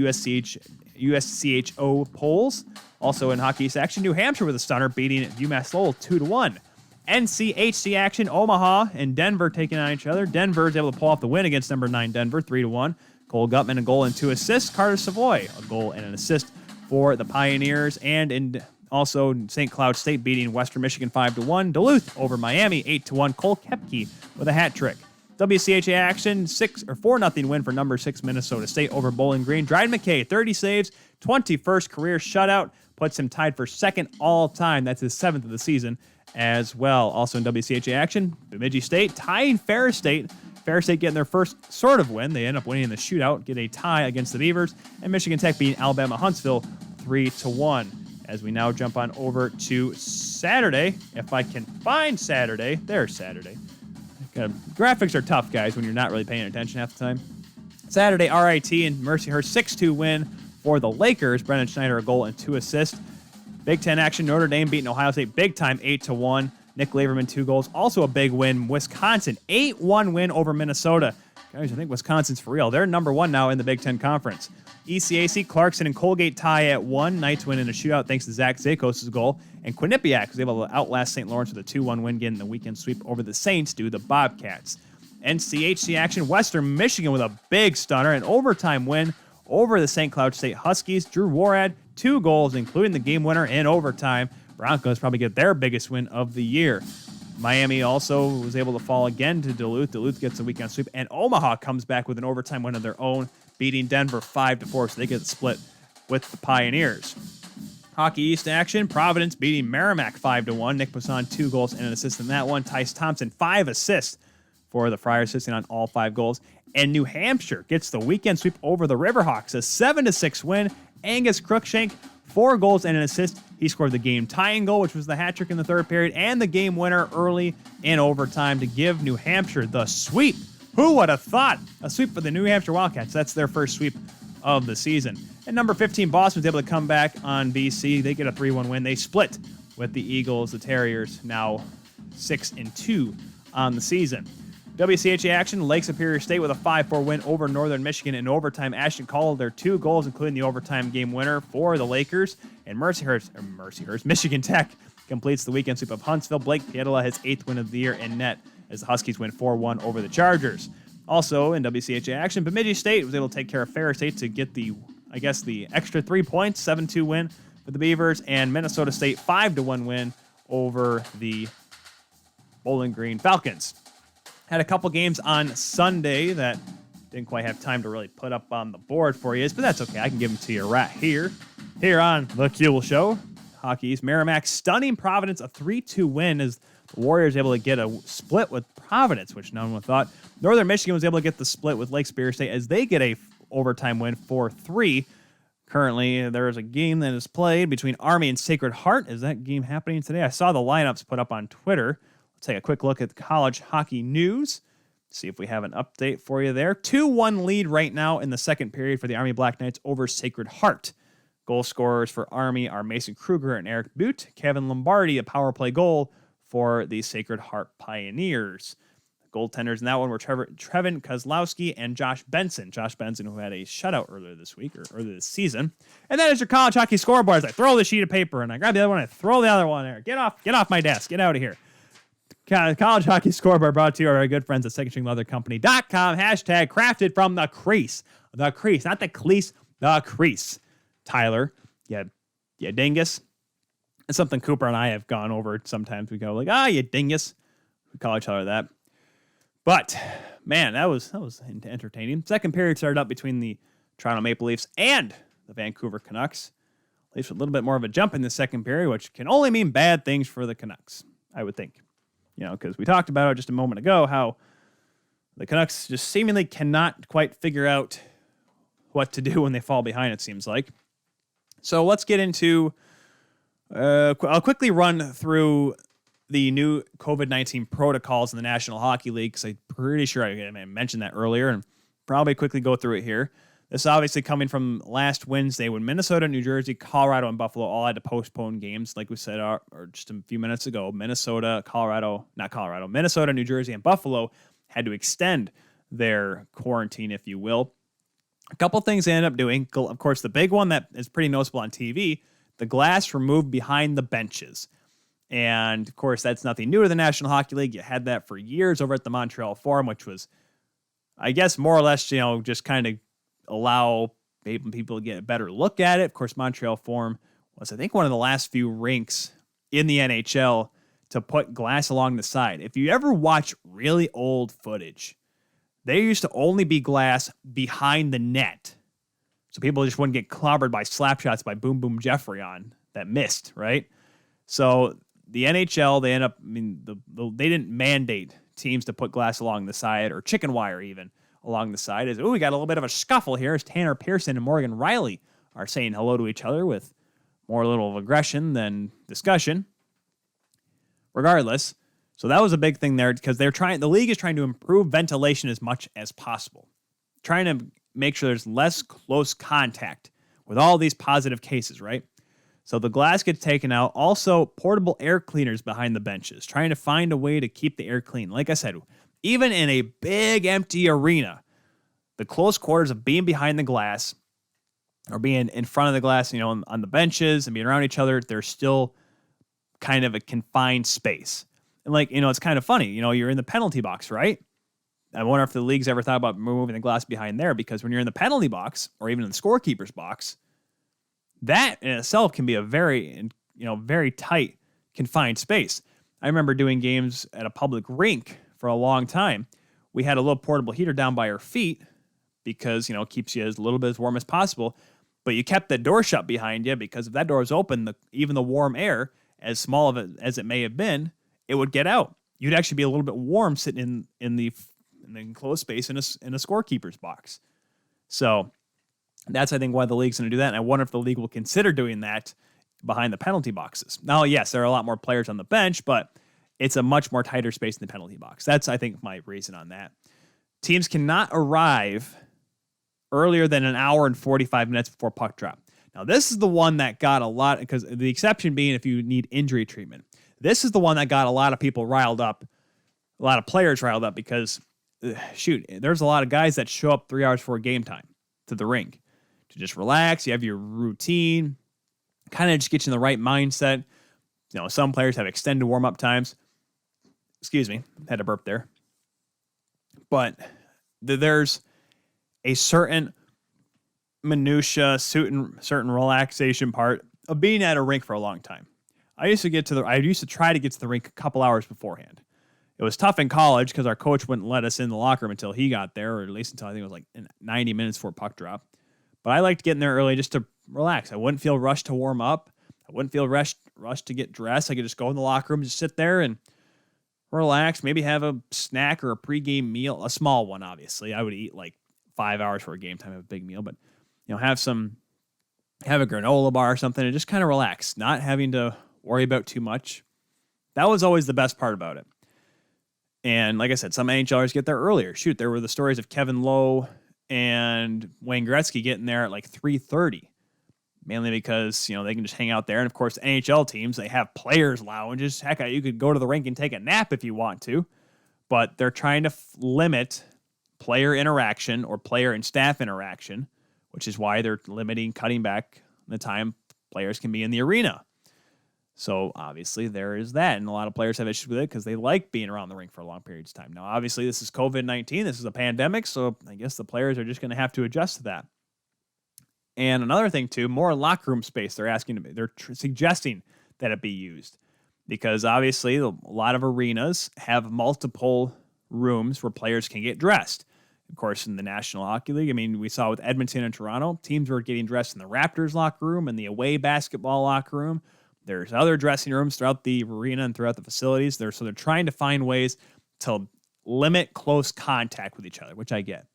USCHO polls. Also in Hockey East action, New Hampshire with a stunner beating UMass Lowell 2-1. NCHC action, Omaha and Denver taking on each other. Denver is able to pull off the win against number 9 Denver 3-1. Cole Gutman, a goal and 2 assists. Carter Savoy, a goal and an assist for the Pioneers. And also St. Cloud State beating Western Michigan 5-1. Duluth over Miami 8-1. Cole Koepke with a hat trick. WCHA action, 4-0 win for number 6 Minnesota State over Bowling Green. Dryden McKay, 30 saves, 21st career shutout, puts him tied for second all time. That's his 7th of the season as well. Also in WCHA action, Bemidji State tying Ferris State. Ferris State getting their first sort of win. They end up winning in the shootout, get a tie against the Beavers, and Michigan Tech beating Alabama Huntsville 3-1. As we now jump on over to Saturday, if I can find Saturday. There's Saturday. Graphics are tough, guys, when you're not really paying attention half the time. Saturday, RIT and Mercyhurst 6-2 win for the Lakers. Brendan Schneider, a goal and 2 assists. Big Ten action, Notre Dame beating Ohio State big time 8-1. Nick Laverman, 2 goals. Also a big win. Wisconsin, 8-1 win over Minnesota. Guys, I think Wisconsin's for real. They're number 1 now in the Big Ten Conference. ECAC, Clarkson, and Colgate tie at 1. Knights win in a shootout thanks to Zach Zakos' goal. And Quinnipiac was able to outlast St. Lawrence with a 2-1 win, getting the weekend sweep over the Saints due to the Bobcats. NCHC action, Western Michigan with a big stunner, an overtime win over the St. Cloud State Huskies. Drew Warad, 2 goals, including the game winner in overtime. Broncos probably get their biggest win of the year. Miami also was able to fall again to Duluth. Duluth gets a weekend sweep, and Omaha comes back with an overtime win of their own, beating Denver 5-4, so they get split with the Pioneers. Hockey East action. Providence beating Merrimack 5-1. Nick Poisson, 2 goals and an assist in that one. Tice Thompson, 5 assists for the Friars, assisting on all 5 goals. And New Hampshire gets the weekend sweep over the Riverhawks, a 7-6 win. Angus Cruikshank, 4 goals and an assist. He scored the game-tying goal, which was the hat trick in the third period, and the game winner early in overtime to give New Hampshire the sweep. Who would have thought? A sweep for the New Hampshire Wildcats. That's their first sweep of the season. And number 15, Boston was able to come back on BC. They get a 3-1 win. They split with the Eagles. The Terriers now 6-2 on the season. WCHA action, Lake Superior State with a 5-4 win over Northern Michigan in overtime. Ashton called their 2 goals, including the overtime game winner for the Lakers. And Michigan Tech completes the weekend sweep of Huntsville. Blake Pietola, his 8th win of the year in net as the Huskies win 4-1 over the Chargers. Also in WCHA action, Bemidji State was able to take care of Ferris State to get the extra 3 points, 7-2 win for the Beavers. And Minnesota State 5-1 win over the Bowling Green Falcons. Had a couple games on Sunday that didn't quite have time to really put up on the board for you, but that's okay. I can give them to you right here. Here on The Kuehl Show. Hockey East, Merrimack stunning Providence, a 3-2 win as the Warriors able to get a split with Providence, which no one would have thought. Northern Michigan was able to get the split with Lake Superior State as they get a overtime win 4-3. Currently, there is a game that is played between Army and Sacred Heart. Is that game happening today? I saw the lineups put up on Twitter. Let's take a quick look at the college hockey news. See if we have an update for you there. 2-1 lead right now in the second period for the Army Black Knights over Sacred Heart. Goal scorers for Army are Mason Kruger and Eric Butte. Kevin Lombardi, a power play goal for the Sacred Heart Pioneers. Goaltenders in that one were Trevin Kozlowski and Josh Benson. Josh Benson, who had a shutout earlier this season. And that is your college hockey scoreboard. As I throw the sheet of paper and I grab the other one, I throw the other one there. Get off my desk. Get out of here. College hockey scoreboard brought to you by our good friends at SecondStringLeatherCompany.com. Hashtag crafted from the crease. The crease, not the clease, the crease. Tyler, yeah, dingus. It's something Cooper and I have gone over. Sometimes we go like, you dingus. We call each other that. But, man, that was entertaining. Second period started up between the Toronto Maple Leafs and the Vancouver Canucks. Leafs with a little bit more of a jump in the second period, which can only mean bad things for the Canucks, I would think. Because we talked about it just a moment ago, how the Canucks just seemingly cannot quite figure out what to do when they fall behind, it seems like. So let's get into, I'll quickly run through the new COVID-19 protocols in the National Hockey League, because I'm pretty sure I mentioned that earlier, and probably quickly go through it here. This is obviously coming from last Wednesday when Minnesota, New Jersey, Colorado, and Buffalo all had to postpone games, like we said or just a few minutes ago. Minnesota, New Jersey, and Buffalo had to extend their quarantine, if you will. A couple things they ended up doing. Of course, the big one that is pretty noticeable on TV, the glass removed behind the benches. And, of course, that's nothing new to the National Hockey League. You had that for years over at the Montreal Forum, which was, I guess, more or less, just kind of allow people to get a better look at it. Of course, Montreal Forum was, I think, one of the last few rinks in the NHL to put glass along the side. If you ever watch really old footage, there used to only be glass behind the net. So people just wouldn't get clobbered by slap shots by Boom Boom Jeffrey on that missed, right? So the NHL, they end up, they didn't mandate teams to put glass along the side or chicken wire even along the side. We got a little bit of a scuffle here as Tanner Pearson and Morgan Riley are saying hello to each other with more little of aggression than discussion. Regardless, so that was a big thing there because the league is trying to improve ventilation as much as possible. Trying to make sure there's less close contact with all these positive cases, right? So the glass gets taken out. Also, portable air cleaners behind the benches, trying to find a way to keep the air clean. Like I said, even in a big empty arena, the close quarters of being behind the glass or being in front of the glass, on the benches and being around each other, there's still kind of a confined space. And it's kind of funny, you're in the penalty box, right? I wonder if the league's ever thought about moving the glass behind there, because when you're in the penalty box or even in the scorekeeper's box, that in itself can be a very, very tight, confined space. I remember doing games at a public rink for a long time. We had a little portable heater down by our feet because, it keeps you a little bit as warm as possible. But you kept that door shut behind you, because if that door was open, even the warm air, as small of it as it may have been, it would get out. You'd actually be a little bit warm sitting in the enclosed space in a scorekeeper's box. So that's, I think, why the league's going to do that. And I wonder if the league will consider doing that behind the penalty boxes. Now, yes, there are a lot more players on the bench, but it's a much more tighter space in the penalty box. That's, I think, my reason on that. Teams cannot arrive earlier than an hour and 45 minutes before puck drop. Now, this is the one that got a lot, because the exception being if you need injury treatment. This is the one that got a lot of people riled up, a lot of players riled up, because, shoot, there's a lot of guys that show up 3 hours before game time to the rink to just relax. You have your routine, kind of just get you in the right mindset. You know, some players have extended warm-up times. Excuse me, had a burp there. But there's a certain minutia, certain relaxation part of being at a rink for a long time. I used to try to get to the rink a couple hours beforehand. It was tough in college because our coach wouldn't let us in the locker room until he got there, or at least until I think it was like 90 minutes before puck drop. But I liked getting there early just to relax. I wouldn't feel rushed to warm up. I wouldn't feel rushed to get dressed. I could just go in the locker room, just sit there and relax, maybe have a snack or a pregame meal, a small one, obviously. I would eat like 5 hours for a game time, have a big meal, but have a granola bar or something and just kind of relax, not having to worry about too much. That was always the best part about it. And like I said, some NHLers get there earlier. Shoot, there were the stories of Kevin Lowe and Wayne Gretzky getting there at like 3:30, mainly because, they can just hang out there. And of course, NHL teams, they have players lounges. Heck, you could go to the rink and take a nap if you want to, but they're trying to limit player interaction or player and staff interaction, which is why they're cutting back the time players can be in the arena. So obviously there is that, and a lot of players have issues with it because they like being around the rink for long periods of time. Now, obviously this is COVID-19, this is a pandemic, so I guess the players are just going to have to adjust to that. And another thing too, more locker room space. They're suggesting that it be used, because obviously a lot of arenas have multiple rooms where players can get dressed. Of course, in the National Hockey League, we saw with Edmonton and Toronto, teams were getting dressed in the Raptors locker room and the away basketball locker room. There's other dressing rooms throughout the arena and throughout the facilities. So they're trying to find ways to limit close contact with each other, which I get.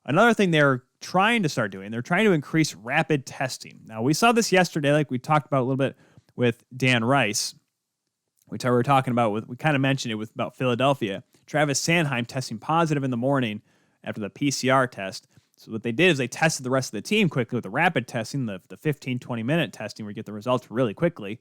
Another thing they're trying to start doing, they're trying to increase rapid testing. Now, we saw this yesterday, like we talked about a little bit with Dan Rice. We were talking about, we kind of mentioned it about Philadelphia. Travis Sanheim testing positive in the morning after the PCR test. So what they did is they tested the rest of the team quickly with the rapid testing, the 15, 20-minute testing where you get the results really quickly.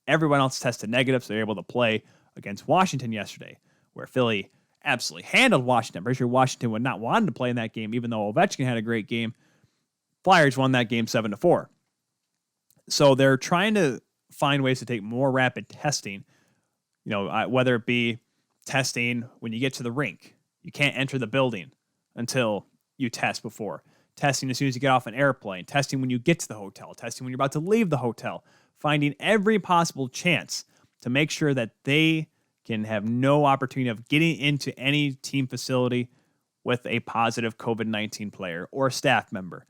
Everyone else tested negative, so they're able to play against Washington yesterday, where Philly absolutely handled Washington. I'm pretty sure Washington would not want to play in that game, even though Ovechkin had a great game. Flyers won that game 7-4. So they're trying to find ways to take more rapid testing, whether it be testing when you get to the rink. You can't enter the building until you test before. Testing as soon as you get off an airplane. Testing when you get to the hotel. Testing when you're about to leave the hotel. Finding every possible chance to make sure that they can have no opportunity of getting into any team facility with a positive COVID-19 player or staff member.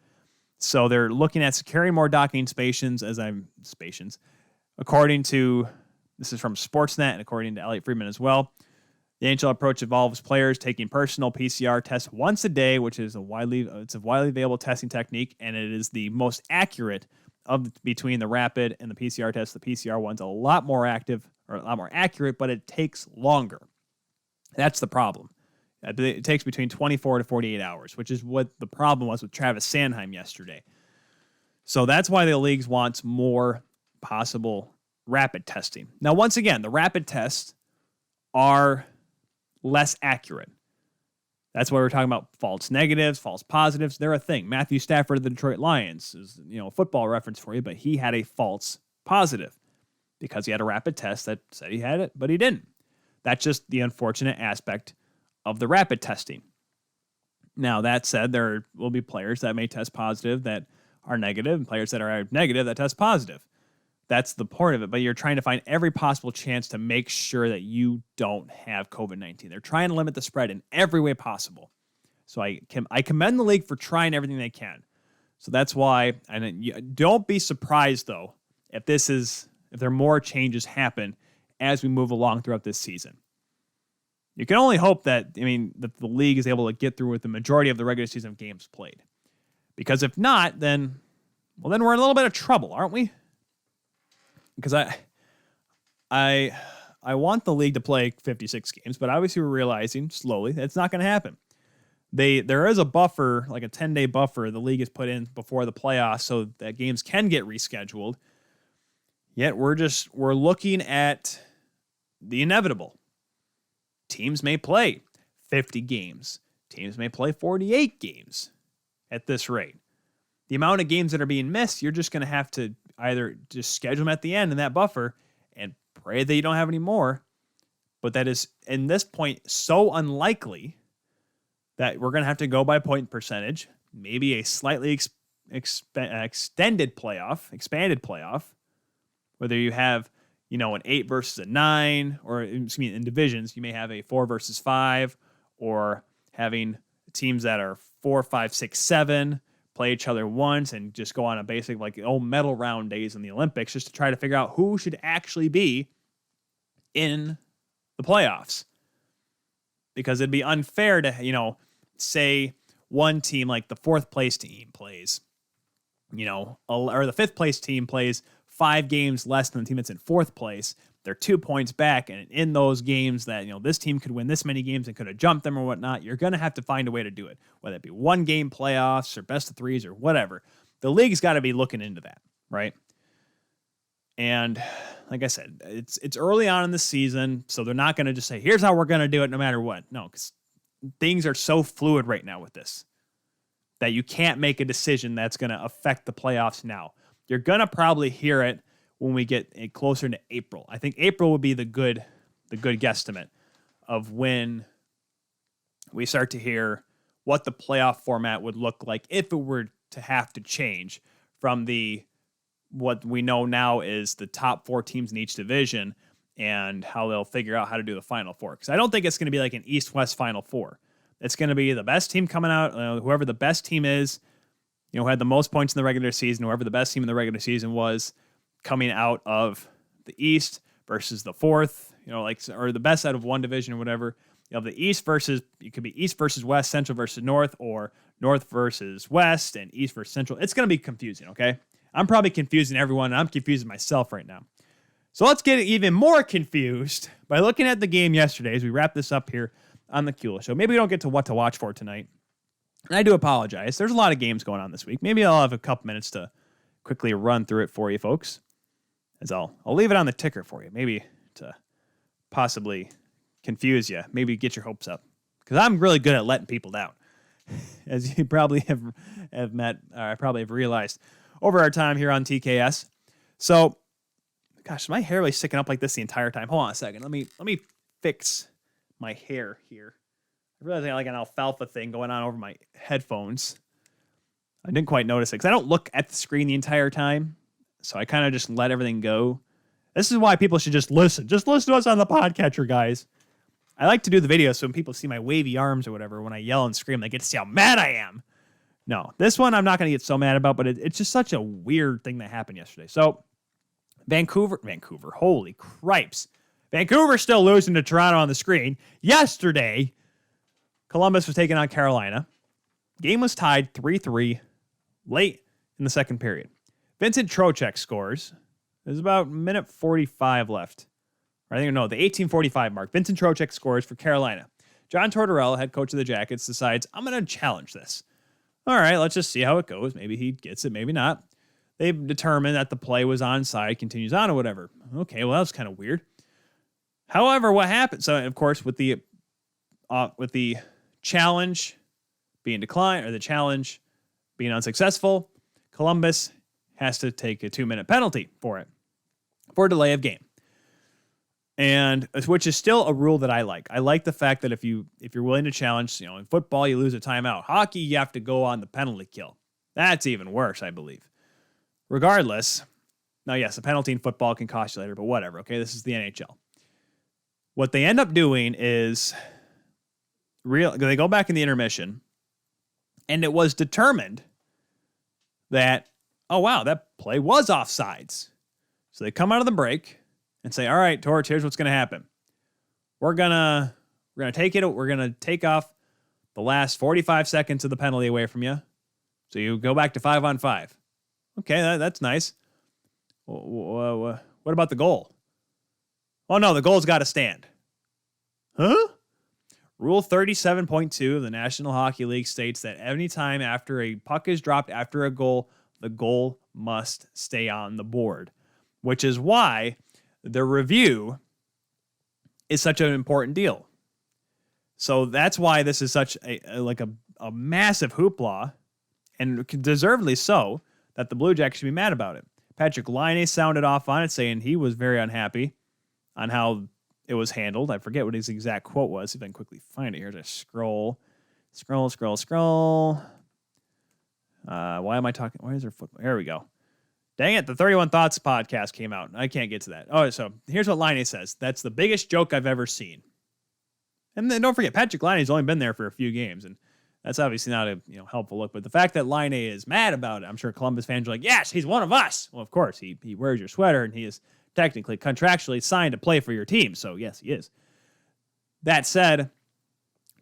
So they're looking at securing more docking stations, according to, this is from Sportsnet and according to Elliot Friedman as well. The NHL approach involves players taking personal PCR tests once a day, which is a widely available testing technique, and it is the most accurate between the rapid and the PCR test. The PCR one's a lot more accurate, but it takes longer. That's the problem. It takes between 24 to 48 hours, which is what the problem was with Travis Sanheim yesterday. So that's why the leagues wants more possible rapid testing. Now, once again, the rapid tests are less accurate. That's why we're talking about false negatives, false positives. They're a thing. Matthew Stafford of the Detroit Lions is, a football reference for you, but he had a false positive because he had a rapid test that said he had it, but he didn't. That's just the unfortunate aspect of the rapid testing. Now, that said, there will be players that may test positive that are negative and players that are negative that test positive. That's the point of it, but you're trying to find every possible chance to make sure that you don't have COVID-19. They're trying to limit the spread in every way possible. So I commend the league for trying everything they can. So that's why, and don't be surprised though if there are more changes happen as we move along throughout this season. You can only hope that the league is able to get through with the majority of the regular season games played. Because if not, then we're in a little bit of trouble, aren't we? Because I want the league to play 56 games, but obviously we're realizing slowly that's not going to happen. There is a buffer, like a 10-day buffer the league has put in before the playoffs so that games can get rescheduled. Yet we're looking at the inevitable. Teams may play 50 games. Teams may play 48 games at this rate. The amount of games that are being missed, you're just going to have to either just schedule them at the end in that buffer and pray that you don't have any more. But that is, in this point, so unlikely that we're going to have to go by point percentage, maybe a slightly expanded playoff, whether you have, an 8 versus a 9, or in divisions, you may have a 4 versus 5, or having teams that are 4, 5, 6, 7 play each other once and just go on a basic medal round days in the Olympics just to try to figure out who should actually be in the playoffs. Because it'd be unfair to, say one team, like the 4th place team plays, or the 5th place team plays 5 games less than the team that's in 4th place. They're 2 points back, and in those games that, this team could win this many games and could have jumped them or whatnot, you're going to have to find a way to do it, whether it be 1-game playoffs or best of 3s or whatever. The league's got to be looking into that, right? And like I said, it's early on in the season, so they're not going to just say, here's how we're going to do it no matter what. No, because things are so fluid right now with this that you can't make a decision that's going to affect the playoffs now. You're going to probably hear it when we get closer to April. I think April would be the good guesstimate of when we start to hear what the playoff format would look like if it were to have to change from what we know now is the top 4 teams in each division and how they'll figure out how to do the Final Four. Because I don't think it's going to be like an East-West Final Four. It's going to be the best team coming out, whoever the best team is, who had the most points in the regular season, whoever the best team in the regular season was coming out of the East versus the 4th, or the best out of one division or whatever. You have the East versus, it could be East versus West, Central versus North, or North versus West, and East versus Central. It's going to be confusing, okay? I'm probably confusing everyone, and I'm confusing myself right now. So let's get even more confused by looking at the game yesterday as we wrap this up here on the Kula Show. Maybe we don't get to what to watch for tonight. And I do apologize. There's a lot of games going on this week. Maybe I'll have a couple minutes to quickly run through it for you folks. As I'll leave it on the ticker for you. Maybe to possibly confuse you. Maybe get your hopes up. Because I'm really good at letting people down. As you probably have met, or I probably have realized over our time here on TKS. So, gosh, is my hair really sticking up like this the entire time? Hold on a second. Let me fix my hair here. I realize I got like an alfalfa thing going on over my headphones. I didn't quite notice it because I don't look at the screen the entire time. So I kind of just let everything go. This is why people should just listen. Just listen to us on the podcatcher, guys. I like to do the video so when people see my wavy arms or whatever, when I yell and scream, they get to see how mad I am. No, this one I'm not going to get so mad about, but it's just such a weird thing that happened yesterday. So Vancouver, holy cripes. Vancouver's still losing to Toronto on the screen. Yesterday, Columbus was taking on Carolina. Game was tied 3-3 late in the second period. Vincent Trocheck scores. There's about minute 45 left. I think, no, the 18:45 mark. Vincent Trocheck scores for Carolina. John Tortorella, head coach of the Jackets, decides, I'm going to challenge this. All right, let's just see how it goes. Maybe he gets it, maybe not. They've determined that the play was onside, continues on or whatever. Okay, well, that was kind of weird. However, what happened? So, of course, with the challenge being declined, or the challenge being unsuccessful, Columbus has to take a 2-minute penalty for a delay of game. And which is still a rule that I like. I like the fact that if you're willing to challenge, in football you lose a timeout. Hockey, you have to go on the penalty kill. That's even worse, I believe. Regardless, now yes, a penalty in football can cost you later, but whatever. Okay, this is the NHL. What they end up doing is they go back in the intermission, and it was determined that, oh, wow, that play was offsides. So they come out of the break and say, all right, Torch, here's what's going to happen. We're going to take off the last 45 seconds of the penalty away from you. So you go back to 5-on-5. Okay, that's nice. What about the goal? Oh, no, the goal's got to stand. Huh? Rule 37.2 of the National Hockey League states that any time after a puck is dropped after a goal, the goal must stay on the board, which is why the review is such an important deal. So that's why this is such a massive hoopla, and deservedly so, that the Blue Jackets should be mad about it. Patrick Laine sounded off on it, saying he was very unhappy on how it was handled. I forget what his exact quote was. See if I can quickly find it here. Just scroll. Why am I talking? Why is there football? Here we go. Dang it, the 31 Thoughts podcast came out. I can't get to that. Oh, so here's what Laine says. That's the biggest joke I've ever seen. And then don't forget, Patrick Laine's only been there for a few games, and that's obviously not a helpful look. But the fact that Laine is mad about it, I'm sure Columbus fans are like, yes, he's one of us. Well, of course, he wears your sweater, and he is technically contractually signed to play for your team. So, yes, he is. That said,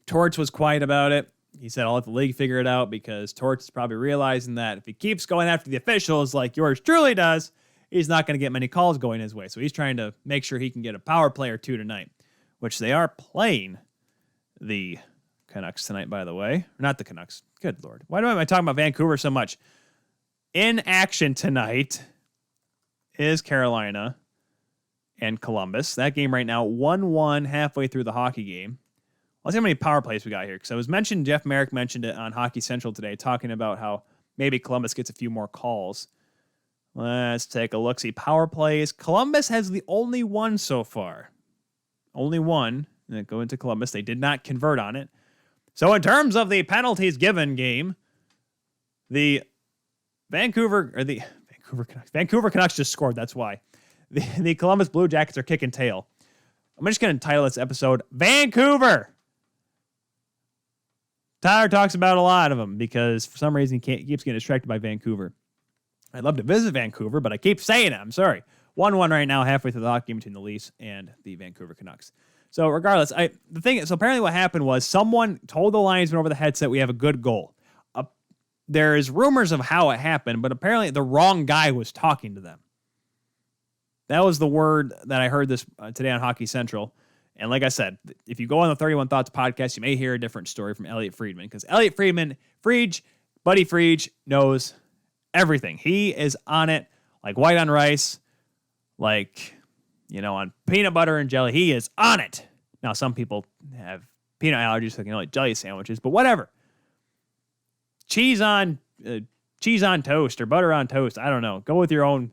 Torts was quiet about it. He said, I'll let the league figure it out, because Torts is probably realizing that if he keeps going after the officials like yours truly does, he's not going to get many calls going his way. So he's trying to make sure he can get a power play or two tonight, which they are playing the Canucks tonight, by the way. Not the Canucks. Good Lord. Why am I talking about Vancouver so much? In action tonight is Carolina and Columbus. That game right now, 1-1 halfway through the hockey game. Let's see how many power plays we got here, because I was mentioned, Jeff Merrick mentioned it on Hockey Central today, talking about how maybe Columbus gets a few more calls. Let's take a look-see. Power plays. Columbus has the only one so far. Only one. And go into Columbus. They did not convert on it. So in terms of the penalties given game, the Vancouver Canucks just scored. That's why. The Columbus Blue Jackets are kicking tail. I'm just going to title this episode, Vancouver. Tyler talks about a lot of them because for some reason he keeps getting distracted by Vancouver. I'd love to visit Vancouver, but I keep saying it. I'm sorry. 1-1 right now, halfway through the hockey game between the Leafs and the Vancouver Canucks. So regardless, so apparently what happened was someone told the linesman over the headset we have a good goal. There's rumors of how it happened, but apparently the wrong guy was talking to them. That was the word that I heard this today on Hockey Central. And like I said, if you go on the 31 Thoughts podcast, you may hear a different story from Elliot Friedman, because Elliot Friedman, Buddy Friedge, knows everything. He is on it like white on rice, like, on peanut butter and jelly. He is on it. Now, some people have peanut allergies, so they can only jelly sandwiches, but whatever. Cheese on toast or butter on toast. I don't know. Go with your own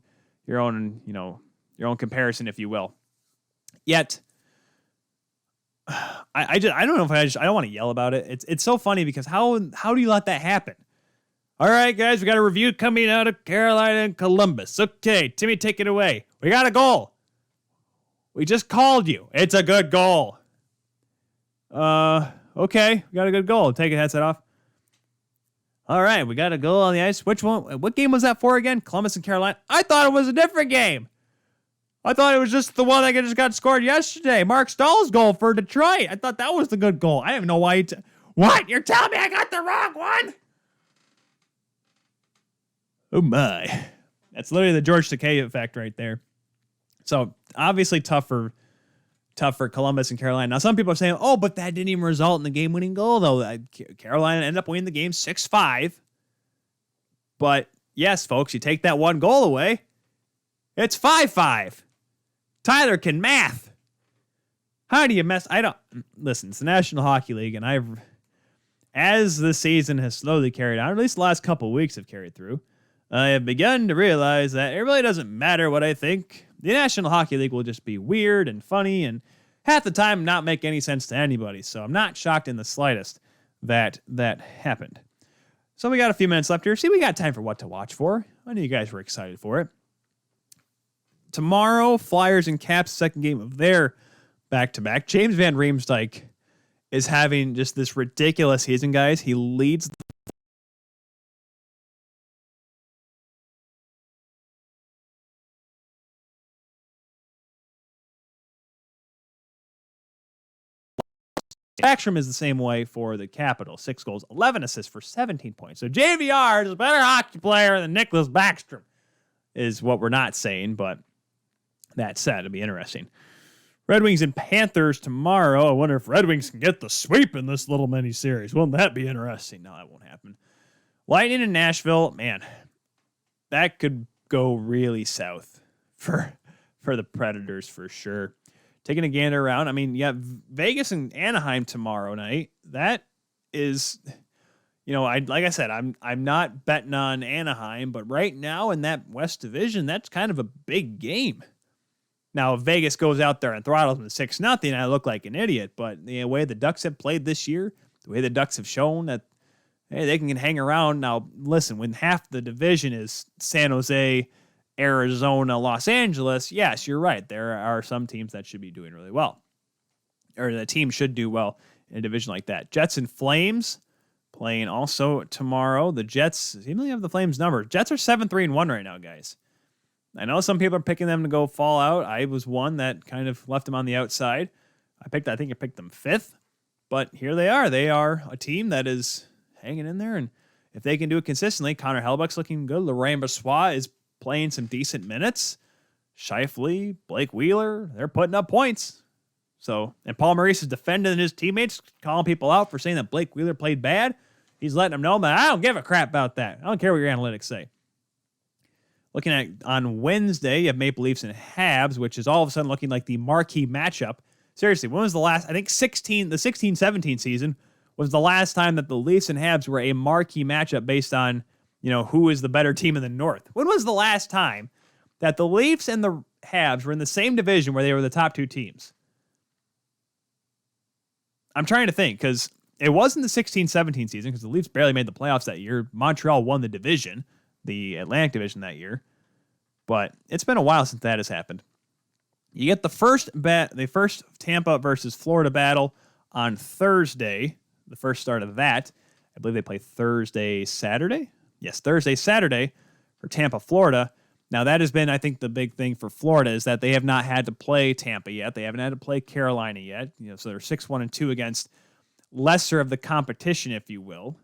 comparison, if you will. Yet, I don't know if I don't want to yell about it. It's so funny because how do you let that happen? All right, guys, we got a review coming out of Carolina and Columbus. Okay, Timmy, take it away. We got a goal. We just called you. It's a good goal. Okay, we got a good goal. Take a headset off. All right, we got a goal on the ice. Which one? What game was that for again? Columbus and Carolina? I thought it was a different game. I thought it was just the one that just got scored yesterday. Mark Stahl's goal for Detroit. I thought that was the good goal. I don't know why what? You're telling me I got the wrong one? Oh my. That's literally the George Takei effect right there. So obviously tough for Columbus and Carolina. Now some people are saying, oh, but that didn't even result in the game-winning goal, though. Carolina ended up winning the game 6-5. But yes, folks, you take that one goal away, it's 5-5. Tyler can math. How do you mess? Listen, it's the National Hockey League, and as the season has slowly carried on, or at least the last couple of weeks have carried through, I have begun to realize that it really doesn't matter what I think. The National Hockey League will just be weird and funny and half the time not make any sense to anybody. So I'm not shocked in the slightest that happened. So we got a few minutes left here. See, we got time for what to watch for. I knew you guys were excited for it. Tomorrow, Flyers and Caps, second game of their back-to-back. James Van Riemsdyk is having just this ridiculous season, guys. He leads Backstrom is the same way for the Capitals. 6 goals, 11 assists for 17 points. So JVR is a better hockey player than Nicholas Backstrom, is what we're not saying, but that said, it'll be interesting. Red Wings and Panthers tomorrow. I wonder if Red Wings can get the sweep in this little mini-series. Wouldn't that be interesting? No, that won't happen. Lightning in Nashville, man, that could go really south for the Predators for sure. Taking a gander around, I mean, yeah, Vegas and Anaheim tomorrow night. That is, like I said, I'm not betting on Anaheim, but right now in that West Division, that's kind of a big game. Now, if Vegas goes out there and throttles them 6-0, I look like an idiot. But the way the Ducks have played this year, the way the Ducks have shown that, hey, they can hang around. Now, listen, when half the division is San Jose, Arizona, Los Angeles, yes, you're right. There are some teams that should be doing really well. Or the team should do well in a division like that. Jets and Flames playing also tomorrow. The Jets seemingly have the Flames number. Jets are 7-3-1 right now, guys. I know some people are picking them to go fall out. I was one that kind of left them on the outside. I think I picked them 5th. But here they are. They are a team that is hanging in there. And if they can do it consistently, Connor Hellebuyck's looking good. Laurent Brossoit is playing some decent minutes. Scheifele, Blake Wheeler, they're putting up points. So, and Paul Maurice is defending his teammates, calling people out for saying that Blake Wheeler played bad. He's letting them know that I don't give a crap about that. I don't care what your analytics say. Looking at on Wednesday, you have Maple Leafs and Habs, which is all of a sudden looking like the marquee matchup. Seriously, when was the last? I think the 16-17 season was the last time that the Leafs and Habs were a marquee matchup based on, who is the better team in the North. When was the last time that the Leafs and the Habs were in the same division where they were the top 2 teams? I'm trying to think, because it wasn't the 16-17 season, because the Leafs barely made the playoffs that year. Montreal won the division, the Atlantic Division that year. But it's been a while since that has happened. You get the first Tampa versus Florida battle on Thursday, the first start of that. I believe they play Saturday. Yes, Saturday for Tampa, Florida. Now, that has been, I think, the big thing for Florida is that they have not had to play Tampa yet. They haven't had to play Carolina yet. So they're 6-1-2 against lesser of the competition, if you will.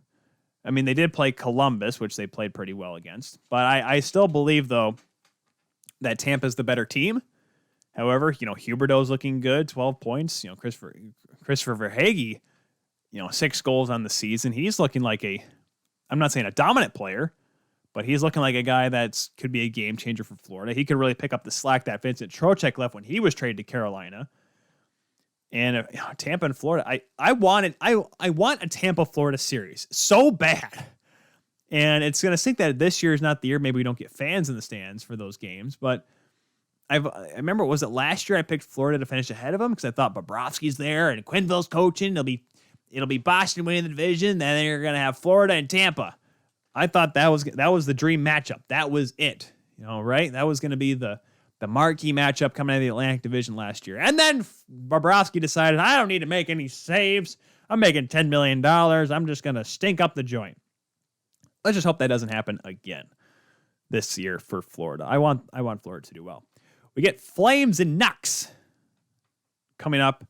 I mean, they did play Columbus, which they played pretty well against. But I still believe, though, that Tampa's the better team. However, Huberdeau's looking good, 12 points. Christopher Verhaeghe, 6 goals on the season. He's looking like I'm not saying a dominant player, but he's looking like a guy that could be a game changer for Florida. He could really pick up the slack that Vincent Trocheck left when he was traded to Carolina. And Tampa and Florida, I want a Tampa-Florida series so bad. And it's going to think that this year is not the year. Maybe we don't get fans in the stands for those games. But I remember, was it last year I picked Florida to finish ahead of them because I thought Bobrovsky's there and Quenneville's coaching. It'll be Boston winning the division. And then you're going to have Florida and Tampa. I thought that was the dream matchup. That was it. Right? That was going to be the marquee matchup coming out of the Atlantic Division last year. And then Bobrovsky decided, I don't need to make any saves. I'm making $10 million. I'm just going to stink up the joint. Let's just hope that doesn't happen again this year for Florida. I want Florida to do well. We get Flames and Canucks coming up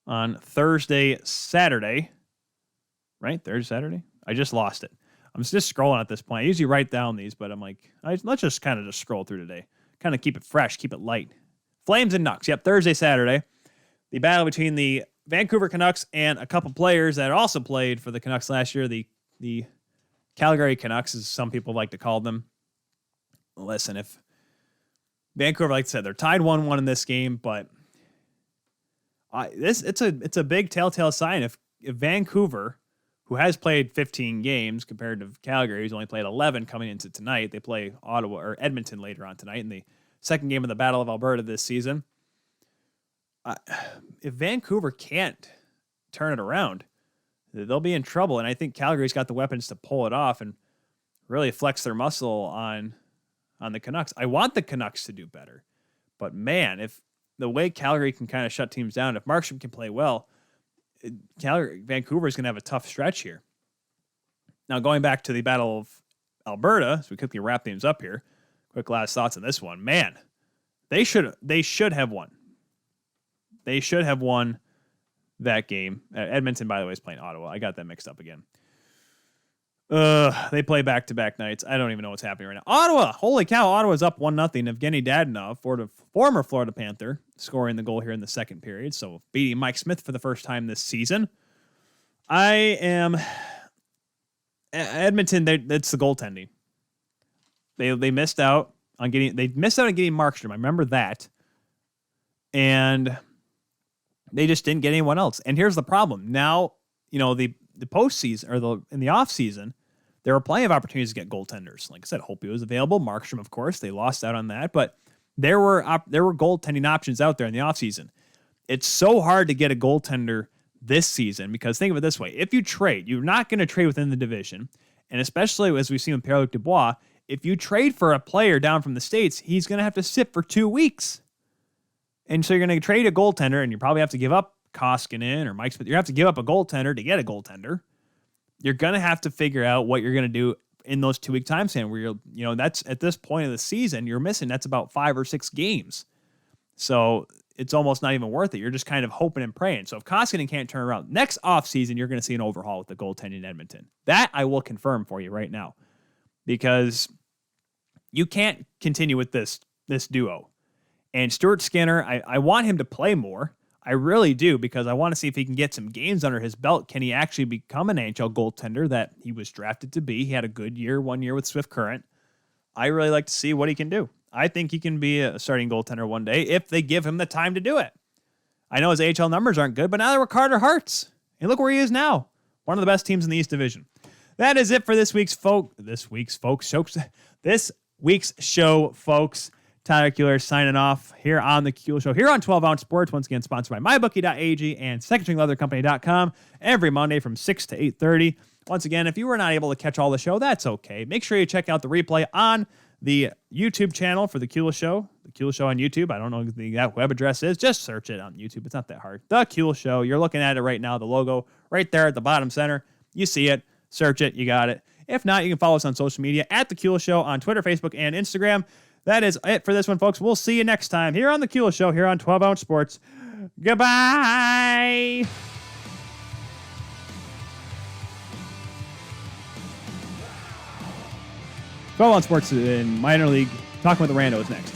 on Thursday, Saturday. Right? Thursday, Saturday? I just lost it. I'm just scrolling at this point. I usually write down these, but I'm like, let's just kind of just scroll through today. Kind of keep it fresh, keep it light. Flames and Canucks. Yep, Thursday, Saturday. The battle between the Vancouver Canucks and a couple players that also played for the Canucks last year. The Calgary Canucks, as some people like to call them. Listen, if Vancouver, like I said, they're tied 1-1 in this game, but it's a big telltale sign. If Vancouver, who has played 15 games compared to Calgary, who's only played 11 coming into tonight. They play Ottawa or Edmonton later on tonight in the second game of the Battle of Alberta this season. If Vancouver can't turn it around, they'll be in trouble. And I think Calgary's got the weapons to pull it off and really flex their muscle on the Canucks. I want the Canucks to do better. But man, if the way Calgary can kind of shut teams down, if Markstrom can play well, Vancouver is going to have a tough stretch here. Now, going back to the Battle of Alberta, so we quickly wrap things up here. Quick last thoughts on this one. Man, they should have won. They should have won that game. Edmonton, by the way, is playing Ottawa. I got that mixed up again. They play back-to-back nights. I don't even know what's happening right now. Ottawa! Holy cow, Ottawa's up 1-0. Evgeny Dadonov, former Florida Panther, scoring the goal here in the second period. So beating Mike Smith for the first time this season. Edmonton, it's the goaltending. They missed out on getting Markstrom. I remember that. And they just didn't get anyone else. And here's the problem. Now, the postseason or in the offseason, there were plenty of opportunities to get goaltenders. Like I said, Holtby was available. Markstrom, of course, they lost out on that. But there were goaltending options out there in the offseason. It's so hard to get a goaltender this season because think of it this way. If you trade, you're not going to trade within the division. And especially as we've seen with Pierre-Luc Dubois, if you trade for a player down from the States, he's going to have to sit for 2 weeks. And so you're going to trade a goaltender, and you probably have to give up Koskinen or Mike Smith. You have to give up a goaltender to get a goaltender. You're going to have to figure out what you're going to do in those 2 week time span where that's at this point of the season, that's about 5 or 6 games. So it's almost not even worth it. You're just kind of hoping and praying. So if Koskinen can't turn around next offseason, you're going to see an overhaul with the goaltending in Edmonton. That I will confirm for you right now because you can't continue with this duo. And Stuart Skinner, I want him to play more. I really do, because I want to see if he can get some games under his belt. Can he actually become an NHL goaltender that he was drafted to be? He had a good year 1 year with Swift Current. I really like to see what he can do. I think he can be a starting goaltender one day if they give him the time to do it. I know his AHL numbers aren't good, but now they're with Carter Hart's. And look where he is now. One of the best teams in the East Division. That is it for this week's show, folks. Tyler Kuehler signing off here on the Kuehler Show, here on 12 Ounce Sports, once again sponsored by MyBookie.ag and SecondStringLeatherCompany.com every Monday from 6 to 8:30. Once again, if you were not able to catch all the show, that's okay. Make sure you check out the replay on the YouTube channel for the Kuehler Show. The Kuehler Show on YouTube. I don't know what the exact web address is. Just search it on YouTube. It's not that hard. The Kuehler Show. You're looking at it right now, the logo right there at the bottom center. You see it. Search it. You got it. If not, you can follow us on social media at the Kuehler Show on Twitter, Facebook, and Instagram. That is it for this one, folks. We'll see you next time here on the Kuehler Show, here on 12 Ounce Sports. Goodbye. Twelve Ounce Sports in minor league. Talking with the Randos next.